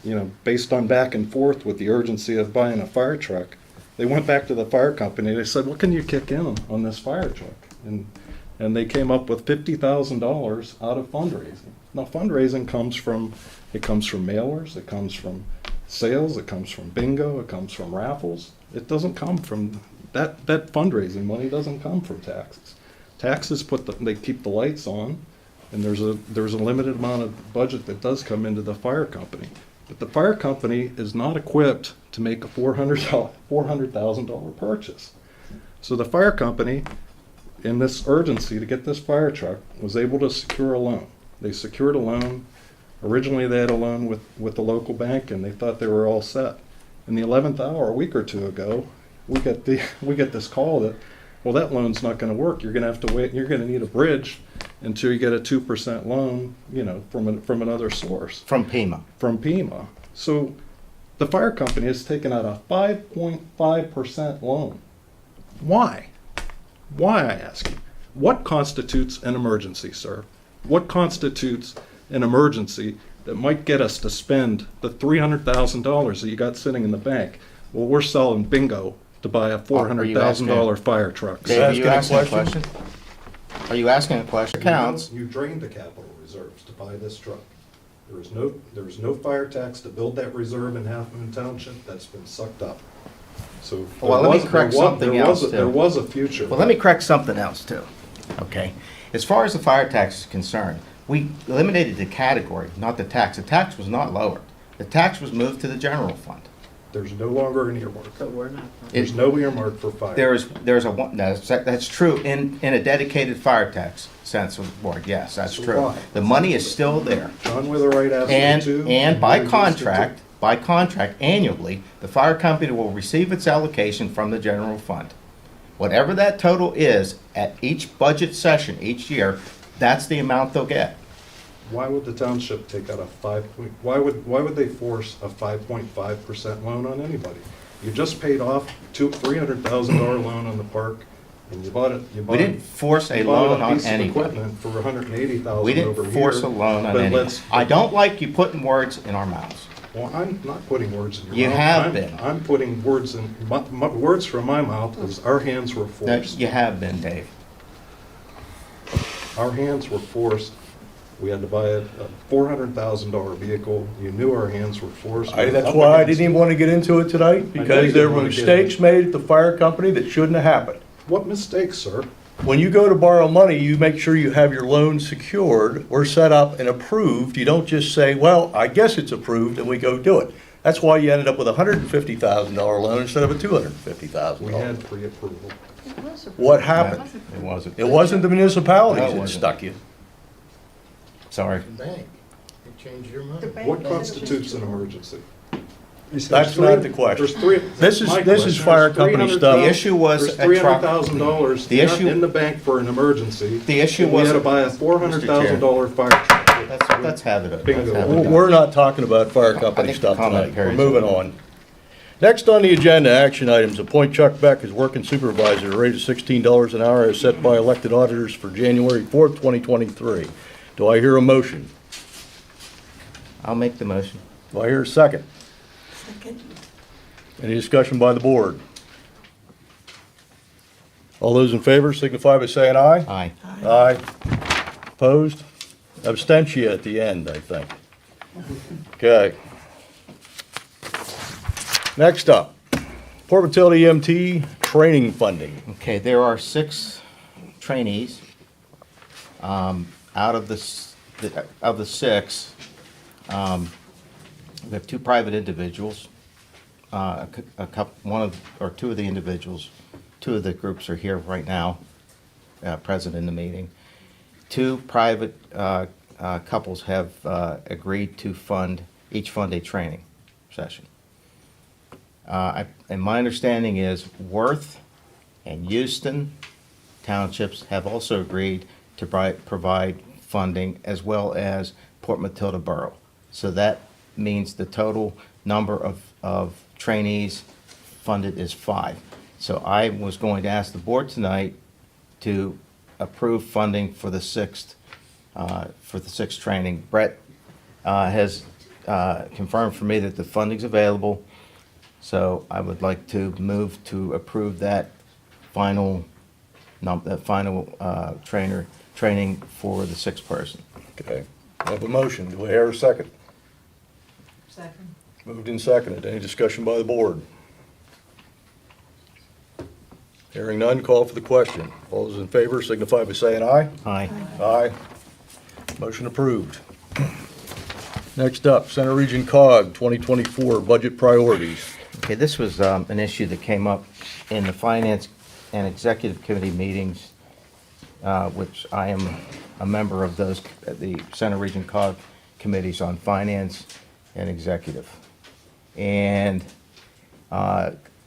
you know, based on back and forth with the urgency of buying a fire truck, they went back to the fire company. They said, "What can you kick in on this fire truck?" And they came up with $50,000 out of fundraising. Now, fundraising comes from mailers, it comes from sales, it comes from bingo, it comes from raffles. It doesn't come from that fundraising money doesn't come from taxes. Taxes they keep the lights on, and there's a limited amount of budget that does come into the fire company. But the fire company is not equipped to make a $400,000 purchase. So the fire company, in this urgency to get this fire truck, was able to secure a loan. They secured a loan. Originally, they had a loan with the local bank, and they thought they were all set. In the 11th hour, a week or two ago, we get this call that, well, that loan's not going to work. You're going to have to wait. You're going to need a bridge until you get a 2% loan, you know, from another source. From PEMA. From PEMA. So the fire company has taken out a 5.5% loan. Why? Why, I ask you? What constitutes an emergency, sir? What constitutes an emergency that might get us to spend the $300,000 that you got sitting in the bank? Well, we're selling bingo to buy a $400,000 fire truck. Dave, are you asking a question? Are you asking a question? Counts. You drained the capital reserves to buy this truck. There was no fire tax to build that reserve in Halfmoon Township. That's been sucked up. So Well, let me correct something else, too. There was a future. Well, let me correct something else, too. Okay? As far as the fire tax is concerned, we eliminated the category, not the tax. The tax was not lowered. The tax was moved to the general fund. There's no longer an earmark. There's no earmark for fire. That's true in a dedicated fire tax sense of the word. Yes, that's So true. why? The money is still there. John Witherite asked me to. And by contract, annually, the fire company will receive its allocation from the general fund. Whatever that total is at each budget session each year, that's the amount they'll get. Why would the township take out why would they force a 5.5% loan on anybody? You just paid off $300,000 loan on the park, and you bought it. We didn't force a loan on piece of anybody. equipment for $180,000 We over didn't here. force a loan on But anybody. let's- I don't like you putting words in our mouths. Well, I'm not putting words in your You mouth. have been. I'm putting words in words from my mouth. Is our hands were No, forced. you have been, Dave. Our hands were forced. We had to buy a $400,000 vehicle. You knew our hands were forced. That's why I didn't even want to get into it tonight, because there were mistakes made at the fire company that shouldn't have happened. What mistakes, sir? When you go to borrow money, you make sure you have your loan secured or set up and approved. You don't just say, well, I guess it's approved, and we go do it. That's why you ended up with a $150,000 loan instead of a $250,000. We had pre-approval. What happened? It wasn't. It wasn't the No, municipalities it that wasn't. stuck you. Sorry. Bank, they changed your mind. What constitutes an emergency? That's not the question. There's three. This is- my this is question. fire There's company $300,000 stuff. The issue was There's a truck. $300,000 The issue- in the bank for an emergency. The issue We had to was- buy a $400,000 fire truck. Let's have it. Bingo. Let's have it done. We're not talking about fire I company think stuff the comment tonight. We're period's moving over. on. Next on the agenda, action items, appoint Chuck Beck as working supervisor, rate of $16 an hour as set by elected auditors for January 4th, 2023. Do I hear a motion? I'll make the motion. Do I hear a second? Second. Any discussion by the board? All those in favor signify by saying aye. Aye. Aye. Opposed? Abstention at the end, I think. Okay. Next up, Port Matilda EMT training funding. Okay, there are 6 trainees. Out of the 6, we have 2 private individuals. One of, or 2 of the individuals, 2 of the groups are here right now, present in the meeting. 2 private couples have agreed to each fund a training session. And my understanding is Worth and Houston townships have also agreed to provide funding, as well as Port Matilda Borough. So that means the total number of trainees funded is 5. So I was going to ask the board tonight to approve funding for the 6th training. Brett has confirmed for me that the funding's available. So I would like to move to approve that final training for the 6th person. Okay. I have a motion. Do I hear a second? Second. Moved and seconded. Any discussion by the board? Hearing none, call for the question. All those in favor signify by saying aye. Aye. Aye. Motion approved. Next up, Center Region COG 2024 budget priorities. Okay, this was an issue that came up in the Finance and Executive Committee meetings, which I am a member of those, the Center Region COG committees on Finance and Executive. And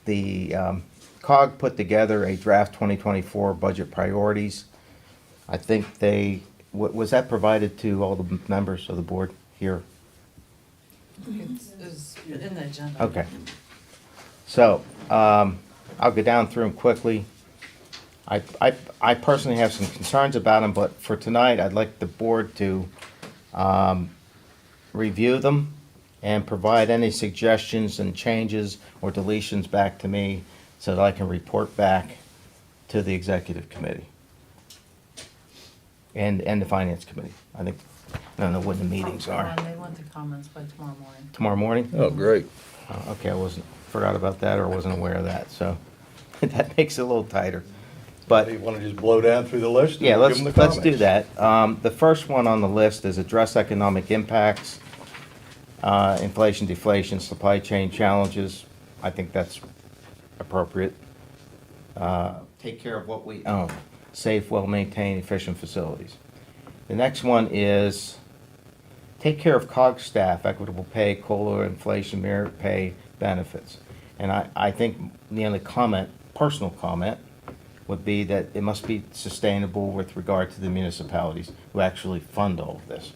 the COG put together a draft 2024 budget priorities. I think was that provided to all the members of the board here? It's in the agenda. Okay. So, I'll go down through them quickly. I personally have some concerns about them, but for tonight, I'd like the board to review them and provide any suggestions and changes or deletions back to me so that I can report back to the executive committee and the finance committee. I don't know when the meetings are. They want the comments by tomorrow morning. Tomorrow morning? Oh, great. Okay, forgot about that or wasn't aware of that, so that makes it a little tighter. But You want to just blow down through the list? and yeah, give them the let's do comments? that. The first one on the list is address economic impacts, inflation, deflation, supply chain challenges. I think that's appropriate. Take care of what we own, safe, well-maintained, efficient facilities. The next one is take care of COG staff, equitable pay, COLA, inflation, merit pay, benefits. And I think the only personal comment, would be that it must be sustainable with regard to the municipalities who actually fund all of this.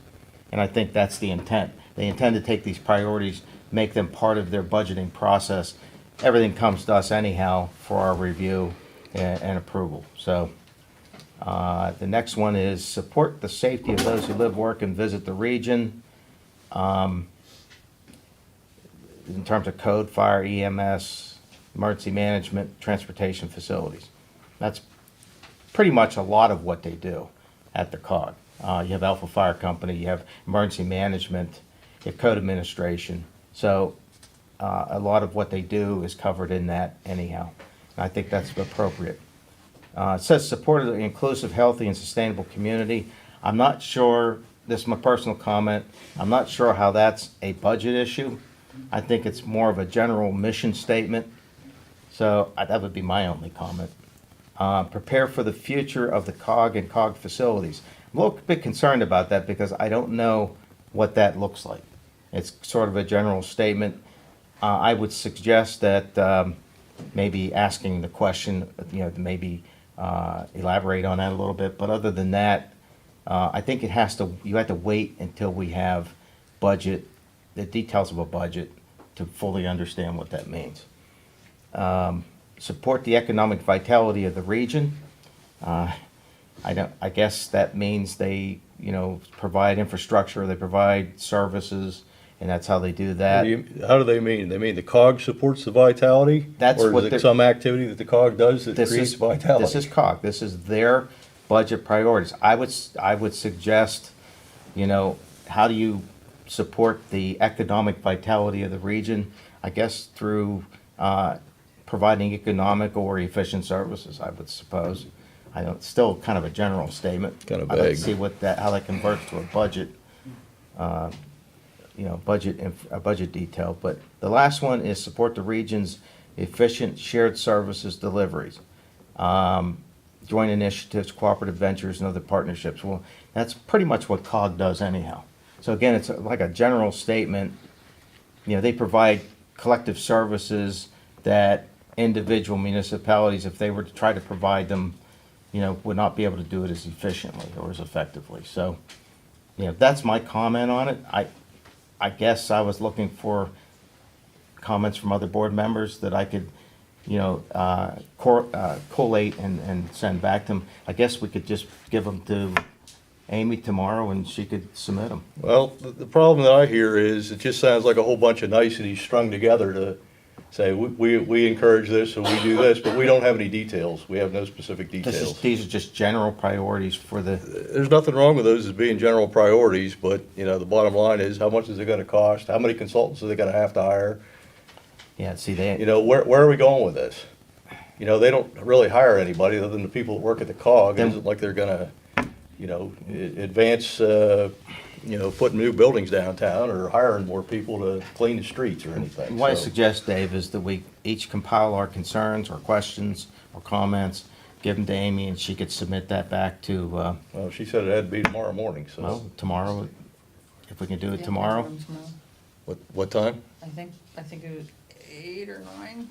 And I think that's the intent. They intend to take these priorities, make them part of their budgeting process. Everything comes to us anyhow for our review and approval. So the next one is support the safety of those who live, work, and visit the region. In terms of code, fire, EMS, emergency management, transportation facilities. That's pretty much a lot of what they do at the COG. You have Alpha Fire Company, you have emergency management, you have code administration. So a lot of what they do is covered in that anyhow. And I think that's appropriate. It says support of the inclusive, healthy, and sustainable community. I'm not sure, this is my personal comment, I'm not sure how that's a budget issue. I think it's more of a general mission statement. So that would be my only comment. Prepare for the future of the COG and COG facilities. I'm a little bit concerned about that because I don't know what that looks like. It's sort of a general statement. I would suggest that maybe asking the question, maybe elaborate on that a little bit. But other than that, I think you have to wait until we have the details of a budget to fully understand what that means. Support the economic vitality of the region. I guess that means they, provide infrastructure, they provide services, and that's how they do that. How do they mean? They mean the COG supports the vitality? That's Or what is they're- it some activity that the COG does that This creates is vitality? This is COG. This is their budget priorities. I would suggest, how do you support the economic vitality of the region? I guess through providing economic or efficient services, I would suppose. I know it's still kind of a general statement. Kind of I'd like vague. to see how that converts to a budget. A budget detail. But the last one is support the region's efficient shared services deliveries. Joint initiatives, cooperative ventures, and other partnerships. Well, that's pretty much what COG does anyhow. So again, it's like a general statement. They provide collective services that individual municipalities, if they were to try to provide them, would not be able to do it as efficiently or as effectively. So, that's my comment on it. I guess I was looking for comments from other board members that I could, collate and send back to them. I guess we could just give them to Amy tomorrow and she could submit them. Well, the problem that I hear is it just sounds like a whole bunch of niceties strung together to say, we encourage this and we do this, but we don't have any details. We have no specific details. These are just general priorities for the, There's nothing wrong with those as being general priorities, but, the bottom line is, how much is it gonna cost? How many consultants are they gonna have to hire? yeah, see, they, Where are we going with this? They don't really hire anybody other than the people that work at the COG. It Then- isn't like they're gonna, advance, putting new buildings downtown or hiring more people to clean the streets or anything. what I So, suggest, Dave, is that we each compile our concerns or questions or comments, give them to Amy, and she could submit that back to, Well, she said it had to be tomorrow morning, so. well, tomorrow, if we can do it tomorrow. What time? I think it was 8 or 9.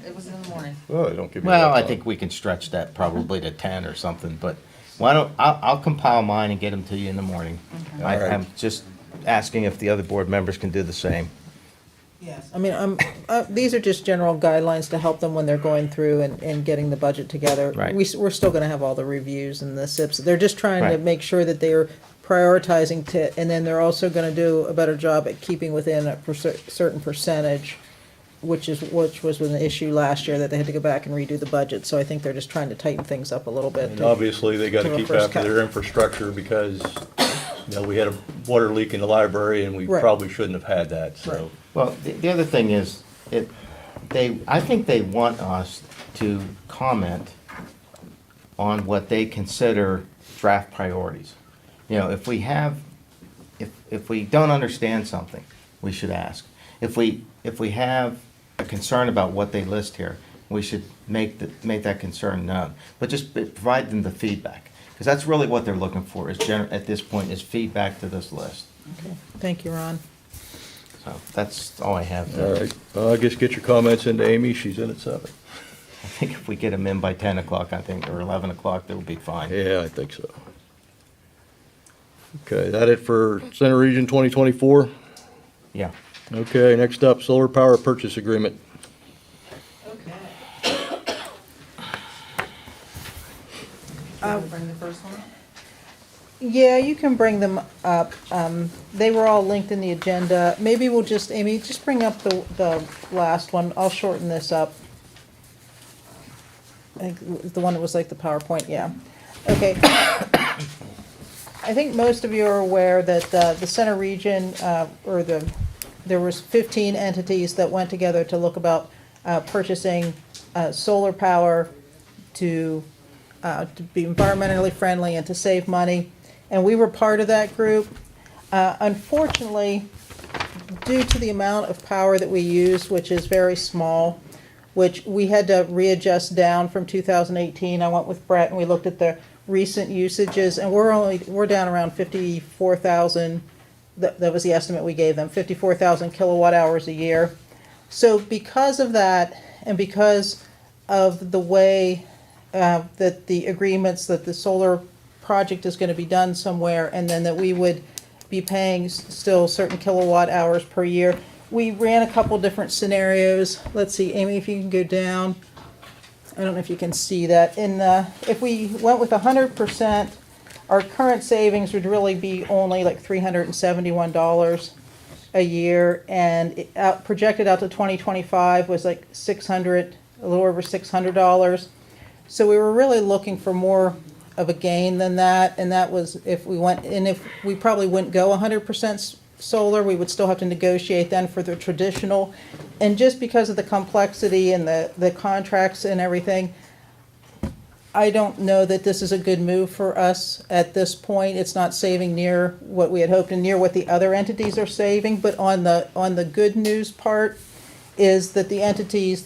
It was in the morning. Well, don't give me Well, that I time. think we can stretch that probably to 10 or something, but I'll compile mine and get them to you in the morning. All right. I'm just asking if the other board members can do the same. Yes. I mean, these are just general guidelines to help them when they're going through and getting the budget together. Right. We're still gonna have all the reviews and the SIPs. They're just trying to Right. make sure that they're prioritizing and then they're also gonna do a better job at keeping within a certain percentage, which was an issue last year, that they had to go back and redo the budget. So I think they're just trying to tighten things up a little bit. And obviously, they gotta to a keep first after cut. their infrastructure because, we had a water leak in the library and we Right. probably shouldn't have had that, so. Right. Well, the other thing is, I think they want us to comment on what they consider draft priorities. If we don't understand something, we should ask. If we have a concern about what they list here, we should make that concern known. But just provide them the feedback, because that's really what they're looking for, at this point, is feedback to this list. Okay. Thank you, Ron. So that's all I have. All right, I guess get your comments into Amy, she's in at 7. I think if we get them in by 10 o'clock, or 11 o'clock, they'll be fine. Yeah, I think so. Okay, that it for Center Region 2024? Yeah. Okay, next up, solar power purchase agreement. Bring the first one? Yeah, you can bring them up. They were all linked in the agenda. Maybe we'll just, Amy, just bring up the last one. I'll shorten this up. I think the one that was like the PowerPoint, yeah. Okay. I think most of you are aware that the Center Region, there was 15 entities that went together to look about purchasing solar power to be environmentally friendly and to save money. And we were part of that group. Unfortunately, due to the amount of power that we use, which is very small, which we had to readjust down from 2018. I went with Brett and we looked at the recent usages, and we're down around 54,000. That was the estimate we gave them, 54,000 kilowatt hours a year. So because of that, and because of the way that the agreements that the solar project is going to be done somewhere, and then that we would be paying still certain kilowatt hours per year, we ran a couple different scenarios. Let's see, Amy, if you can go down. I don't know if you can see that. If we went with 100%, our current savings would really be only like $371 a year, and projected out to 2025 was like a little over $600. So we were really looking for more of a gain than that, and that was if we probably wouldn't go 100% solar, we would still have to negotiate then for the traditional. And just because of the complexity and the contracts and everything, I don't know that this is a good move for us at this point. It's not saving near what we had hoped and near what the other entities are saving. But on the good news part is that the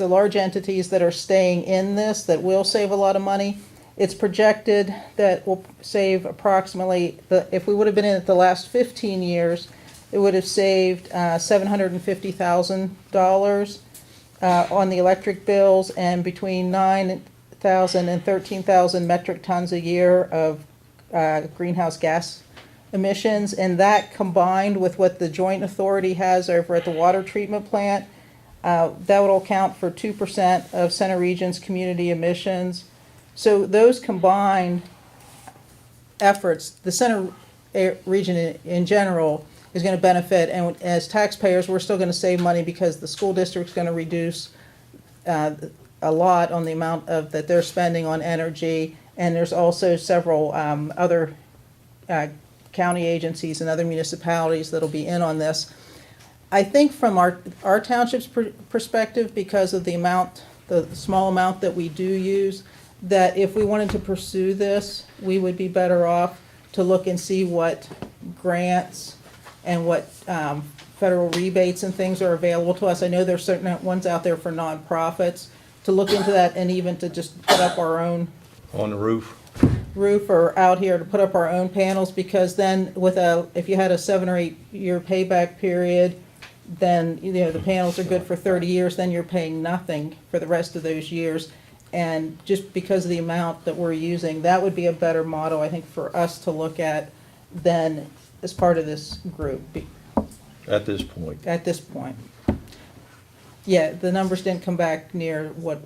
large entities that are staying in this, that will save a lot of money, it's projected that we'll save approximately, if we would have been in it the last 15 years, it would have saved $750,000 on the electric bills, and between 9,000 and 13,000 metric tons a year of greenhouse gas emissions. And that, combined with what the joint authority has over at the water treatment plant, that would account for 2% of Center Region's community emissions. So those combined efforts, the Center Region in general is going to benefit, and as taxpayers, we're still going to save money because the school district's going to reduce a lot on the amount that they're spending on energy, and there's also several other county agencies and other municipalities that'll be in on this. I think from our township's perspective, because of the small amount that we do use, that if we wanted to pursue this, we would be better off to look and see what grants and what federal rebates and things are available to us. I know there's certain ones out there for nonprofits, to look into that, and even to just put up our own On the roof? or out here to put up our own panels, because then if you had a 7 or 8 year payback period, then the panels are good for 30 years, then you're paying nothing for the rest of those years. And just because of the amount that we're using, that would be a better model, I think, for us to look at than as part of this group. At this point? At this point. Yeah, the numbers didn't come back near what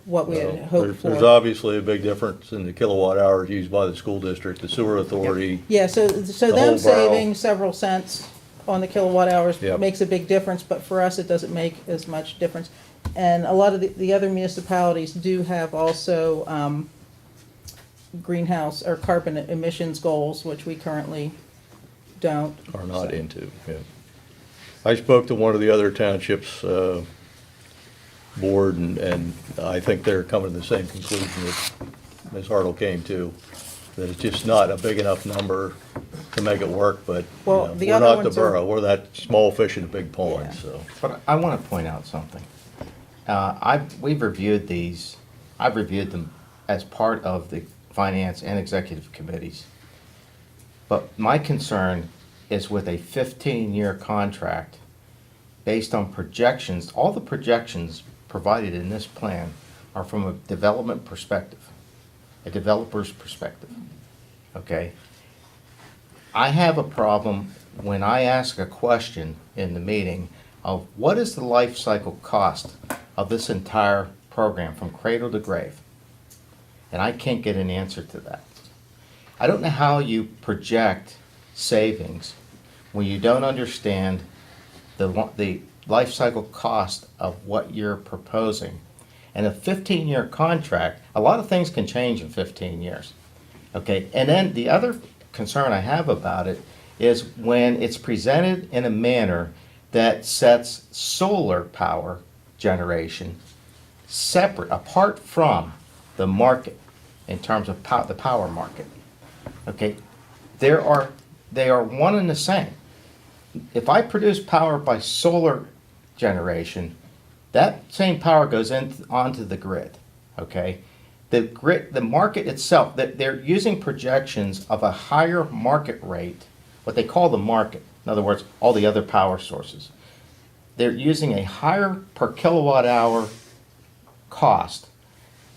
we had hoped for. There's obviously a big difference in the kilowatt hours used by the school district, the sewer authority. Yeah, so the them whole saving several cents on the kilowatt hours Yep. makes a big difference, but for us, it doesn't make as much difference. And a lot of the other municipalities do have also greenhouse or carbon emissions goals, which we currently don't. Are not into, yeah. I spoke to one of the other townships' board, and I think they're coming to the same conclusion that Ms. Hartle came to, that it's just not a big enough number to make it work, but Well, the we're other not the ones are- borough, we're that small fish in a big pond, so. But I want to point out something. We've reviewed these, I've reviewed them as part of the finance and executive committees. But my concern is with a 15-year contract based on projections. All the projections provided in this plan are from a development perspective, a developer's perspective, okay? I have a problem when I ask a question in the meeting of what is the life cycle cost of this entire program from cradle to grave? And I can't get an answer to that. I don't know how you project savings when you don't understand the life cycle cost of what you're proposing. And a 15-year contract, a lot of things can change in 15 years. Okay, and then the other concern I have about it is when it's presented in a manner that sets solar power generation separate, apart from the market in terms of the power market. Okay, they are one and the same. If I produce power by solar generation, that same power goes onto the grid. Okay, the market itself, that they're using projections of a higher market rate, what they call the market. In other words, all the other power sources. They're using a higher per kilowatt hour cost.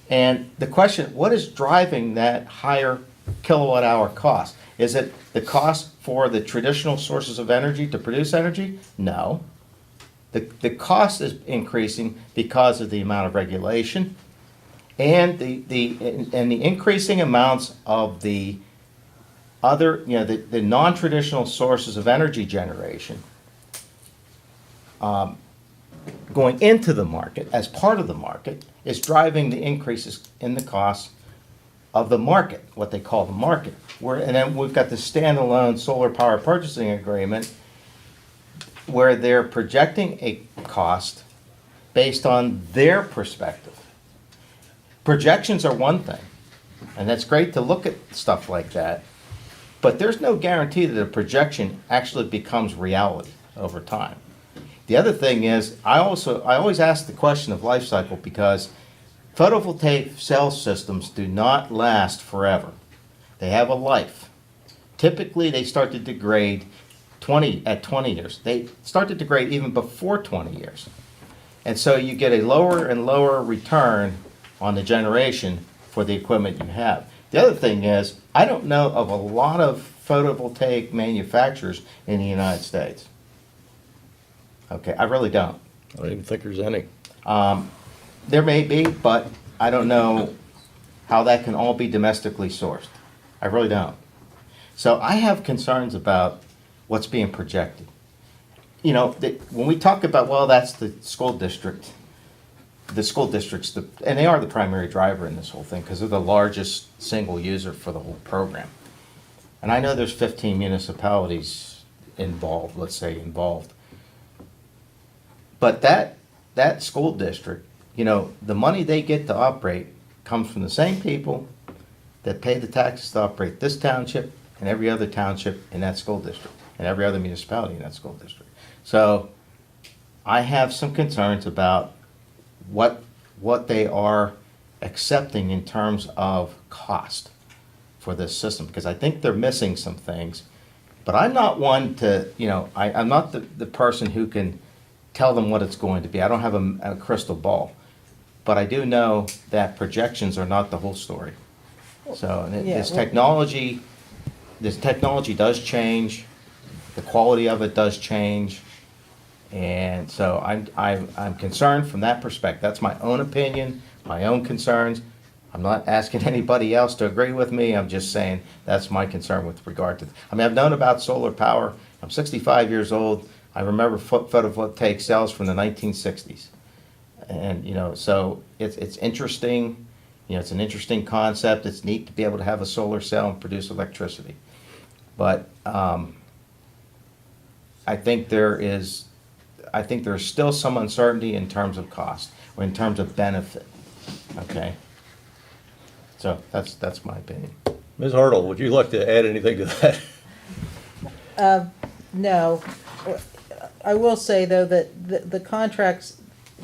And the question, what is driving that higher kilowatt hour cost? Is it the cost for the traditional sources of energy to produce energy? No. The cost is increasing because of the amount of regulation and the increasing amounts of the other, the non-traditional sources of energy generation going into the market as part of the market is driving the increases in the costs of the market, what they call the market. And then we've got the standalone solar power purchasing agreement where they're projecting a cost based on their perspective. Projections are one thing, and that's great to look at stuff like that, but there's no guarantee that a projection actually becomes reality over time. The other thing is, I always ask the question of life cycle because photovoltaic cell systems do not last forever. They have a life. Typically, they start to degrade at 20 years. They start to degrade even before 20 years. And so you get a lower and lower return on the generation for the equipment you have. The other thing is, I don't know of a lot of photovoltaic manufacturers in the United States. Okay, I really don't. I don't even think there's any. There may be, but I don't know how that can all be domestically sourced. I really don't. So I have concerns about what's being projected. When we talk about, well, that's the school district, the school districts, and they are the primary driver in this whole thing because they're the largest single user for the whole program. And I know there's 15 municipalities involved, let's say involved. But that school district, the money they get to operate comes from the same people that pay the taxes to operate this township and every other township in that school district and every other municipality in that school district. So I have some concerns about what they are accepting in terms of cost for this system, because I think they're missing some things. But I'm not one to, I'm not the person who can tell them what it's going to be. I don't have a crystal ball. But I do know that projections are not the whole story. So this technology does change. The quality of it does change. And so I'm concerned from that perspective. That's my own opinion, my own concerns. I'm not asking anybody else to agree with me. I'm just saying that's my concern with regard to, I've known about solar power. I'm 65 years old. I remember photovoltaic cells from the 1960s. And, so it's interesting. It's an interesting concept. It's neat to be able to have a solar cell and produce electricity. But I think there's still some uncertainty in terms of cost or in terms of benefit. Okay? So that's my opinion. Ms. Hartle, would you like to add anything to that? No. I will say, though, that the contracts,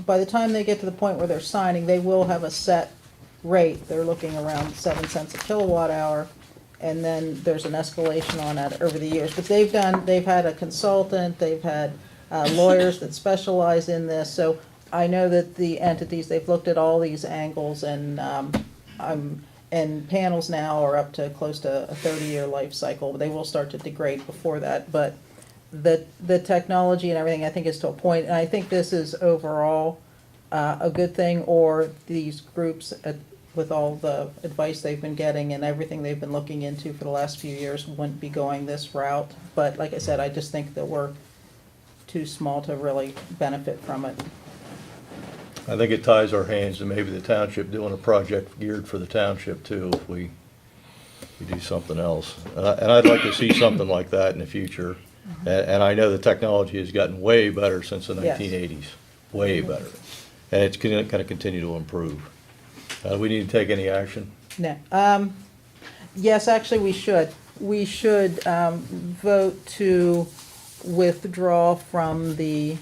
by the time they get to the point where they're signing, they will have a set rate. They're looking around 7 cents a kilowatt hour, and then there's an escalation on that over the years. But they've had a consultant, they've had lawyers that specialize in this, so I know that the entities, they've looked at all these angles, and panels now are up to close to a 30-year life cycle. They will start to degrade before that, but the technology and everything, I think, is to a point, and I think this is overall a good thing, or these groups, with all the advice they've been getting and everything they've been looking into for the last few years, wouldn't be going this route. But like I said, I just think that we're too small to really benefit from it. I think it ties our hands to maybe the township doing a project geared for the township too, if we do something else. And I'd like to see something like that in the future. And I know the technology has gotten way better since the Yes. 1980s, way better. And it's going to continue to improve. We need to take any action? No. Yes, actually, we should. We should vote to withdraw from the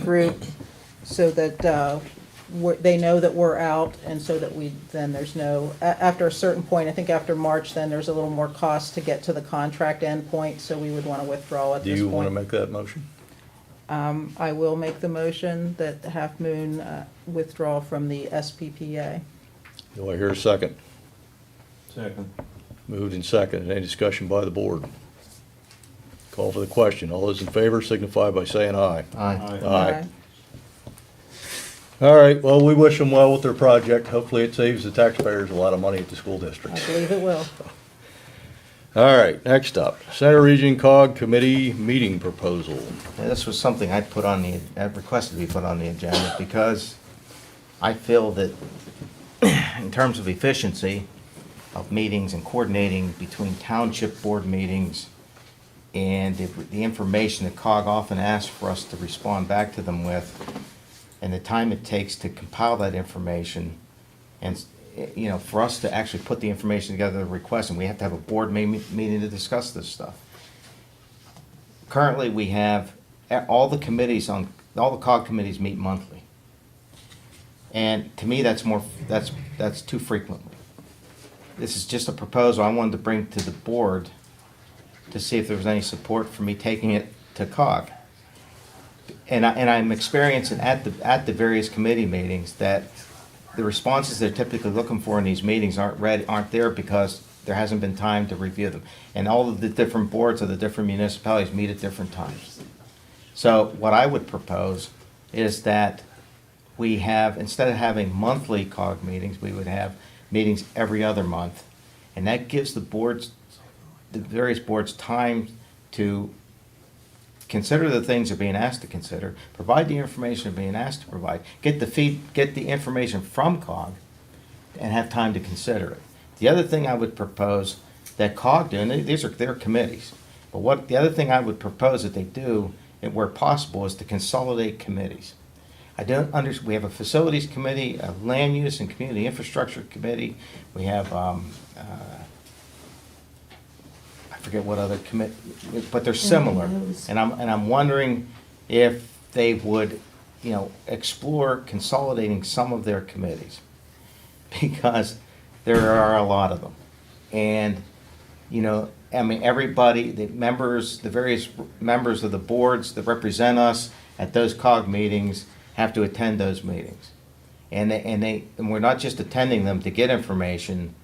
group so that they know that we're out, and so that then there's no, after a certain point, I think after March, then there's a little more cost to get to the contract endpoint, so we would want to withdraw at this point. Do you want to make that motion? I will make the motion that Halfmoon withdraw from the SPPA. Do I hear a second? Second. Moved and seconded. Any discussion by the board? Call for the question. All those in favor signify by saying aye. Aye. Aye. All right, well, we wish them well with their project. Hopefully it saves the taxpayers a lot of money at the school district. I believe it will. All right, next up, Center Region COG Committee Meeting Proposal. Yeah, this was something I requested to be put on the agenda because I feel that in terms of efficiency of meetings and coordinating between township board meetings and the information that COG often asks for us to respond back to them with, and the time it takes to compile that information, and, you know, for us to actually put the information together, the request, and we have to have a board meeting to discuss this stuff. Currently, we have all the COG committees meet monthly. And to me, that's too frequently. This is just a proposal I wanted to bring to the board to see if there was any support for me taking it to COG. And I'm experiencing at the various committee meetings that the responses they're typically looking for in these meetings aren't there because there hasn't been time to review them. And all of the different boards of the different municipalities meet at different times. So what I would propose is that we have, instead of having monthly COG meetings, we would have meetings every other month. And that gives the various boards time to consider the things they're being asked to consider, provide the information they're being asked to provide, get the information from COG, and have time to consider it. The other thing I would propose that COG do, and these are their committees, but the other thing I would propose that they do, and where possible, is to consolidate committees. We have a facilities committee, a land use and community infrastructure committee. We have, I forget what other committee, but they're similar. And I'm wondering if they would, explore consolidating some of their committees, because there are a lot of them. And, everybody, the various members of the boards that represent us at those COG meetings have to attend those meetings. And we're not just attending them to get information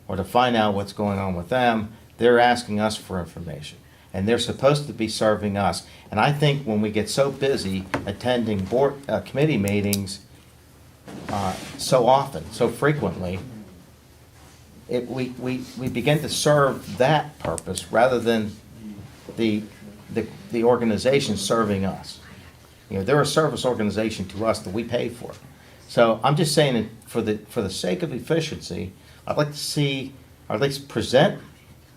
or to find out what's going on with them. They're asking us for information, and they're supposed to be serving us. And I think when we get so busy attending board committee meetings so often, so frequently, we begin to serve that purpose rather than the organization serving us. They're a service organization to us that we pay for. So I'm just saying that for the sake of efficiency, I'd like to see, or at least present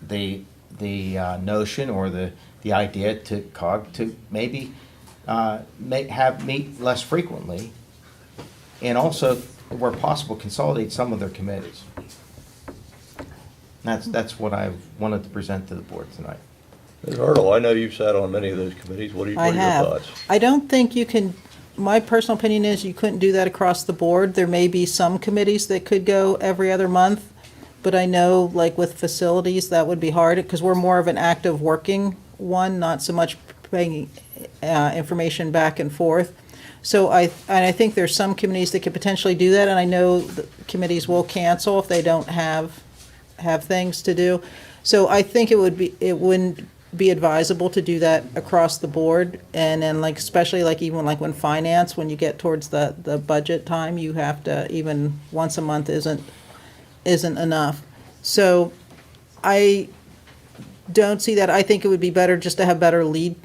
the notion or the idea to COG to maybe meet less frequently, and also, where possible, consolidate some of their committees. That's what I wanted to present to the board tonight. Ms. Hartle, I know you've sat on many of those committees. What are your thoughts? I don't think you can, my personal opinion is you couldn't do that across the board. There may be some committees that could go every other month, but I know, like with facilities, that would be hard, because we're more of an active working one, not so much bringing information back and forth. So I think there's some committees that could potentially do that, and I know the committees will cancel if they don't have things to do. So I think it wouldn't be advisable to do that across the board. And then, especially even when finance, when you get towards the budget time, you have to, even once a month isn't enough. So I don't see that. I think it would be better just to have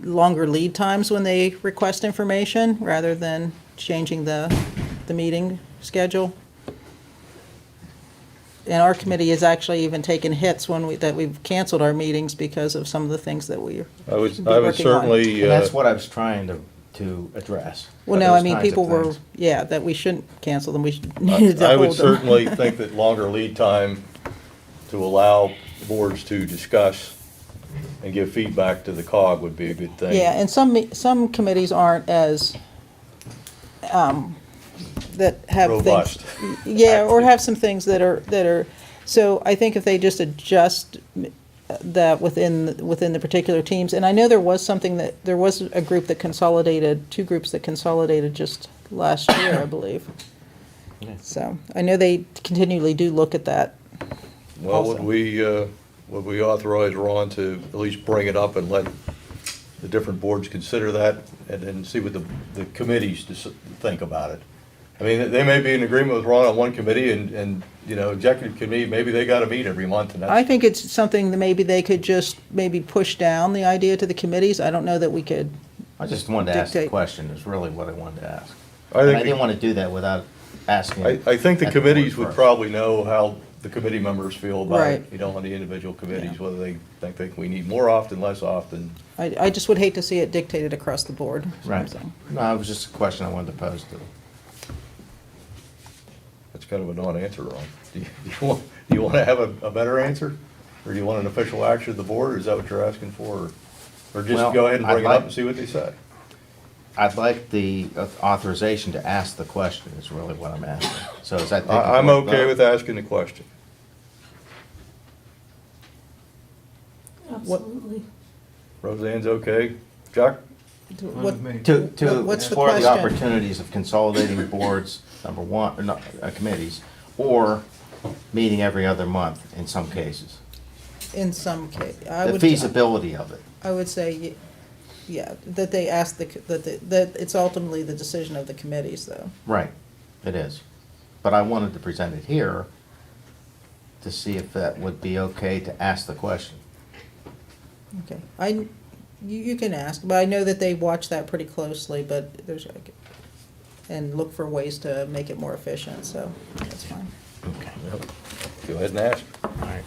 longer lead times when they request information, rather than changing the meeting schedule. And our committee has actually even taken hits that we've canceled our meetings because of some of the things that we I would certainly. And that's what I was trying to address. Well, no, people were, that we shouldn't cancel them. We needed to I hold would them. certainly think that longer lead time to allow boards to discuss and give feedback to the COG would be a good thing. Yeah, and some committees aren't as, that have robust. things. Yeah, or have some things that are, so I think if they just adjust that within the particular teams, and I know there was a group that consolidated, two groups that consolidated just last year, I believe. So I know they continually do look at that. Well, also. would we would we authorize Ron to at least bring it up and let the different boards consider that, and then see what the committees think about it? I mean, they may be in agreement with Ron on one committee, and, you know, executive committee, maybe they gotta meet every month, and that's. I think it's something that maybe they could just maybe push down the idea to the committees. I don't know that we could. I just wanted to ask the Dictate. question, is really what I wanted to ask. I And think I didn't want to do that without asking. I think the at board committees would first. probably know how the committee members feel about it, Right. you know, on the individual committees, whether they think we need more often, less often. I just would hate to see it dictated across the board. is what I'm Right. saying. No, it was just a question I wanted to pose to them. That's kind of a non-answer, Ron. Do you want to have a better answer? Or do you want an official action of the board, or is that what you're asking for? Or just Well, go ahead and I'd bring it like- up and see what they say? I'd like the authorization to ask the question is really what I'm asking. So is that? I'm okay with asking the question. Absolutely. Roseanne's okay? Chuck? What, To what's the explore the question? opportunities of consolidating boards, number one, or not, committees, or meeting every other month in some cases. in some case, I The would. feasibility of it. I would say, yeah, that they ask that it's ultimately the decision of the committees, though. Right, it is. But I wanted to present it here to see if that would be okay to ask the question. Okay, you can ask, but I know that they watch that pretty closely, but and look for ways to make it more efficient, so that's fine. Okay. Go ahead and ask. All right.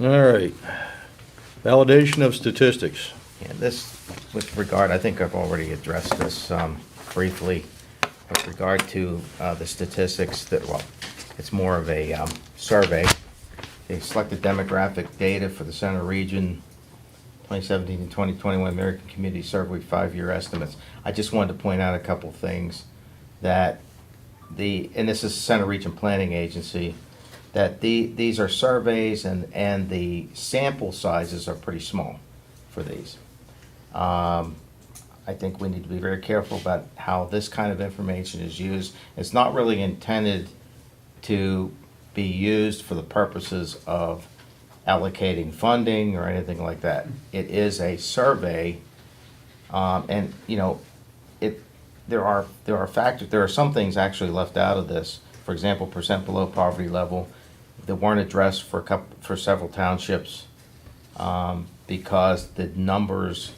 All right. Validation of statistics. Yeah, this, with regard, I think I've already addressed this briefly, with regard to the statistics that, well, it's more of a survey. They selected demographic data for the Center Region 2017 to 2021 American Community Survey 5-year estimates. I just wanted to point out a couple things that and this is Center Region Planning Agency, that these are surveys and the sample sizes are pretty small for these. I think we need to be very careful about how this kind of information is used. It's not really intended to be used for the purposes of allocating funding or anything like that. It is a survey, and, you know, there are factors, there are some things actually left out of this. For example, percent below poverty level that weren't addressed for several townships, because the numbers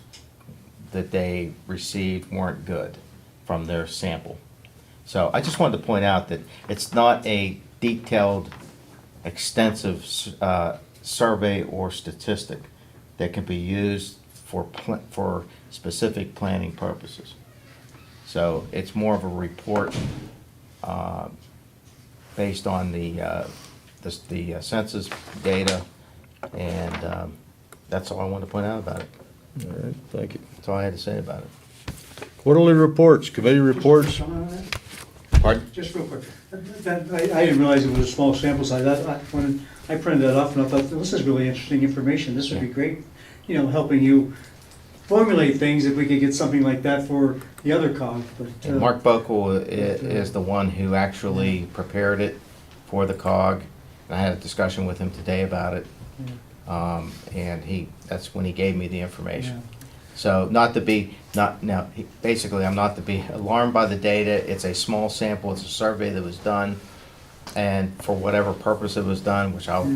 that they received weren't good from their sample. So I just wanted to point out that it's not a detailed, extensive survey or statistic that can be used for specific planning purposes. So it's more of a report based on the census data, and that's all I wanted to point out about it. All right, thank you. That's all I had to say about it. Quarterly reports, committee reports. Pardon? Just real quick, I didn't realize it was a small sample size. When I printed that off, and I thought, this is really interesting information. This would be great, you know, helping you formulate things if we could get something like that for the other COG. But And Mark Bokel is the one who actually prepared it for the COG. And I had a discussion with him today about it. And that's when he gave me the information. So basically, I'm not to be alarmed by the data. It's a small sample. It's a survey that was done. And for whatever purpose it was done, which I'll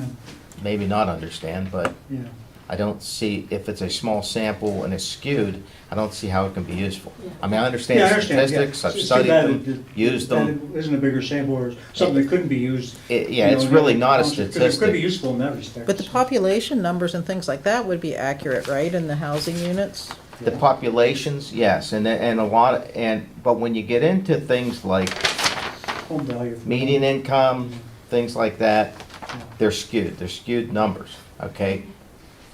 maybe not understand, but Yeah. I don't see, if it's a small sample and it's skewed, I don't see how it can be useful. I mean, I understand statistics, I've studied them, used them. That isn't a bigger sample or something that couldn't be used. Yeah, it's really not a It could be statistic. useful in that respect. But the population numbers and things like that would be accurate, right, in the housing units? The populations, yes, and a lot, but when you get into things like Home value. median income, things like that, they're skewed numbers, okay?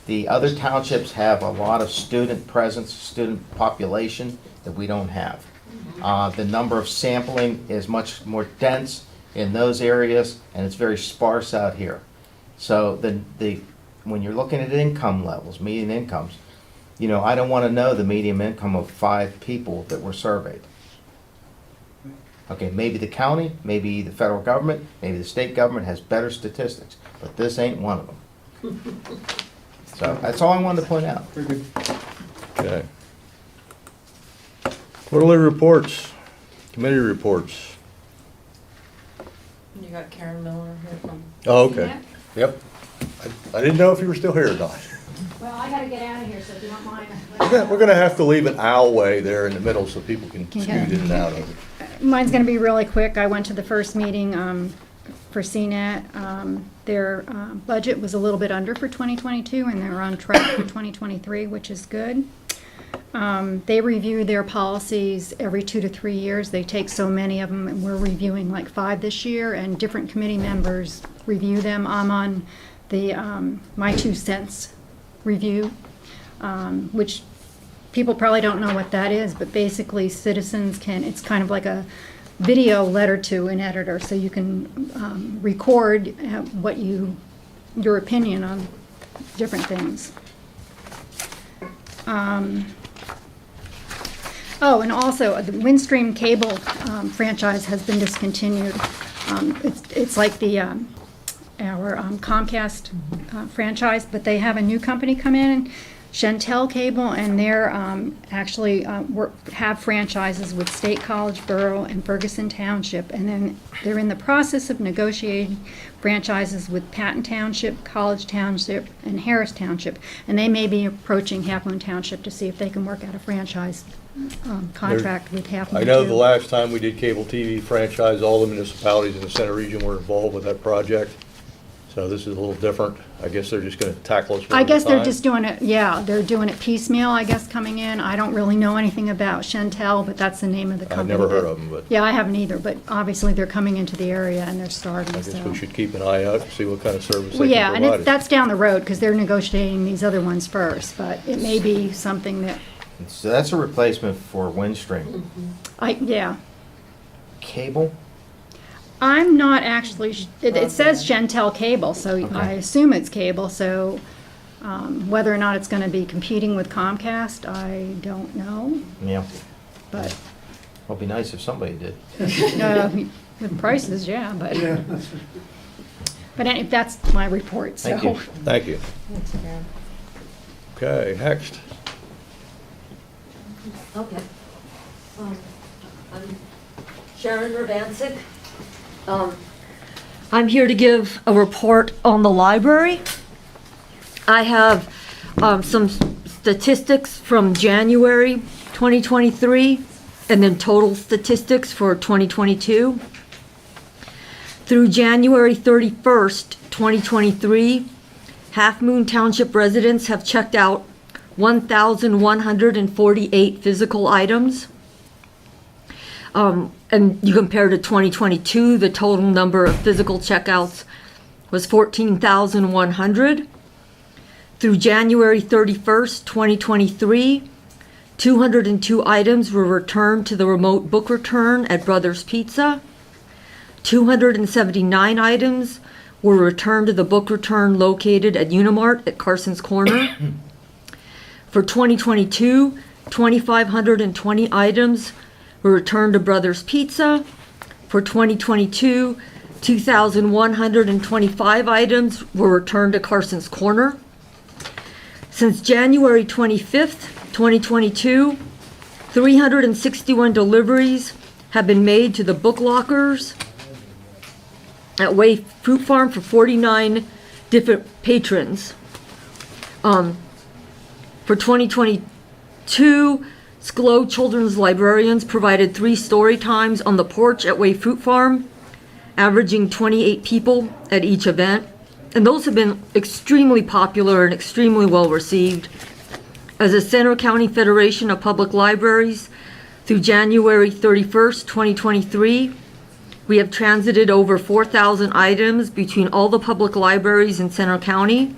The other townships have a lot of student presence, student population that we don't have. The number of sampling is much more dense in those areas, and it's very sparse out here. So when you're looking at income levels, median incomes, you know, I don't want to know the median income of 5 people that were surveyed. Okay, maybe the county, maybe the federal government, maybe the state government has better statistics, but this ain't one of them. So that's all I wanted to point out. Okay. Quarterly reports, committee reports. You got Karen Miller here from. Oh, okay. Yep. I didn't know if you were still here or not. Well, I gotta get out of here, so if you don't mind. We're gonna have to leave an aisleway there in the middle so people can Can scoot get- in and out of it. Mine's gonna be really quick. I went to the first meeting for CNET. Their budget was a little bit under for 2022, and they're on track for 2023, which is good. They review their policies every 2 to 3 years. They take so many of them, and we're reviewing like 5 this year, and different committee members review them. I'm on the My 2 Cents review, which people probably don't know what that is, but basically citizens can, it's kind of like a video letter to an editor, so you can record what your opinion on different things. Oh, and also the Windstream cable franchise has been discontinued. It's like the our Comcast franchise, but they have a new company come in, Chantel Cable, and they're actually have franchises with State College Borough and Ferguson Township, and then they're in the process of negotiating franchises with Patton Township, College Township, and Harris Township, and they may be approaching Halfmoon Township to see if they can work out a franchise contract with Halfmoon. I know too. the last time we did cable TV franchise, all the municipalities in the center region were involved with that project. So this is a little different. I guess they're just gonna tackle us one I at a guess they're time. just doing it, yeah, they're doing it piecemeal, I guess, coming in. I don't really know anything about Chantel, but that's the name of the I've company. never heard that- of them, but Yeah, I haven't either, but obviously they're coming into the area and they're starting, I guess so. we should keep an eye out and see what kind of service Well, they yeah, can and provide us. that's down the road, because they're negotiating these other ones first, but it may be something that, So that's a replacement for Windstream. yeah. Cable? I'm not actually, it says Chantel Cable, so I Okay. assume it's cable, so whether or not it's gonna be competing with Comcast, I don't know, Yeah. but It'd be nice if somebody did. with prices, yeah, but. But that's my report, so. Thank you. Thank you. Thanks, Karen. Okay, next. Okay. I'm Sharon Ravancic. I'm here to give a report on the library. I have some statistics from January 2023 and then total statistics for 2022. Through January 31st, 2023, Halfmoon Township residents have checked out 1,148 physical items. And you compare to 2022, the total number of physical checkouts was 14,100. Through January 31st, 2023, 202 items were returned to the remote book return at Brothers Pizza. 279 items were returned to the book return located at Unimart at Carson's Corner. For 2022, 2,520 items were returned to Brothers Pizza. For 2022, 2,125 items were returned to Carson's Corner. Since January 25th, 2022, 361 deliveries have been made to the book lockers at Way Fruit Farm for 49 different patrons. For 2022, SCLO Children's Librarians provided 3 story times on the porch at Way Fruit Farm, averaging 28 people at each event. And those have been extremely popular and extremely well received. As a Center County Federation of Public Libraries, through January 31st, 2023, we have transited over 4,000 items between all the public libraries in Center County.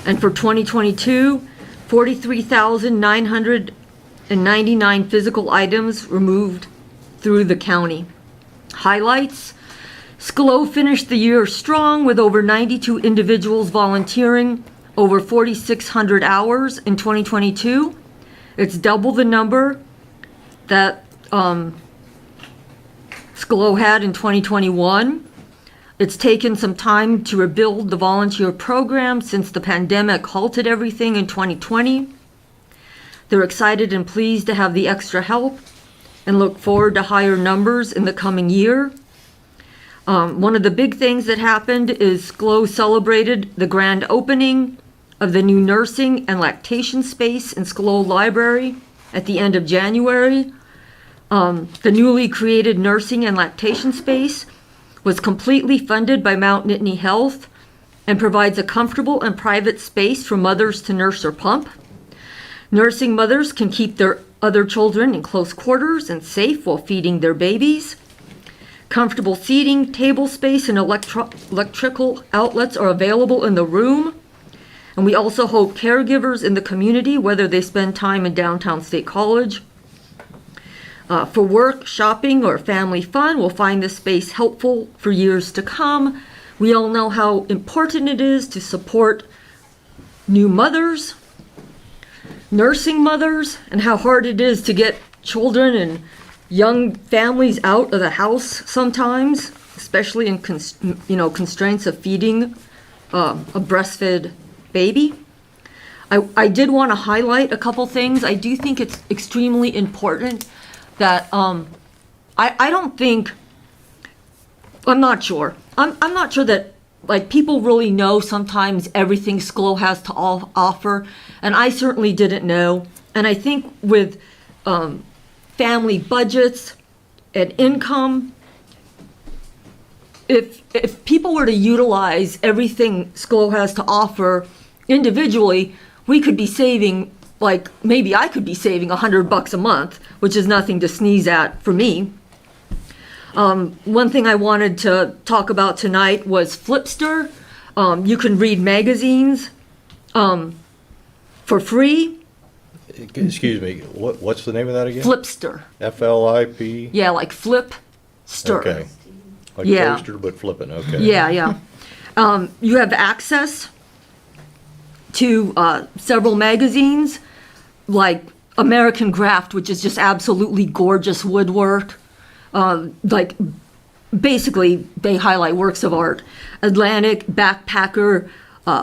And for 2022, 43,999 physical items removed through the county. Highlights: SCLO finished the year strong with over 92 individuals volunteering over 4,600 hours in 2022. It's double the number that SCLO had in 2021. It's taken some time to rebuild the volunteer program since the pandemic halted everything in 2020. They're excited and pleased to have the extra help and look forward to higher numbers in the coming year. One of the big things that happened is SCLO celebrated the grand opening of the new nursing and lactation space in SCLO Library at the end of January. The newly created nursing and lactation space was completely funded by Mount Nittany Health and provides a comfortable and private space for mothers to nurse or pump. Nursing mothers can keep their other children in close quarters and safe while feeding their babies. Comfortable seating, table space, and electrical outlets are available in the room. And we also hope caregivers in the community, whether they spend time in downtown State College, for work, shopping, or family fun, will find this space helpful for years to come. We all know how important it is to support new mothers, nursing mothers, and how hard it is to get children and young families out of the house sometimes, especially in constraints of feeding a breastfed baby. I did want to highlight a couple things. I do think it's extremely important that I don't think, I'm not sure that like people really know sometimes everything SCLO has to offer, and I certainly didn't know. And I think with family budgets and income, if people were to utilize everything SCLO has to offer individually, we could be saving, like maybe I could be saving $100 a month, which is nothing to sneeze at for me. One thing I wanted to talk about tonight was Flipster. You can read magazines for free. Excuse me, what's the name of that again? Flipster. F-L-I-P? Yeah, like Flipster. Okay. Like Yeah. toaster, but flipping, okay. Yeah. You have access to several magazines, like American Graft, which is just absolutely gorgeous woodwork. Like, basically, they highlight works of art. Atlantic, Backpacker,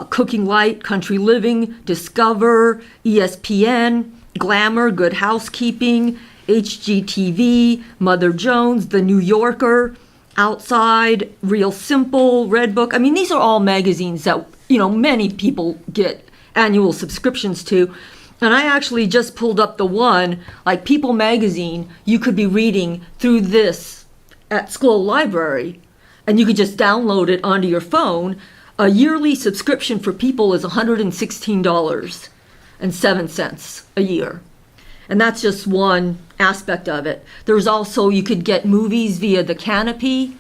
Cooking Light, Country Living, Discover, ESPN, Glamour, Good Housekeeping, HGTV, Mother Jones, The New Yorker, Outside, Real Simple, Redbook. I mean, these are all magazines that, many people get annual subscriptions to. And I actually just pulled up the one, like People Magazine, you could be reading through this at SCLO Library, and you could just download it onto your phone. A yearly subscription for People is $116.07 a year. And that's just one aspect of it. There's also, you could get movies via the Canopy,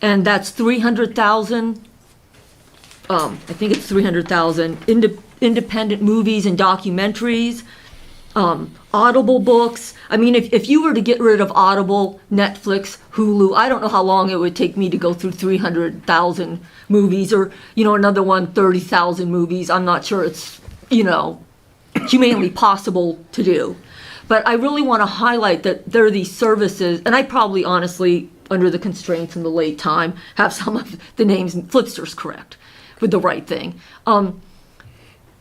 and that's 300,000, I think it's 300,000 independent movies and documentaries, Audible books. I mean, if you were to get rid of Audible, Netflix, Hulu, I don't know how long it would take me to go through 300,000 movies, or, another one, 30,000 movies. I'm not sure it's, humanly possible to do. But I really want to highlight that there are these services, and I probably honestly, under the constraints and the late time, have some of the names, Flipster's correct, with the right thing.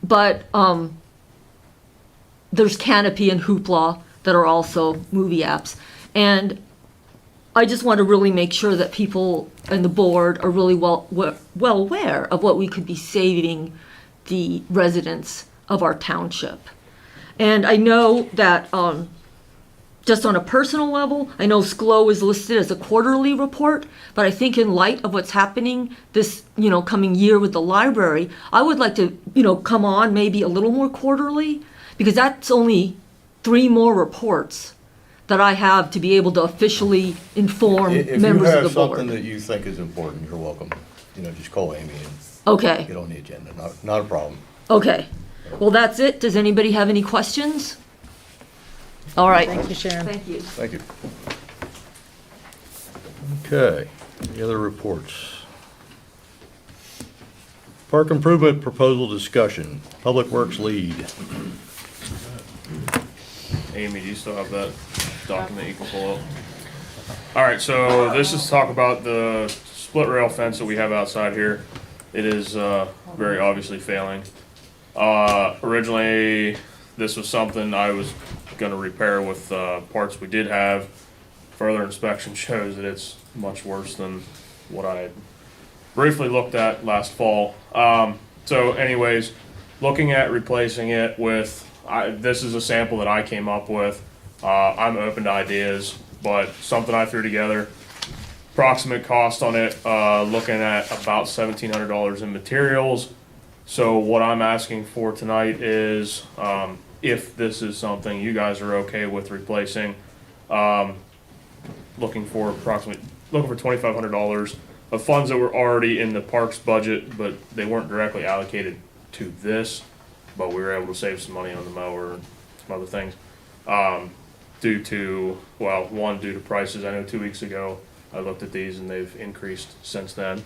But there's Canopy and Hoopla that are also movie apps. And I just want to really make sure that people and the board are really well aware of what we could be saving the residents of our township. And I know that just on a personal level, I know SCLO is listed as a quarterly report, but I think in light of what's happening this, coming year with the library, I would like to, come on maybe a little more quarterly, because that's only 3 more reports that I have to be able to officially inform members of the board. If you have something that you think is important, you're welcome. Just call Amy and Okay. get on the agenda. Not a problem. Okay. Well, that's it. Does anybody have any questions? All right. Thank you, Sharon. Thank you. Thank you. Okay, any other reports? Park improvement proposal discussion, Public Works lead. Amy, do you still have that document you can pull up? All right, so this is talk about the split rail fence that we have outside here, it is very obviously failing. Originally, this was something I was going to repair with parts we did have. Further inspection shows that it's much worse than what I had briefly looked at last fall. So anyways, looking at replacing it with, this is a sample that I came up with. I'm open to ideas, but something I threw together. Approximate cost on it, looking at about $1,700 in materials. So what I'm asking for tonight is, if this is something you guys are okay with replacing, looking for $2,500 of funds that were already in the parks budget, but they weren't directly allocated to this, but we were able to save some money on the mower and some other things. Due to, well, one, due to prices. I know 2 weeks ago I looked at these and they've increased since then.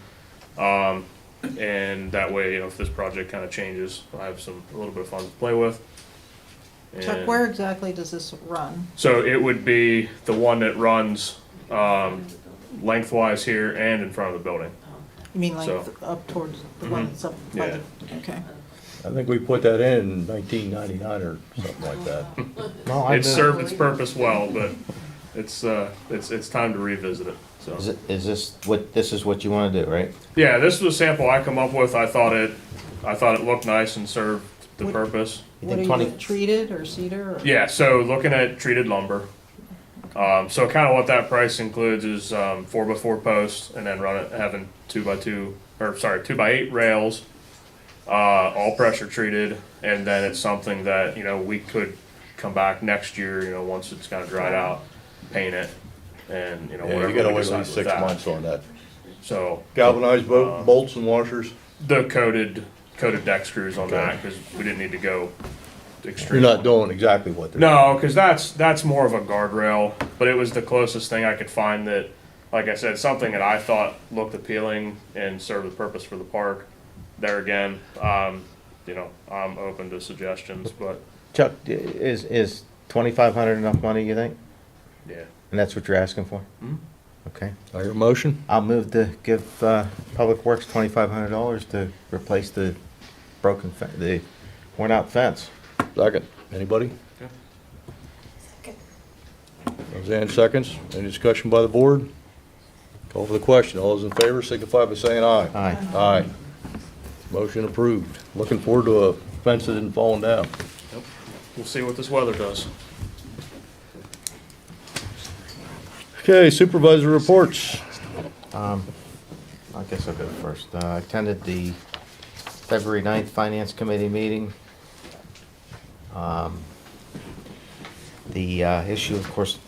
And that way, if this project kind of changes, I have a little bit of funds to play with. Chuck, And where exactly does this run? so it would be the one that runs lengthwise here and in front of the building. You mean like So- up towards the one that's up by Yeah. the, okay. I think we put that in 1999 or something like that. It served its purpose well, but it's time to revisit it. So Is this what you want to do, right? yeah, this was a sample I come up with. I thought it looked nice and served the purpose. What are you, treated or cedar? Or? Yeah, so looking at treated lumber. So kind of what that price includes is 4x4 posts, and then having 2x8 rails, all pressure treated, and then it's something that we could come back next year, once it's kind of dried out, paint it, and Yeah, whatever you gotta we wait decide at least with 6 that. months on that. So Galvanized bolts and washers? the coated deck screws on Okay. that, because we didn't need to go You're extreme. not doing exactly what they're. No, because that's more of a guardrail, but it was the closest thing I could find that, like I said, something that I thought looked appealing and served the purpose for the park. There again, I'm open to suggestions, but Chuck, is 2,500 enough money, you think? yeah. And that's what you're asking for? Mhm. Okay. I hear a motion? I'll move to give Public Works $2,500 to replace the the worn out fence. Second. Anybody? Roseanne seconds. Any discussion by the board? Call for the question. All those in favor signify by saying aye. Aye. Aye. Motion approved. Looking forward to a fence that isn't falling down. We'll see what this weather does. Okay, supervisor reports. I guess I'll go first. I attended the February 9th Finance Committee meeting. The issue, of course,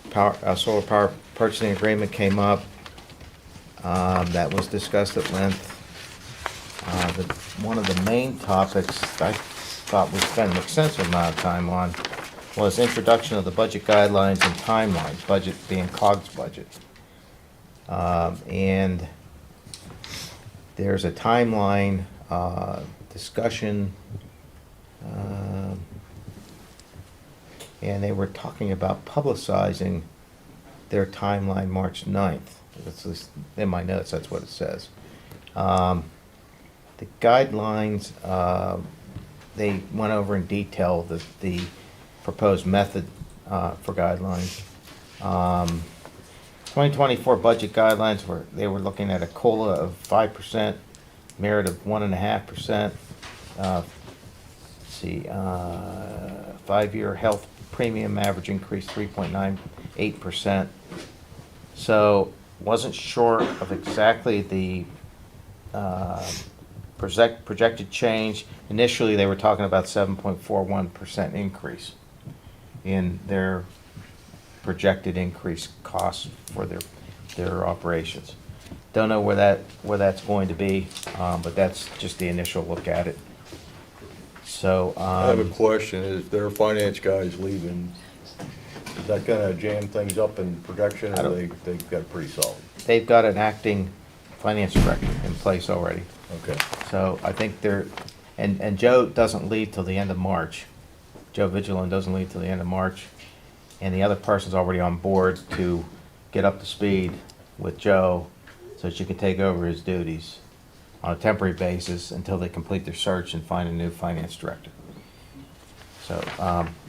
solar power purchasing agreement came up. That was discussed at length. One of the main topics I thought we spent an extensive amount of time on was introduction of the budget guidelines and timelines, budget being COGS budget. And there's a timeline discussion, and they were talking about publicizing their timeline March 9th. That's at least in my notes, that's what it says. The guidelines, they went over in detail the proposed method for guidelines. 2024 budget guidelines they were looking at a COLA of 5%, merit of 1.5%. Let's see, 5-year health premium average increase 3.98%. So wasn't sure of exactly the projected change. Initially, they were talking about 7.41% increase in their projected increase costs for their operations. Don't know where that's going to be, but that's just the initial look at it. So I have a question. If their finance guy's leaving, is that gonna jam things up in production, or they've got it pretty solid? they've got an acting finance director in place already. Okay. So I think and Joe doesn't leave till the end of March. Joe Vigilon doesn't leave till the end of March. And the other person's already on board to get up to speed with Joe so she can take over his duties on a temporary basis until they complete their search and find a new finance director. So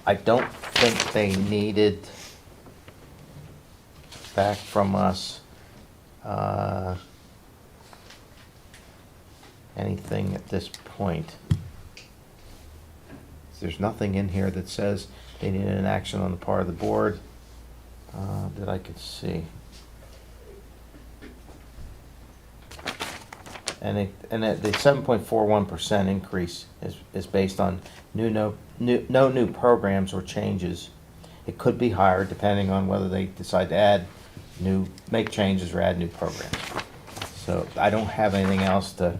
I don't think they needed back from us anything at this point. There's nothing in here that says they needed an action on the part of the board that I could see. And the 7.41% increase is based on no new programs or changes. It could be higher depending on whether they decide to make changes or add new programs. So I don't have anything else to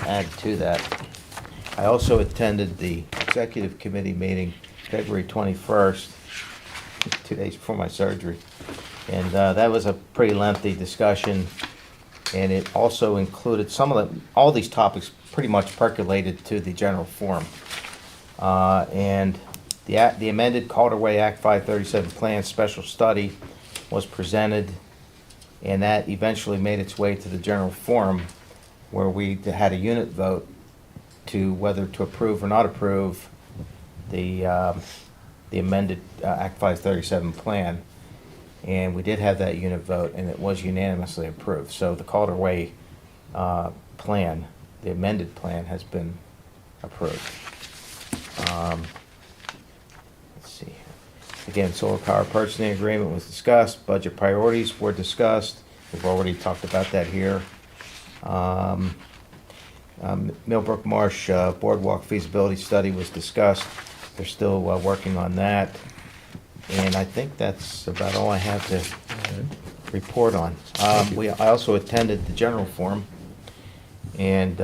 add to that. I also attended the executive committee meeting February 21st, 2 days before my surgery. And that was a pretty lengthy discussion. And it also included all these topics pretty much percolated to the general forum. And the amended Calderway Act 537 plan special study was presented, and that eventually made its way to the general forum, where we had a unit vote to whether to approve or not approve the amended Act 537 plan. And we did have that unit vote, and it was unanimously approved. So the Calderway plan, the amended plan, has been approved. Let's see here. Again, solar power purchasing agreement was discussed. Budget priorities were discussed. We've already talked about that here. Millbrook Marsh Boardwalk feasibility study was discussed. They're still working on that. And I think that's about all I have to report on. I also attended the general forum, and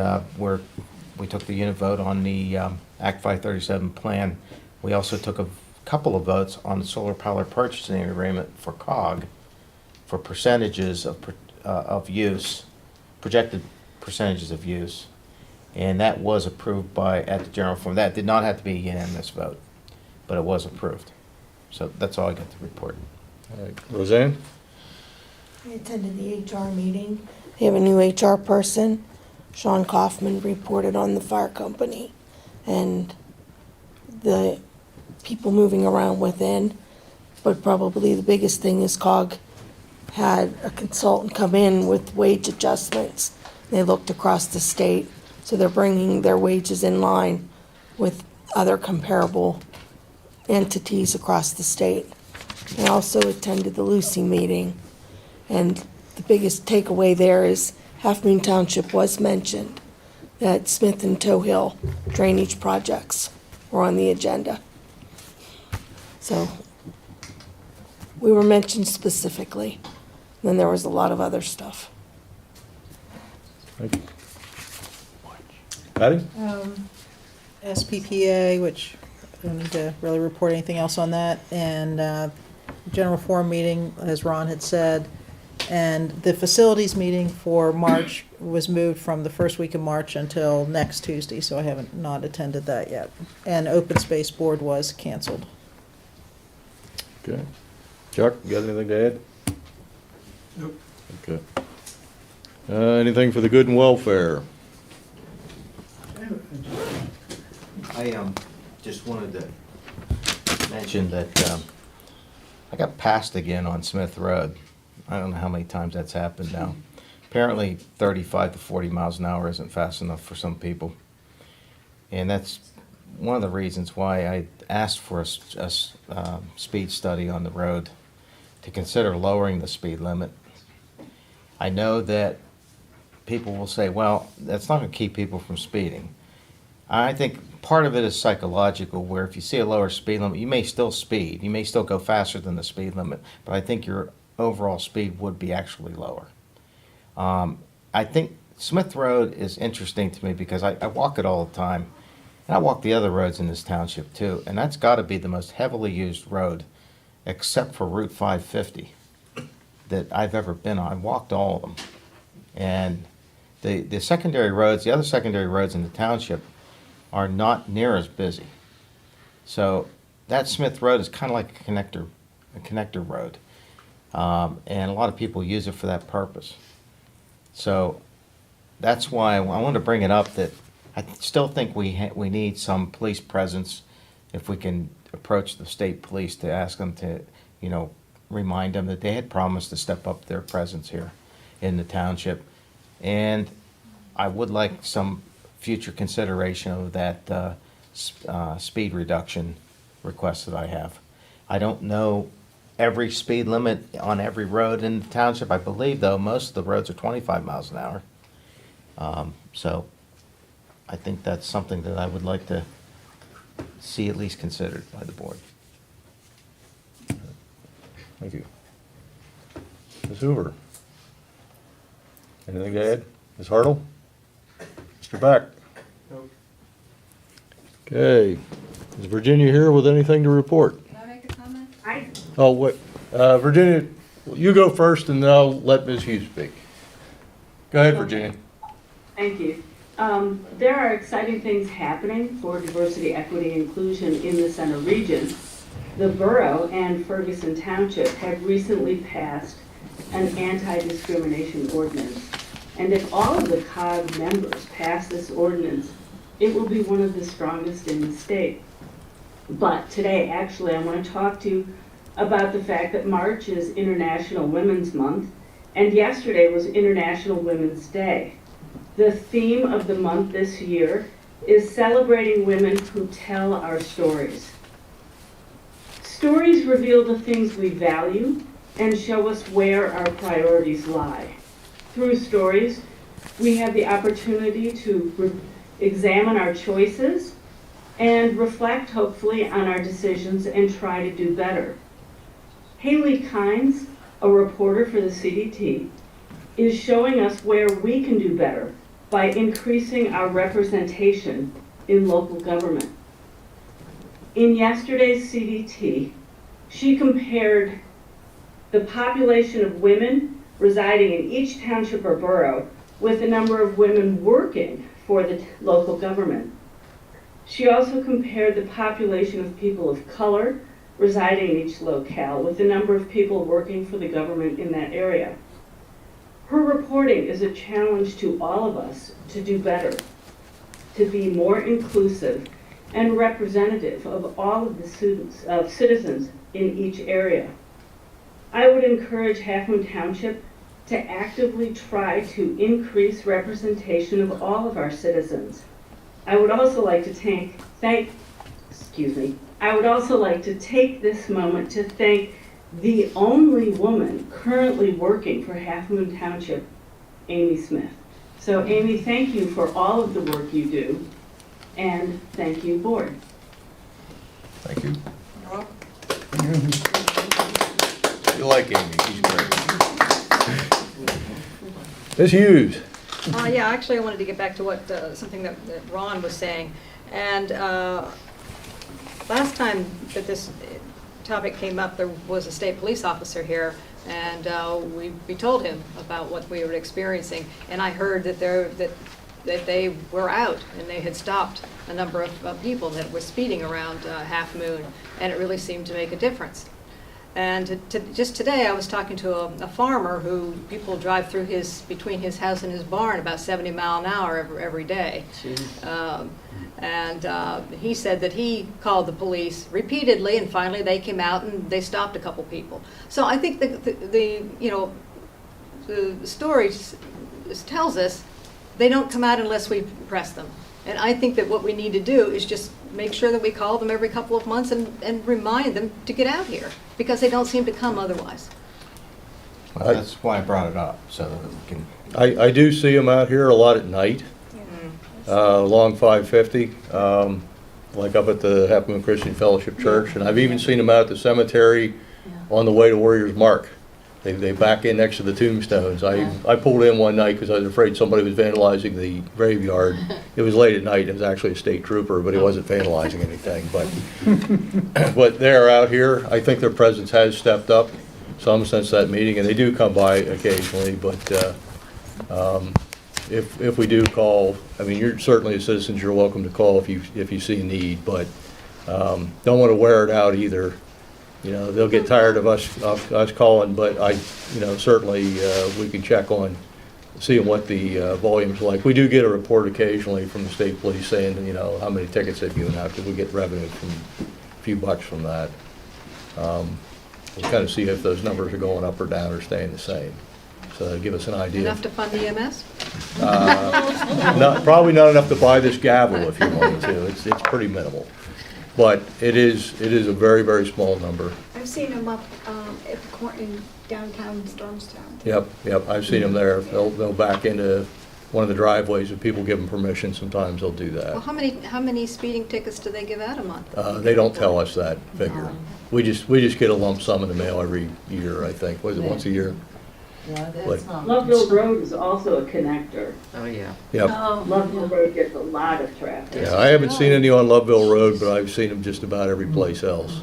we took the unit vote on the Act 537 plan. We also took a couple of votes on the solar power purchasing agreement for COG, for percentages of use, projected percentages of use, and that was approved at the general forum. That did not have to be a unanimous vote, but it was approved. So that's all I got to report. All right. Roseanne? I attended the HR meeting. They have a new HR person. Sean Kaufman reported on the fire company and the people moving around within. But probably the biggest thing is COG had a consultant come in with wage adjustments. They looked across the state, so they're bringing their wages in line with other comparable entities across the state. I also attended the Lucy meeting, and the biggest takeaway there is Halfmoon Township was mentioned, that Smith and Toe Hill drainage projects were on the agenda. So we were mentioned specifically. Then there was a lot of other stuff. Thank you. Patty? SPPA, which I don't need to really report anything else on that, and general forum meeting, as Ron had said, and the facilities meeting for March was moved from the first week of March until next Tuesday, so I haven't not attended that yet. And open space board was canceled. Okay. Chuck, you got anything to add? Nope. Okay. Anything for the good and welfare? I just wanted to mention that I got passed again on Smith Road. I don't know how many times that's happened now. Apparently 35 to 40 miles an hour isn't fast enough for some people. And that's one of the reasons why I asked for a speed study on the road to consider lowering the speed limit. I know that people will say, well, that's not going to keep people from speeding. I think part of it is psychological, where if you see a lower speed limit, you may still speed. You may still go faster than the speed limit, but I think your overall speed would be actually lower. I think Smith Road is interesting to me because I walk it all the time. And I walk the other roads in this township too, and that's got to be the most heavily used road, except for Route 550, that I've ever been on. I've walked all of them. And the secondary roads, the other secondary roads in the township, are not near as busy. So that Smith Road is kind of like a connector road. And a lot of people use it for that purpose. So that's why I want to bring it up, that I still think we need some police presence. If we can approach the state police to ask them to, remind them that they had promised to step up their presence here in the township. And I would like some future consideration of that speed reduction request that I have. I don't know every speed limit on every road in the township. I believe, though, most of the roads are 25 miles an hour. So I think that's something that I would like to see at least considered by the board. Thank you. Ms. Hoover? Anything to add? Ms. Hartle? Mr. Beck? Okay. Is Virginia here with anything to report? Can I make a comment? Oh, wait. Virginia, you go first, and then I'll let Ms. Hughes speak. Go ahead, Virginia. Thank you. There are exciting things happening for diversity, equity, inclusion in the Center region. The borough and Ferguson Township have recently passed an anti-discrimination ordinance. And if all of the COG members pass this ordinance, it will be one of the strongest in the state. But today, actually, I want to talk to you about the fact that March is International Women's Month, and yesterday was International Women's Day. The theme of the month this year is celebrating women who tell our stories. Stories reveal the things we value and show us where our priorities lie. Through stories, we have the opportunity to examine our choices and reflect, hopefully, on our decisions and try to do better. Haley Kynes, a reporter for the CDT, is showing us where we can do better by increasing our representation in local government. In yesterday's CDT, she compared the population of women residing in each township or borough with the number of women working for the local government. She also compared the population of people of color residing in each locale with the number of people working for the government in that area. Her reporting is a challenge to all of us to do better, to be more inclusive and representative of all of the citizens in each area. I would encourage Halfmoon Township to actively try to increase representation of all of our citizens. I would also like to take this moment to thank the only woman currently working for Halfmoon Township, Amy Smith. So Amy, thank you for all of the work you do, and thank you, board. Thank you. You like Amy, she's great. Ms. Hughes? Yeah, actually, I wanted to get back to what something that Ron was saying. And last time that this topic came up, there was a state police officer here, and we told him about what we were experiencing. And I heard that they were out and they had stopped a number of people that were speeding around Half Moon, and it really seemed to make a difference. And just today, I was talking to a farmer who people drive through between his house and his barn about 70 miles an hour every day. And he said that he called the police repeatedly, and finally they came out and they stopped a couple people. So I think the story tells us they don't come out unless we press them. And I think that what we need to do is just make sure that we call them every couple of months and remind them to get out here, because they don't seem to come otherwise. That's why I brought it up, so that we can. I do see them out here a lot at night, along 550, like up at the Half Moon Christian Fellowship Church, and I've even seen them out at the cemetery on the way to Warriors Mark. They back in next to the tombstones. I pulled in one night because I was afraid somebody was vandalizing the graveyard. It was late at night. It was actually a state trooper, but he wasn't vandalizing anything. But they're out here. I think their presence has stepped up some since that meeting, and they do come by occasionally. But if we do call, I mean, you're certainly as citizens, you're welcome to call if you see a need, but don't want to wear it out either. You know, they'll get tired of us calling, but certainly we can check on seeing what the volume's like. We do get a report occasionally from the state police saying, you know, how many tickets they've given out, because we get revenue from a few bucks from that. We'll kind of see if those numbers are going up or down or staying the same. So give us an idea. Enough to fund EMS? Probably not enough to buy this gavel if you wanted to. It's pretty minimal. But it is a very, very small number. I've seen them up in downtown Stormstown. Yep, I've seen them there. They'll back into one of the driveways. If people give them permission, sometimes they'll do Well, that. how many speeding tickets do they give out a month? They don't tell us that figure. We just get a lump sum in the mail every year, I think. Was it once a year? Yeah, that's not. Loveville Road is also a connector. Oh, yeah. Yep. Loveville Road gets a lot of traffic. Yeah, I haven't seen any on Loveville Road, but I've seen them just about every place else.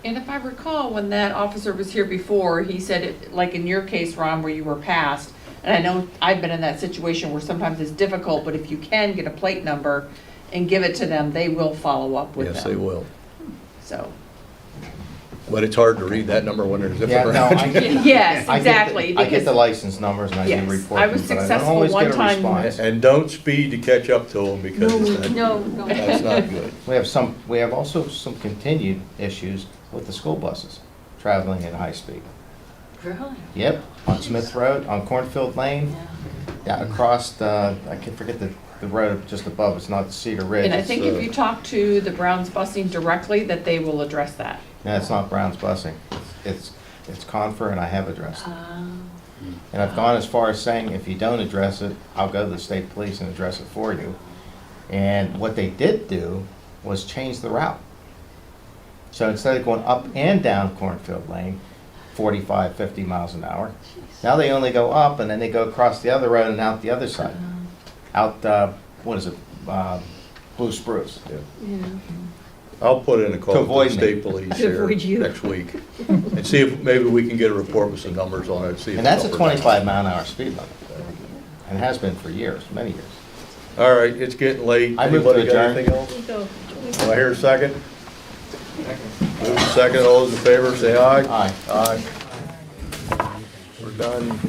And if I recall, when that officer was here before, he said, it, like in your case, Ron, where you were passed, and I know I've been in that situation where sometimes it's difficult, but if you can get a plate number and give it to them, they will follow up with them. Yes, they will. So. But it's hard to read that number when there's Yeah, different no, around. I get, Yes, I exactly, get because- the license numbers and I Yes, do report I them, was but I don't successful always one get a time. response. And don't speed to catch up to them because No, that's not good. We have also some continued issues with the school buses traveling at high speed. Really? Yep, on Smith Road, on Cornfield Lane, yeah, across the, I can forget the road just above, it's not Cedar Ridge. And I it's, think if you talk to the Browns busing directly, that they will address that. No, it's not Brown's busing, it's Confer, and I have addressed it. And I've gone as far as saying, if you don't address it, I'll go to the state police and address it for you. And what they did do was change the route. So instead of going up and down Cornfield Lane, 45, 50 miles an hour, now they only go up and then they go across the other road and out the other side. Out, what is it, Blue Spruce. I'll put in a call To to the avoid me. state police To here avoid you. next week and see if maybe we can get a report with some numbers on it. See if And that's a it's up or down. 25 mile an hour speed limit. And has been for years, many years. All right, it's getting late. I move to Anybody got adjourn. anything else? Do I hear a second? Move to second. All those in favor, say aye. Aye. Aye. We're done.